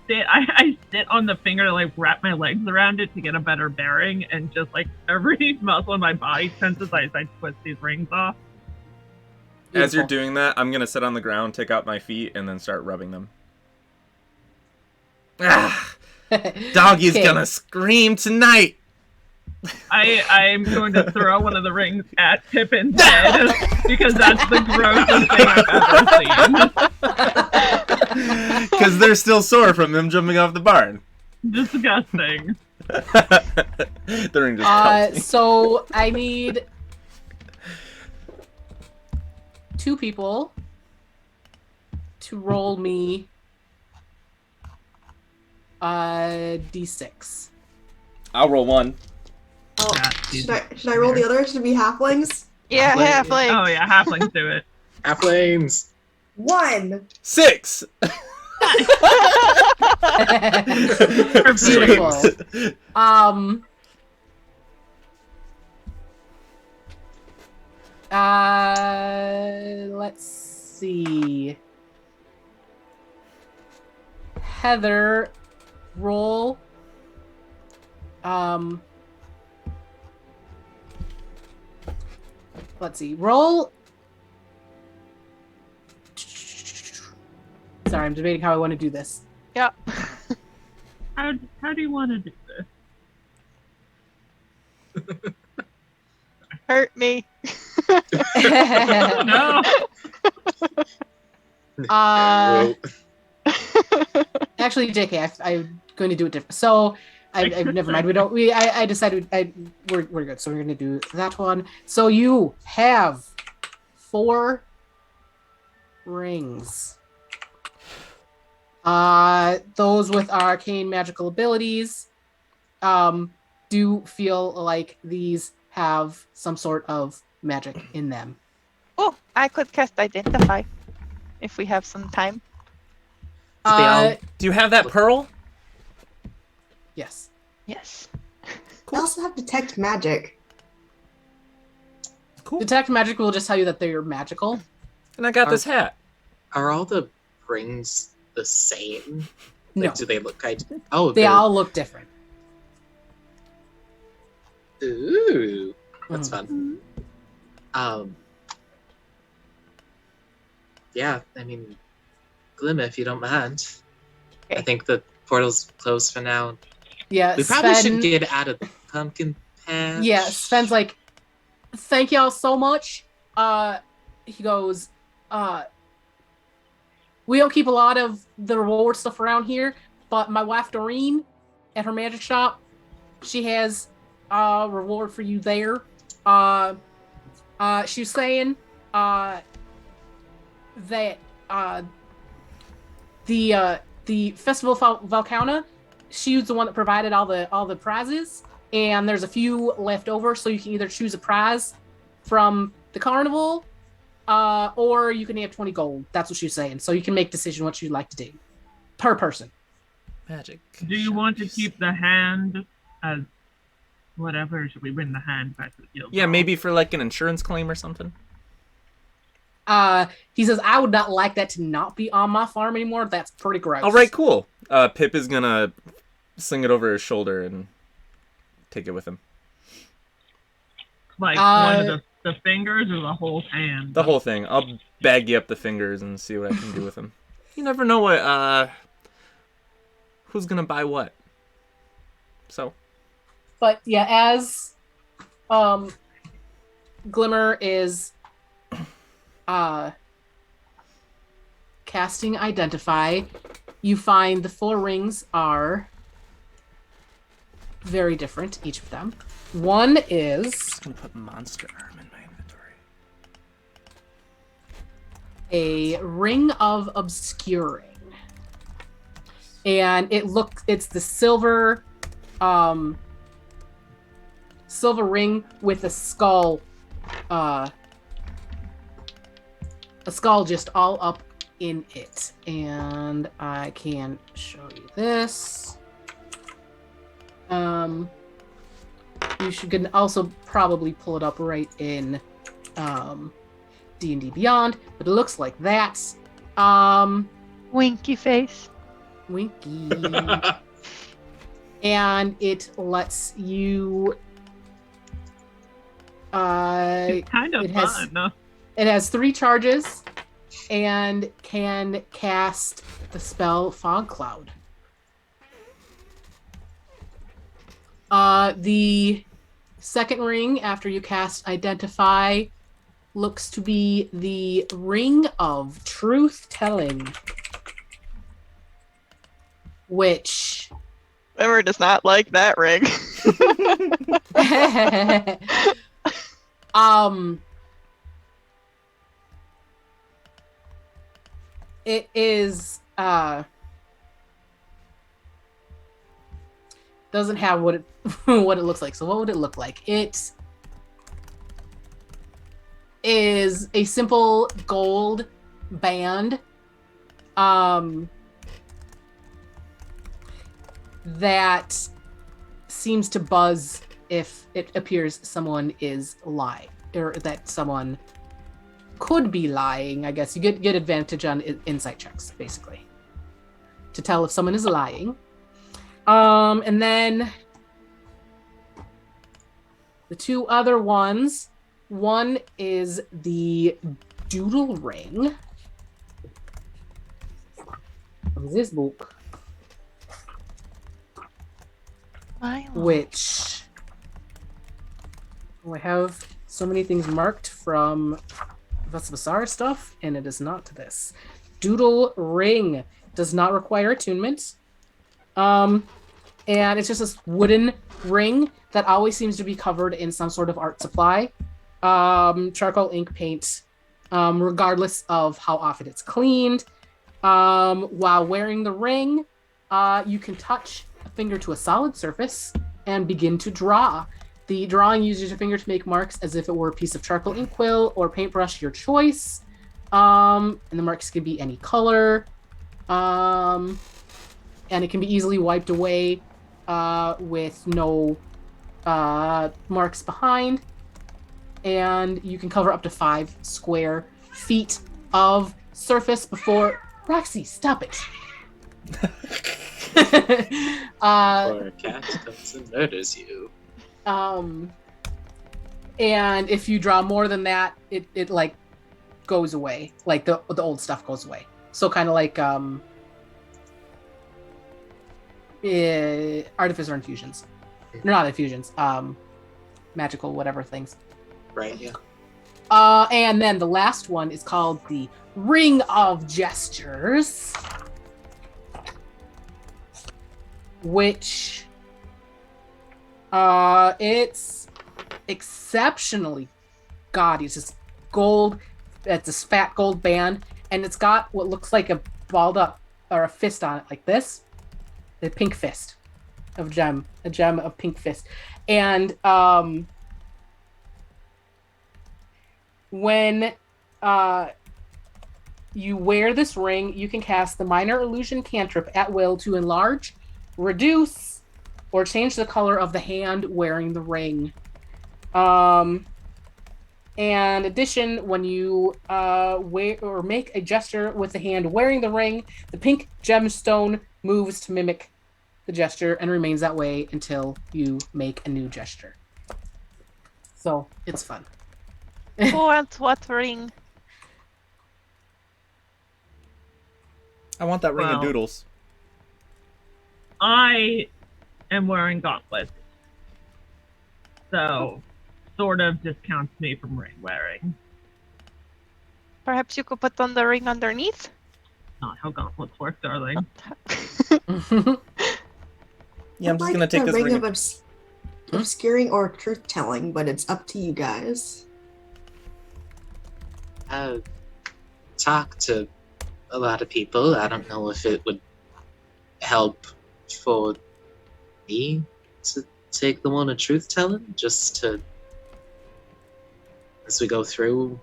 sit. I sit on the finger to like wrap my legs around it to get a better bearing, and just like every muscle in my body tenses as I twist these rings off. As you're doing that, I'm gonna sit on the ground, take out my feet, and then start rubbing them. Ah, Doggy's gonna scream tonight. I'm going to throw one of the rings at Pippin's head because that's the grossest thing I've ever seen. Because they're still sore from him jumping off the barn. Disgusting. The ring just pelts me. So I need 2 people to roll me d6. I'll roll 1. Oh, Yeah, should I roll the others to be halflings? Yeah, Halfling. halfling. Oh yeah, halflings do it. Halflings. 1. 6. Beautiful. Let's see. Heather, roll. Let's see. Roll. Sorry, I'm debating how I want to do this. Yeah. How do you want to do this? Hurt me. No. Actually, JK, I'm going to do it different. So, I never mind. I decided we're good. So we're going to do that one. So you have 4 rings. Those with arcane magical abilities, do feel like these have some sort of magic in them. Oh, I could cast Identify if we have some time. Do you have that pearl? Yes. Yes. I also have detect magic. Cool. Detect magic will just tell you that they're magical. And I got this hat. Are all the rings the same? No, Like, do they look identical? Oh, they all look different. Ooh, that's fun. Yeah, I mean, Glimmer, if you don't mind. Okay. I think the portal's closed for now. Yeah, We probably Sven, should get out of the pumpkin patch. yeah, Sven's like, thank y'all so much. He goes, we don't keep a lot of the reward stuff around here, but my wife Doreen at her magic shop, she has a reward for you there. She was saying that the Festival of Valkauna, she was the one that provided all the prizes, and there's a few left over, so you can either choose a prize from the carnival, or you can have 20 gold. That's what she's saying. So you can make a decision what you'd like to do per person. Magic. Do you want to keep the hand as whatever? Or should we bring the hand back to the guild? Yeah, maybe for like an insurance claim or something. He says, I would not like that to not be on my farm anymore. That's pretty gross. All right, cool. Pip is gonna sling it over his shoulder and take it with him. Like one of the fingers or the whole hand? The whole thing. I'll bag you up the fingers and see what I can do with them. You never know what who's gonna buy what. So. But yeah, as Glimmer is casting Identify, you find the 4 rings are very different, each of them. One is I'm gonna put monster arm in my inventory. a ring of obscuring. And it's the silver ring with a skull just all up in it. And I can show you this. You can also probably pull it up right in D&D Beyond, but it looks like that. Winky face. Winky. And it lets you It's kind of it has- fun. No? it has 3 charges and can cast the spell Fog Cloud. The second ring after you cast Identify looks to be the Ring of Truth Telling, which Glimmer does not like that ring. it is doesn't have what it what it looks like. So what would it look like? It is a simple gold band that seems to buzz if it appears someone is lying, or that someone could be lying. I guess you get advantage on insight checks, basically, to tell if someone is lying. And then the 2 other ones. One is the Doodle Ring from this book, which I have so many things marked from Vespassar stuff, and it is not this. Doodle Ring does not require attunement. And it's just this wooden ring that always seems to be covered in some sort of art supply. Charcoal, ink, paint, regardless of how often it's cleaned. While wearing the ring, you can touch a finger to a solid surface and begin to draw. The drawing uses your finger to make marks as if it were a piece of charcoal ink quill or paintbrush, your choice. And the marks can be any color. And it can be easily wiped away with no marks behind. And you can cover up to 5 square feet of surface before... Roxy, stop it! Or a cat comes and murders you. And if you draw more than that, it like goes away. Like the old stuff goes away. So kind of like artificer infusions. They're not infusions. Magical whatever things. Right, yeah. And then the last one is called the Ring of Gestures, which it's exceptionally gaudy. It's just gold. It's this fat gold band, and it's got what looks like a balled up or a fist on it, like this. The pink fist of gem, a gem of pink fist, and when you wear this ring, you can cast the minor illusion cantrip at will to enlarge, reduce, or change the color of the hand wearing the ring. And in addition, when you wear or make a gesture with the hand wearing the ring, the pink gemstone moves to mimic the gesture and remains that way until you make a new gesture. So it's fun. Who wants what ring? I want that ring of Well. doodles. I am wearing gauntlets. So, sort of discounts me from ring wearing. Perhaps you could put on the ring underneath? Not how gauntlets work, darling. You Yeah, I'm just gonna take this ring ring. of obscuring or truth telling, but it's up to you guys. Talk to a lot of people. I don't know if it would help for me to take the one of truth telling, just to as we go through.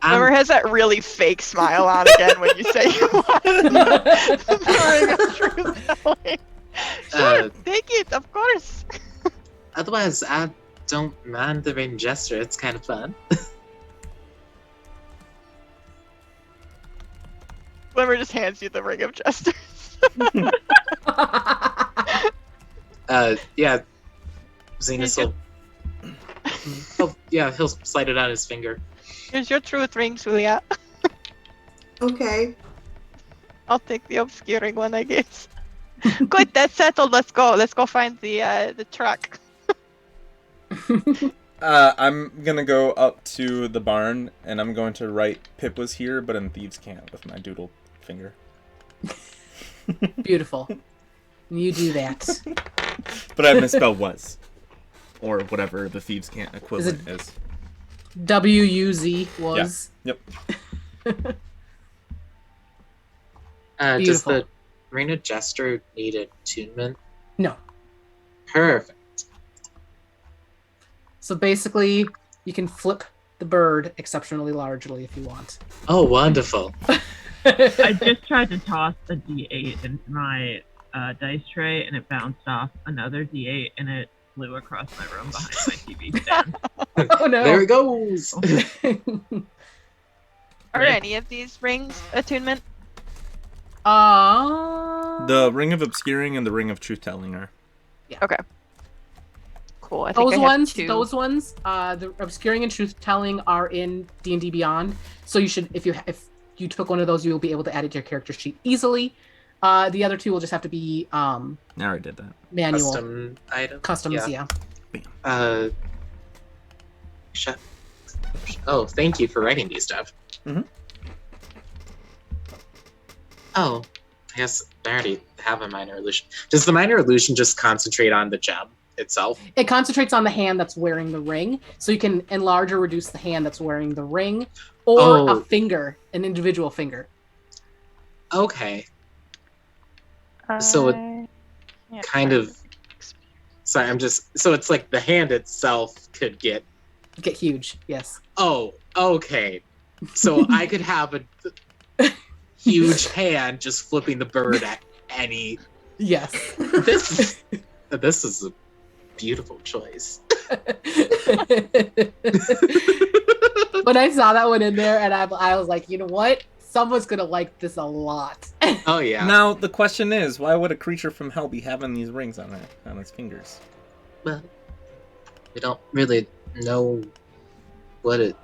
Glimmer has that really fake smile on again when you say you want the ring of truth telling. Sure, take it, of course. Otherwise, I don't mind the ring gesture. It's kind of fun. Glimmer just hands you the ring of gestures. Yeah. Zenus will. Oh, yeah, he'll slide it on his finger. Here's your truth ring, Suliya. Okay. I'll take the obscuring one, I guess. Good, that's settled. Let's go. Let's go find the truck. I'm gonna go up to the barn and I'm going to write Pip was here, but in thieves' can't with my doodle finger. Beautiful. You do that. But I misspelled was. Or whatever the thieves' can't equivalent is. WUZ was. Yeah. Yep. Does Beautiful. the ring of gesture need attunement? No. Perfect. So basically, you can flip the bird exceptionally largely if you want. Oh, wonderful. I just tried to toss a D8 into my dice tray, and it bounced off another D8, and it flew across my room behind my TV stand. Oh no. There it goes. Are any of these rings attunement? The ring of obscuring and the ring of truth telling are. Okay. Cool. I think Those I have ones, two. the obscuring and truth telling are in D&D Beyond. So you should, if you took one of those, you will be able to add it to your character sheet easily. The other two will just have to be I already did that. manual Custom item. customs. Yeah. Oh, thank you for writing these stuff. Mhm. Oh, I guess I already have a minor illusion. Does the minor illusion just concentrate on the gem itself? It concentrates on the hand that's wearing the ring, so you can enlarge or reduce the hand that's wearing the ring, or a finger, an individual finger. Okay. So it kind of. Sorry, so it's like the hand itself could get. Get huge. Yes. Oh, okay. So I could have a huge hand just flipping the bird at any. Yes. This is a beautiful choice. When I saw that one in there, and I was like, you know what? Someone's gonna like this a lot. Oh yeah. Now the question is, why would a creature from hell be having these rings on its fingers? Well, we don't really know what it.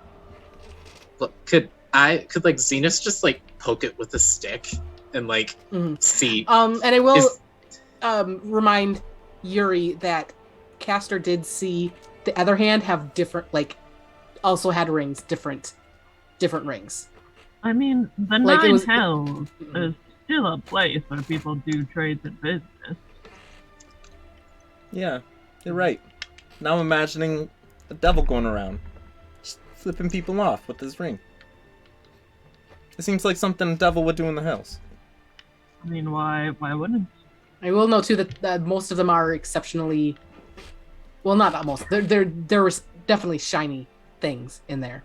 What could like Zenus just like poke it with a stick and like see? And I will remind Yuri that Castor did see the other hand have different, also had rings, different rings. I mean, the Like, it Nine was- Hells is still a place where people do trades and business. Yeah, you're right. Now I'm imagining a devil going around, just flipping people off with his ring. It seems like something a devil would do in the house. I mean, why wouldn't? I will note too that most of them are exceptionally, well, not most. There was definitely shiny things in there.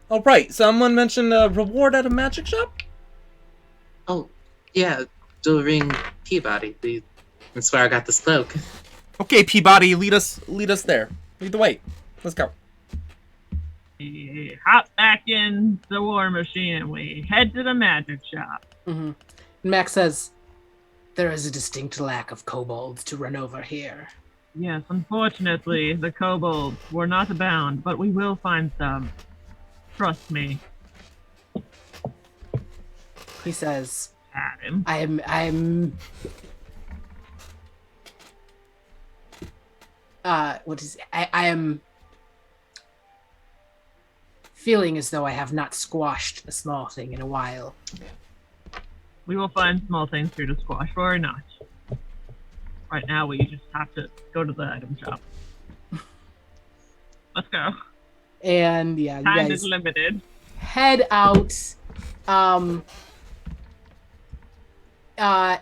All right, someone mentioned a reward at a magic shop. Oh, yeah, during Peabody. That's where I got this cloak. Okay, Peabody, lead us there. Lead the way. Let's go. We hop back in the war machine and we head to the magic shop. Mm-hmm. Max says, "There is a distinct lack of kobolds to run over here." Yes, unfortunately, the kobolds were not abound, but we will find some. Trust me. He says, Adam. I'm I am feeling as though I have not squashed a small thing in a while. We will find small things here to squash or not. Right now, we just have to go to the item shop. Let's go. And yeah, you Time guys is limited. head out.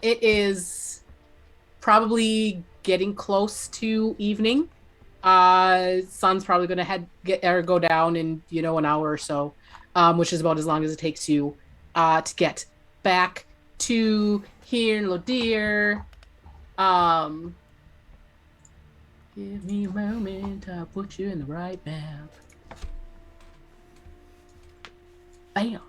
It is probably getting close to evening. Sun's probably gonna go down in an hour or so, which is about as long as it takes you to get back to here in Lodir. Give me a moment, I'll put you in the right map. Bam.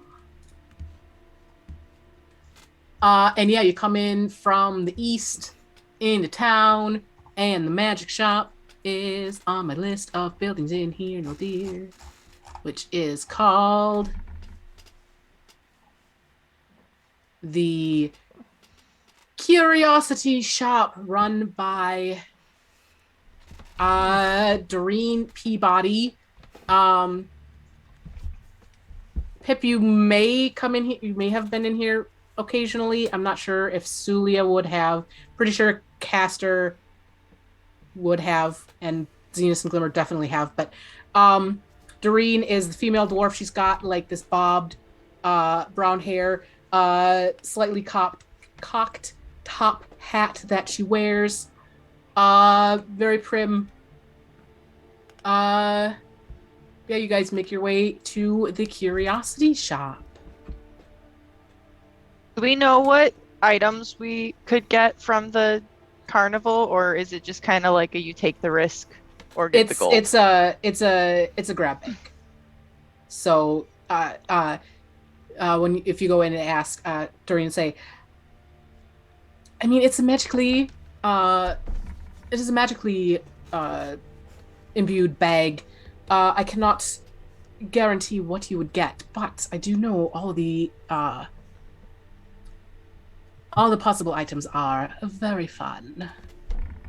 And yeah, you come in from the east into town, and the magic shop is on my list of buildings in here, no dear, which is called the Curiosity Shop, run by Doreen Peabody. Pip, you may come in here. You may have been in here occasionally. I'm not sure if Suliya would have. Pretty sure Castor would have, and Zenus and Glimmer definitely have. But Doreen is the female dwarf. She's got like this bobbed brown hair, slightly cocked top hat that she wears. Very prim. Yeah, you guys make your way to the Curiosity Shop. Do we know what items we could get from the carnival, or is it just kind of like a you take the risk or get the gold? It's a grab bag. So if you go in and ask Doreen, say, I mean, it is a magically imbued bag. I cannot guarantee what you would get, but I do know all the possible items are very fun.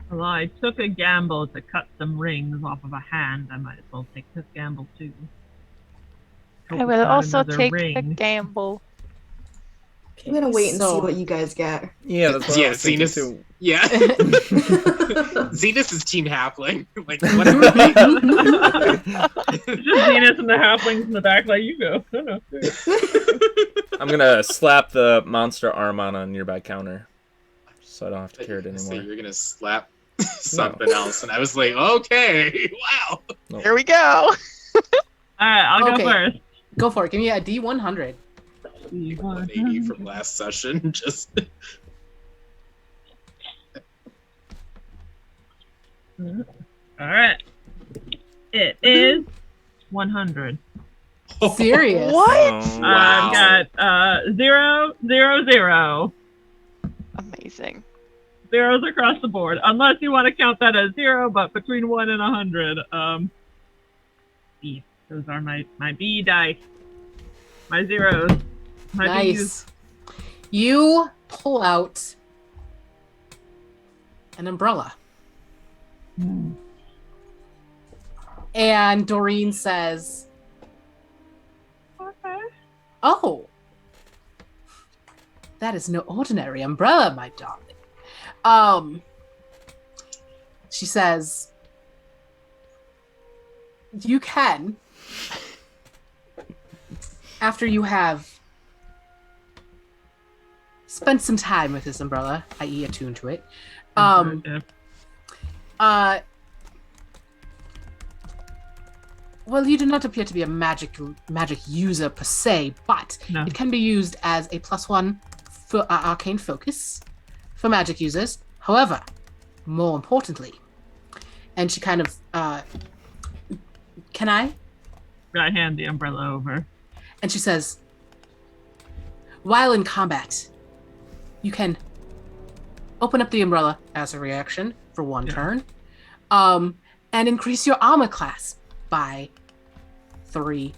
Well, I took a gamble to cut some rings off of a hand. I might as well take this gamble too. I will also take ring. a gamble. I'm gonna wait and see what you guys get. Yeah, that's what I was thinking Zenus. too. Yeah. Zenus is Team Halfling. Like, whatever. Just Zenus and the halflings in the back, like, you go. No, no. I'm gonna slap the monster arm on a nearby counter, so I don't have to carry it So anymore. you're gonna slap something else, and I was like, okay, wow. Nope. Here we go. Alright, I'll Okay. go first. Go for it. Give me a D100. 180 from last session, just. Alright. It is 100. Serious? What? Oh, Wow. I've got 0, 0, 0. Amazing. Zeros across the board. Unless you want to count that as 0, but between 1 and 100. B. Those are my B dice. My zeros. My B's. Nice. You pull out an umbrella. And Doreen says, Okay. "Oh, that is no ordinary umbrella, my darling." She says, "You can, after you have spent some time with this umbrella, i.e. attuned to it, Yeah. well, you do not appear to be a magic user per se, but No. it can be used as a +1 for arcane focus for magic users. However, more importantly," and she kind of, "Can I?" I hand the umbrella over. And she says, "While in combat, you can open up the umbrella as a reaction for one turn, and increase your armor class by 3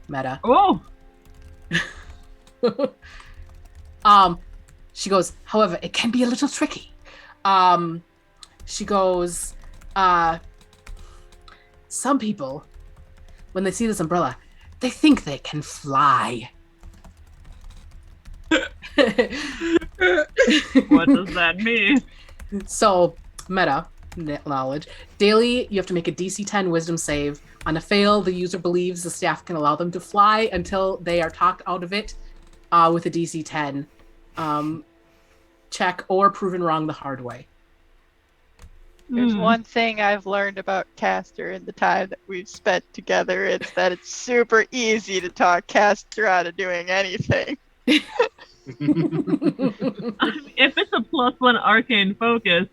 meta." Oh! She goes, "However, it can be a little tricky." She goes, "Some people, when they see this umbrella, they think they can fly." What does that mean? So, meta knowledge. Daily, you have to make a DC 10 wisdom save. On a fail, the user believes the staff can allow them to fly until they are talked out of it with a DC 10 check or proven wrong the hard way. There's one thing I've learned about Castor in the time that we've spent together. It's that it's super easy to talk Castor out of doing anything. If it's a +1 arcane focus,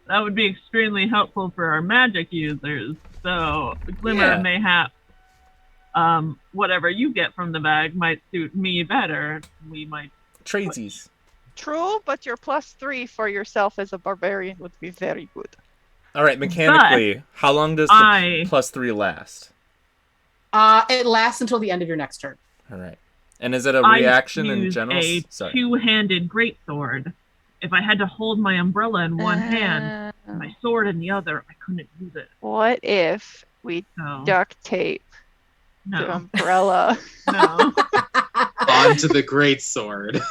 that would be extremely helpful for our magic users. So Glimmer mayhap whatever you get from the bag might suit me better. We might Tradesies. True, but your +3 for yourself as a barbarian would be very good. All right, mechanically, how long does the +3 last? It lasts until the end of your next turn. All right. And is it a reaction in use general? A two-handed greatsword. If I had to hold my umbrella in one hand, and my sword in the other, I couldn't use it. What if we duct tape the umbrella No. onto the great sword?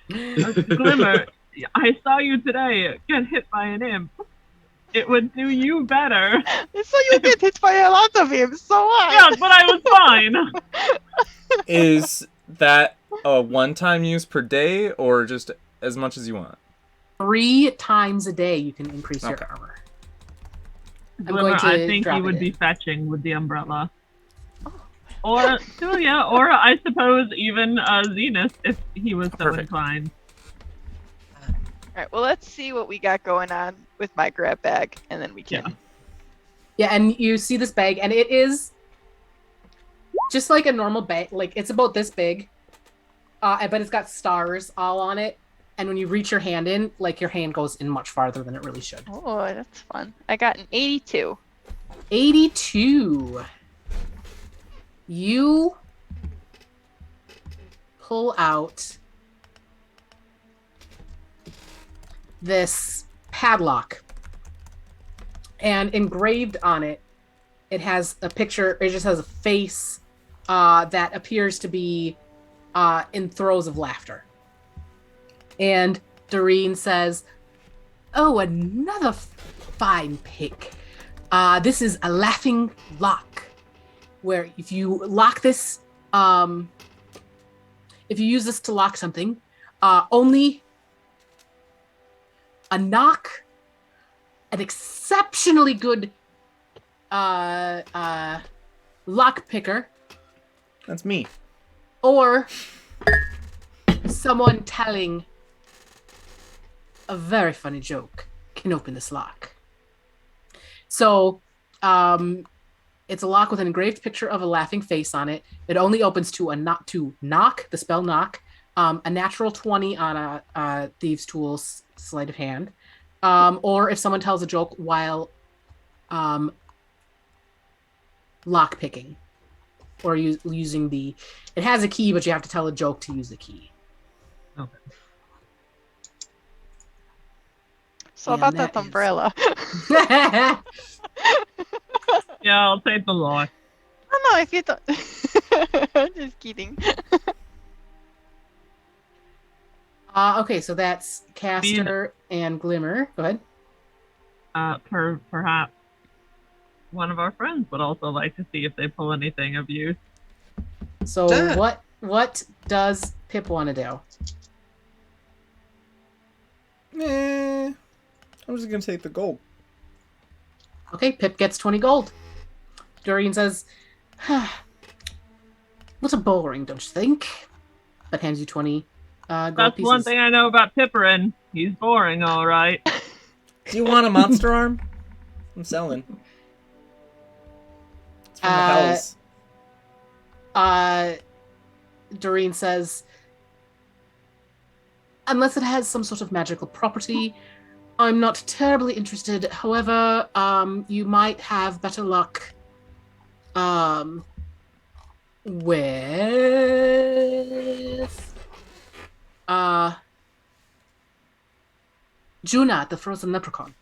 Glimmer, I saw you today get hit by an imp. It would do you better. So you get hit by a lot of him, so what? Yeah, but I was fine. Is that a one-time use per day, or just as much as you want? 3 times a day you can increase your armor. Glimmer, I think you would be fetching with the umbrella. Or Suliya, or I suppose even Zenus, if he was so inclined. Alright, well let's see what we got going on with my grab bag, and then we can... Yeah, and you see this bag, and it is just like a normal bag. Like, it's about this big, but it's got stars all on it. And when you reach your hand in, like, your hand goes in much farther than it really should. Oh, that's fun. I got an 82. 82. You pull out this padlock, and engraved on it, it has a picture. It just has a face that appears to be in throes of laughter. And Doreen says, "Oh, another fine pick. This is a laughing lock, where if you lock this, if you use this to lock something, only a knock, an exceptionally good lock picker." That's me. Or someone telling a very funny joke can open this lock. So, it's a lock with an engraved picture of a laughing face on it. It only opens to knock, the spell knock, a natural 20 on a thieves' tools sleight of hand, or if someone tells a joke while lock picking, or using the. It has a key, but you have to tell a joke to use the key. Okay. So about that umbrella. Yeah, I'll take the loss. Oh no, if you don't. Just kidding. Okay, so that's Castor and Glimmer. Go ahead. Perhaps one of our friends would also like to see if they pull anything of use. So what does Pip want to do? I'm just gonna take the gold. Okay, Pip gets 20 gold. Doreen says, "What's a boring, don't you think?" But hands you 20 gold That's pieces. one thing I know about Pipperin. He's boring, all right. Do you want a monster arm? I'm selling. It's from the hells. Doreen says, "Unless it has some sort of magical property, I'm not terribly interested. However, you might have better luck with Juna, the frozen leprechaun."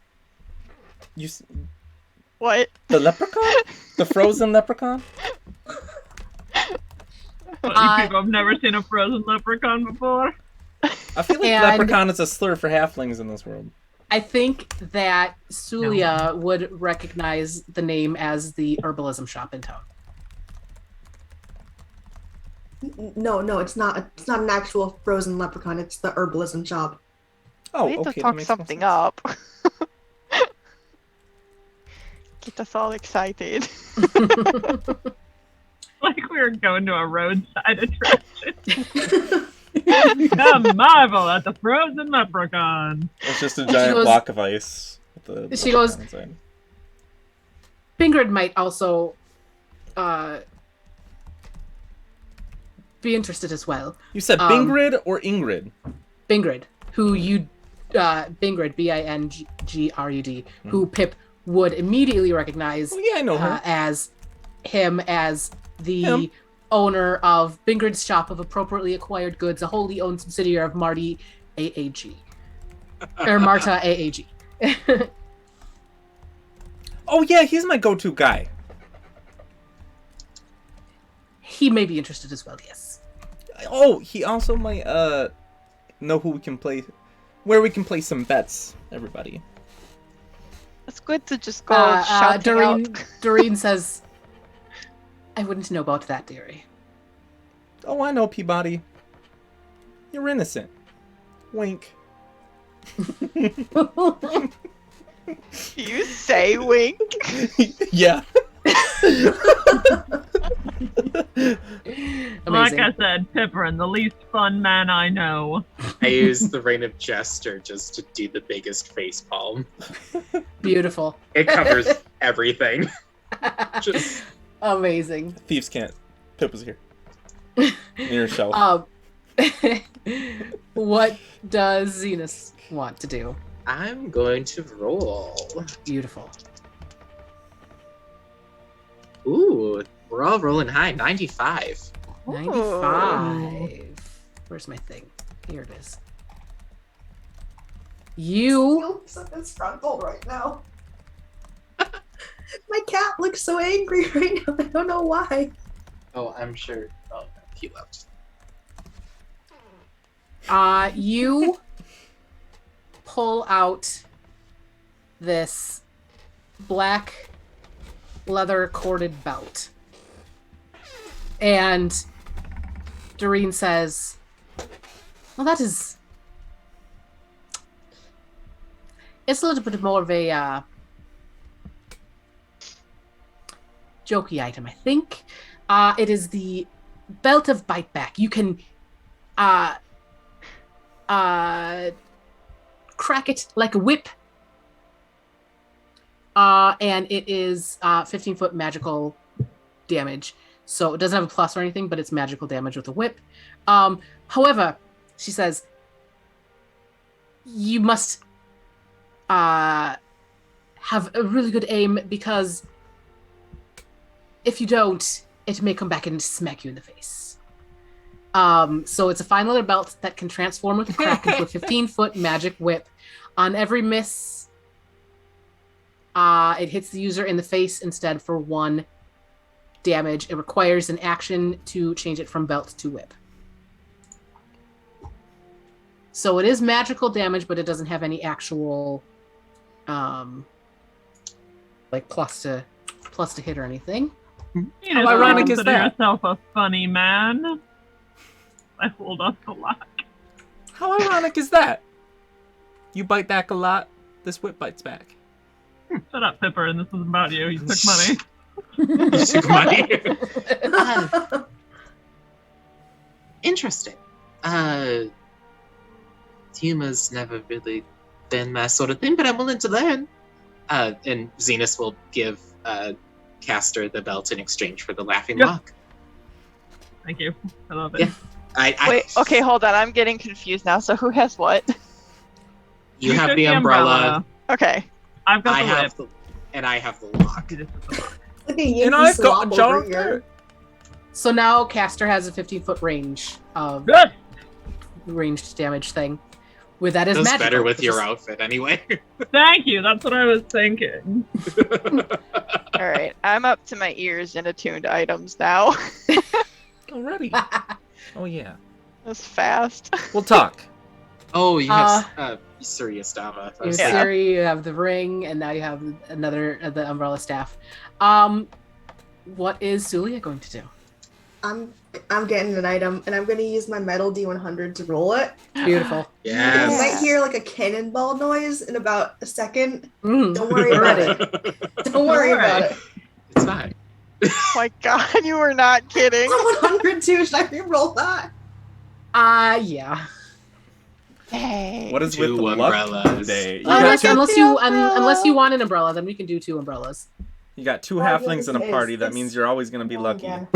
What? The leprechaun? The frozen leprechaun? What, you people have never seen a frozen leprechaun before? I feel like leprechaun is a slur for halflings in this world. I think that Suliya would recognize the name as the herbalism shop in town. No, it's not. It's not an actual frozen leprechaun. It's the herbalism shop. Oh, We need okay. to that talk makes more something sense. up. Get us all excited. Like we were going to a roadside attraction. Come marvel at the frozen leprechaun. It's just a giant goes- block of ice. With the She goes- leprechaun inside. Bingrid might also be interested as well. You said Bingrid or Ingrid? Bingrid, who you, Bingrid, Bingrud, who Pip would immediately recognize Oh, yeah, I know her. as him as the Him. owner of Bingrid's shop of appropriately acquired goods, a wholly owned subsidiary of Marty AAG. Or Marta AAG. Oh, yeah, he's my go-to guy. He may be interested as well, yes. Oh, he also might know who we can play, where we can play some bets. Everybody. It's good to just go shouting out. Doreen says, I wouldn't know about that, dearie. Oh, I know, Peabody. You're innocent. Wink. You say wink. Yeah. Like Amazing. I said, Pipperin, the least fun man I know. I use the Reign of Jester just to do the biggest face palm. Beautiful. It covers everything. Just Amazing. Thieves can't. Pip was here. Near a shelf. What does Zenus want to do? I'm going to roll. Beautiful. Ooh, we're all rolling high. 95. 95. Where's my thing? Here it is. You Something's frontal right now. My cat looks so angry right now. I don't know why. Oh, I'm sure. Oh, no, he left. you pull out this black leather corded belt. And Doreen says, well, that is... It's a little bit more of a jokey item, I think. It is the belt of bite back. You can crack it like a whip. And it is 15-foot magical damage. So it doesn't have a plus or anything, but it's magical damage with a whip. However, she says, you must have a really good aim, because if you don't, it may come back and smack you in the face. So it's a fine leather belt that can transform with a crack into a 15-foot magic whip. On every miss, it hits the user in the face instead for 1 damage. It requires an action to change it from belt to whip. So it is magical damage, but it doesn't have any actual like plus to hit or anything. You How know, ironic is consider that? yourself a funny man. I hold up the lock. How ironic is that? You bite back a lot, this whip bites back. Shut up, Pipperin. This is about you. You took money. You took money. Interesting. Humor's never really been my sort of thing, but I'm willing to learn. And Zenus will give Castor the belt in exchange for the laughing Yep. lock. Thank you. I love it. Yeah. I Wait, okay, hold on. I'm getting confused now. So who has what? You have took the umbrella. Okay. I've got I the have whip. and I have the lock. This is the lock. Look at you, And I've got a jar of here. dirt. So now Castor has a 15-foot range of Yes! ranged damage thing. With that is Does magical. better with which your is- outfit anyway. Thank you. That's what I was thinking. All right. I'm up to my ears in attuned items now. Already. Oh yeah. That's fast. We'll talk. Oh, you have Suliya Stava. You have Siri, you have the ring, and now you have the umbrella staff. What is Suliya going to do? I'm getting an item, and I'm gonna use my metal D100 to roll it. Beautiful. Yes. You might hear like a cannonball noise in about a second. Mm. Don't worry about it. Don't worry about it. It's fine. Oh my god, you were not kidding. It's a 102. Should I re-roll that? Yeah. Hey. What is Two with luck umbrellas. today? You Unless, got, unless you want an umbrella, then we can do 2 umbrellas. you got 2 Oh, yeah, halflings in a this party. is- That means you're always going to be lucky. Again.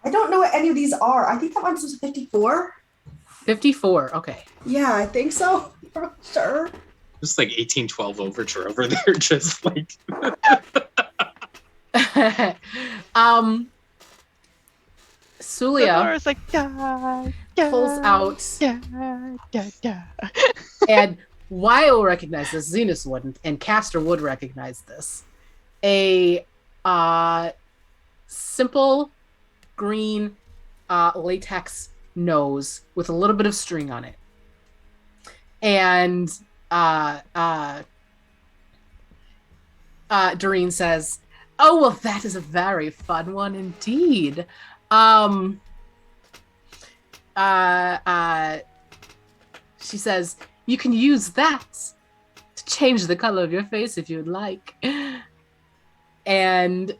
I don't know what any of these are. I think that one's 54. 54. Okay. Yeah, I think so. I'm not sure. Just like 1812 Overture over there, just like. Suliya Laura's like, da, da, pulls out, da, da, da. and Wyatt will recognize this. Zenus wouldn't, and Castor would recognize this. A simple green latex nose with a little bit of string on it, and Doreen says, "Oh well, that is a very fun one indeed." She says, "You can use that to change the color of your face if you'd like." And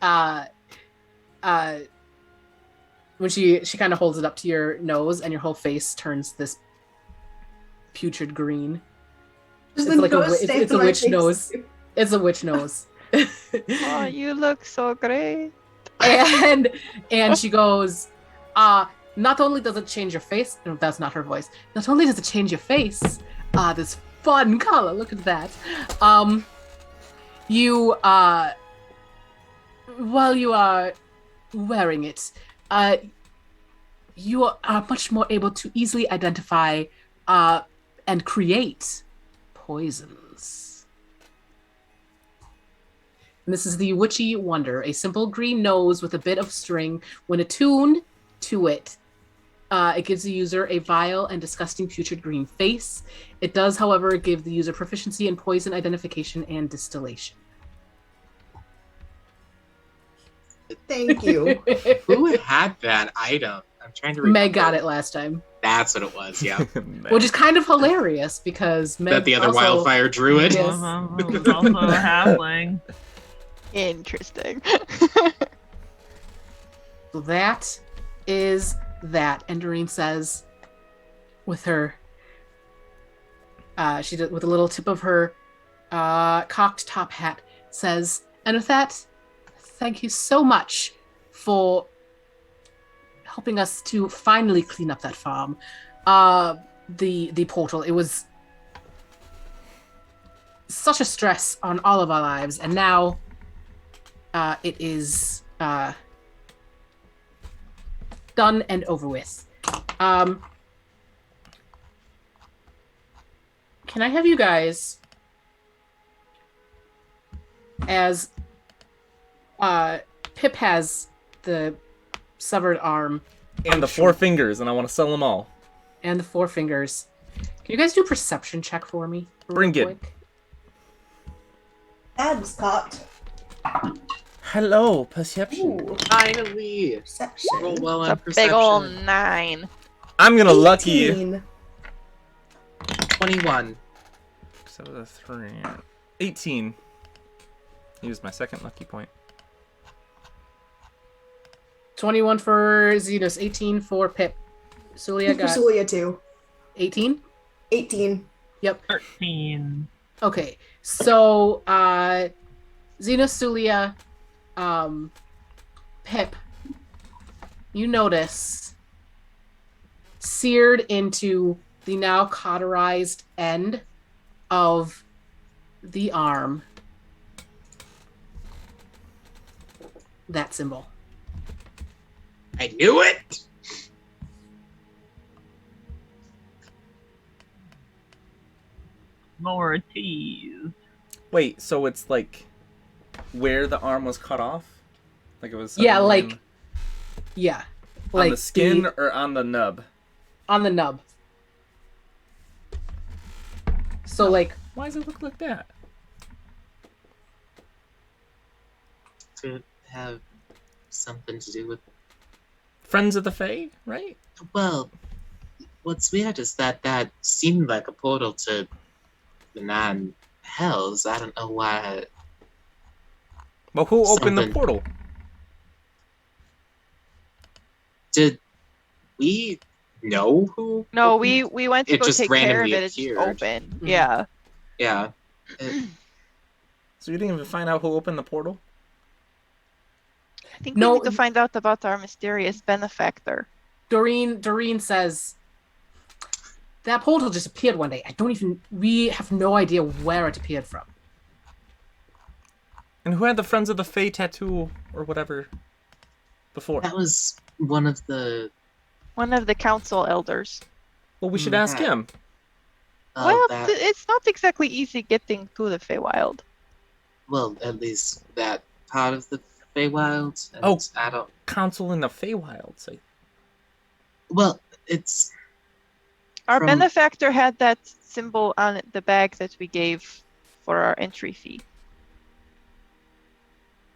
when she kind of holds it up to your nose, and your whole face turns this putrid green. Does It's the like nose stay it's to a my witch face? nose. It's a witch nose. Oh, you look so great. and she goes, not only does it change your face, no, that's not her voice. Not only does it change your face, this fun color, look at that. You while you are wearing it, you are much more able to easily identify and create poisons. And this is the Witchy Wonder, a simple green nose with a bit of string. When attuned to it, it gives the user a vile and disgusting putrid green face. It does, however, give the user proficiency in poison identification and distillation. Thank you. Who had that item? I'm trying to remember. Meg got it last time, That's what it was, yeah. which is kind of hilarious because Meg That the other also, wildfire druid? Yes. Who's also a halfling. Interesting. So that is that. And Doreen says, with her, she did with a little tip of her cocked top hat, says, and with that, thank you so much for helping us to finally clean up that farm. The portal. It was such a stress on all of our lives, and now it is done and over with. Can I have you guys, as Pip has the severed arm And the 4 fingers, and I want to sell them all. and the 4 fingers, can you guys do a perception check for me? real Bring it. quick? Adam's cocked. Hello, perception. Ooh, Finally! perception. Roll well It's on a perception. big ol' 9. I'm gonna lucky. 18. 21. So the 3. 18. Use my second lucky point. 21 for Zenus, 18 for Pip. Suliya For got Suliya too. 18? 18. Yep. 13. Okay. So, Zenus, Suliya, Pip, you notice seared into the now cauterized end of the arm that symbol. I knew it! More teas. Wait, so it's like where the arm was cut off? Like it was Yeah, on like yeah, the skin or on the nub? on the nub. So like, Why does it look like that? Could have something to do with. Friends of the Fae, right? Well, what's weird is that seemed like a portal to the nine hells. I don't know why. Well, who opened the Something. portal? Did we know who? No, opened- we went to It go just take care of randomly it. It's just appeared. open. Mhm. Yeah. Yeah. So you didn't even find out who opened the portal? I think No, we need to find out about our mysterious benefactor. Doreen says that portal just appeared one day. We have no idea where it appeared from. And who had the Friends of the Fae tattoo or whatever before? That was one of the. One of the council elders. Well, we should ask that- him. Well, that, it's not exactly easy getting to the Feywild. well, at least that part of the Feywild. And Oh. I don't. Council in the Feywilds. Well, it's. Our From- benefactor had that symbol on the bag that we gave for our entry fee.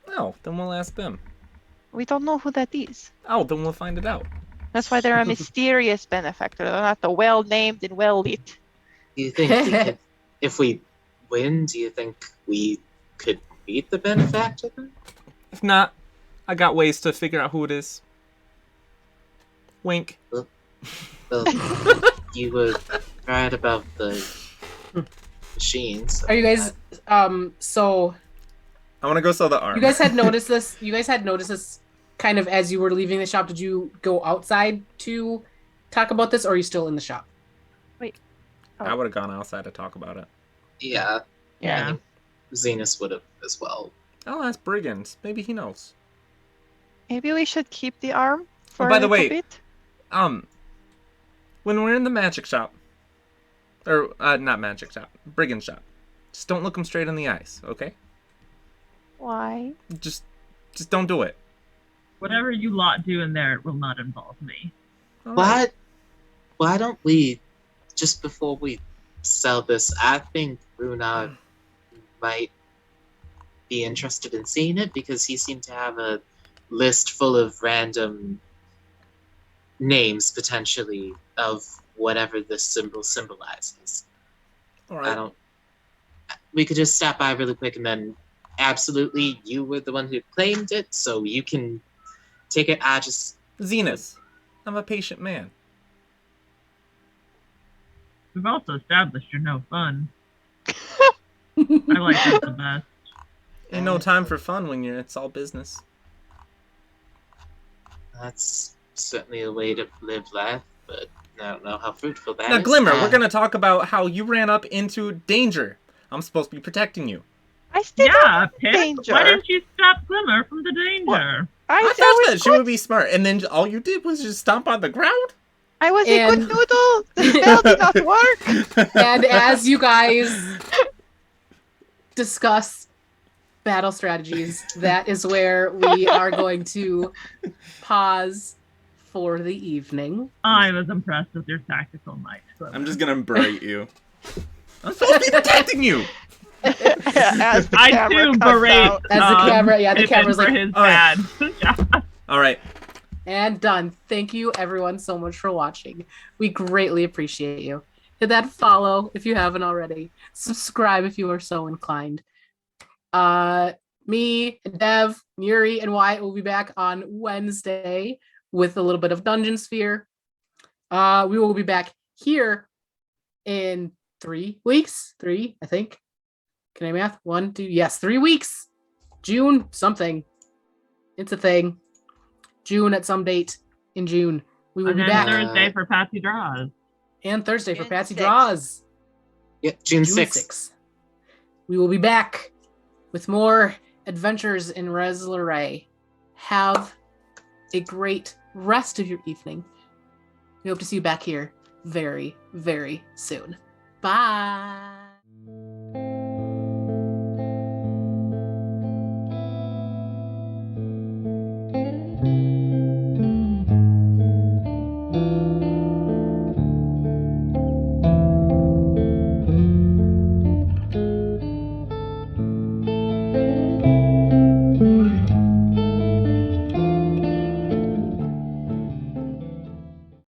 Oh, then we'll ask them. We don't know who that is. Oh, then we'll find it out. That's why they're a mysterious benefactor. They're not the well-named and well-lit. Do you think we could, if we win? Do you think we could beat the benefactor? If not, I got ways to figure out who it is. Wink. Well, you were right about the machines. Are you guys so I want to go sell the arm. you guys had noticed this kind of as you were leaving the shop? Did you go outside to talk about this, or are you still in the shop? I would have gone outside to talk about it. Yeah, Yeah. I think Zenus would have as well. I'll ask Brigands. Maybe he knows. Maybe we should keep the arm for by a the little way, bit. When we're in the magic shop, or not magic shop, brigand shop, just don't look them straight in the eyes, okay? Why? Just don't do it. Whatever you lot do in there, it will not involve me. All right. Why don't we, just before we sell this, I think Runa might be interested in seeing it because he seemed to have a list full of random names potentially of whatever this symbol symbolizes. All I right. don't. We could just stop by really quick and then absolutely you were the one who claimed it, so you can take it. I just. Zenus, I'm a patient man. We've also established you're no fun. I like that the best. Ain't no time for fun when it's all business. That's certainly a way to live life, but I don't know how fruitful that is. Now, Glimmer, we're gonna talk about how you ran up into danger. I'm supposed to be protecting you. I still Yeah, Pip. danger. Why didn't you stop Glimmer from the danger? I thought was that she would be smart, and then all you did was just stomp on the ground. I was a And- good noodle. The spell did not work. And as you guys discuss battle strategies, that is where we are going to pause for the evening. I was impressed with your tactical might, Glimmer. I'm just gonna berate you. I'm supposed to be protecting you. As the I camera too cuts berate. out. As the camera- yeah, the Pippin camera's for like, his "All right." bad. Yeah. All right. And done. Thank you everyone so much for watching. We greatly appreciate you. Hit that follow if you haven't already. Subscribe if you are so inclined. Me, Dev, Yuri, and Wyatt will be back on Wednesday with a little bit of Dungeon Sphere. We will be back here in 3 weeks. 3, I think. Can I math? 1, 2, yes, 3 weeks. June something. It's a thing. June at some date in June. We will And be then back. Thursday for Patsy Draws. And Thursday for June Patsy 6th. Draws. Yeah, June June 6th. 6th. We will be back with more adventures in Rhez Lorei. Have a great rest of your evening. We hope to see you back here very, very soon. Bye.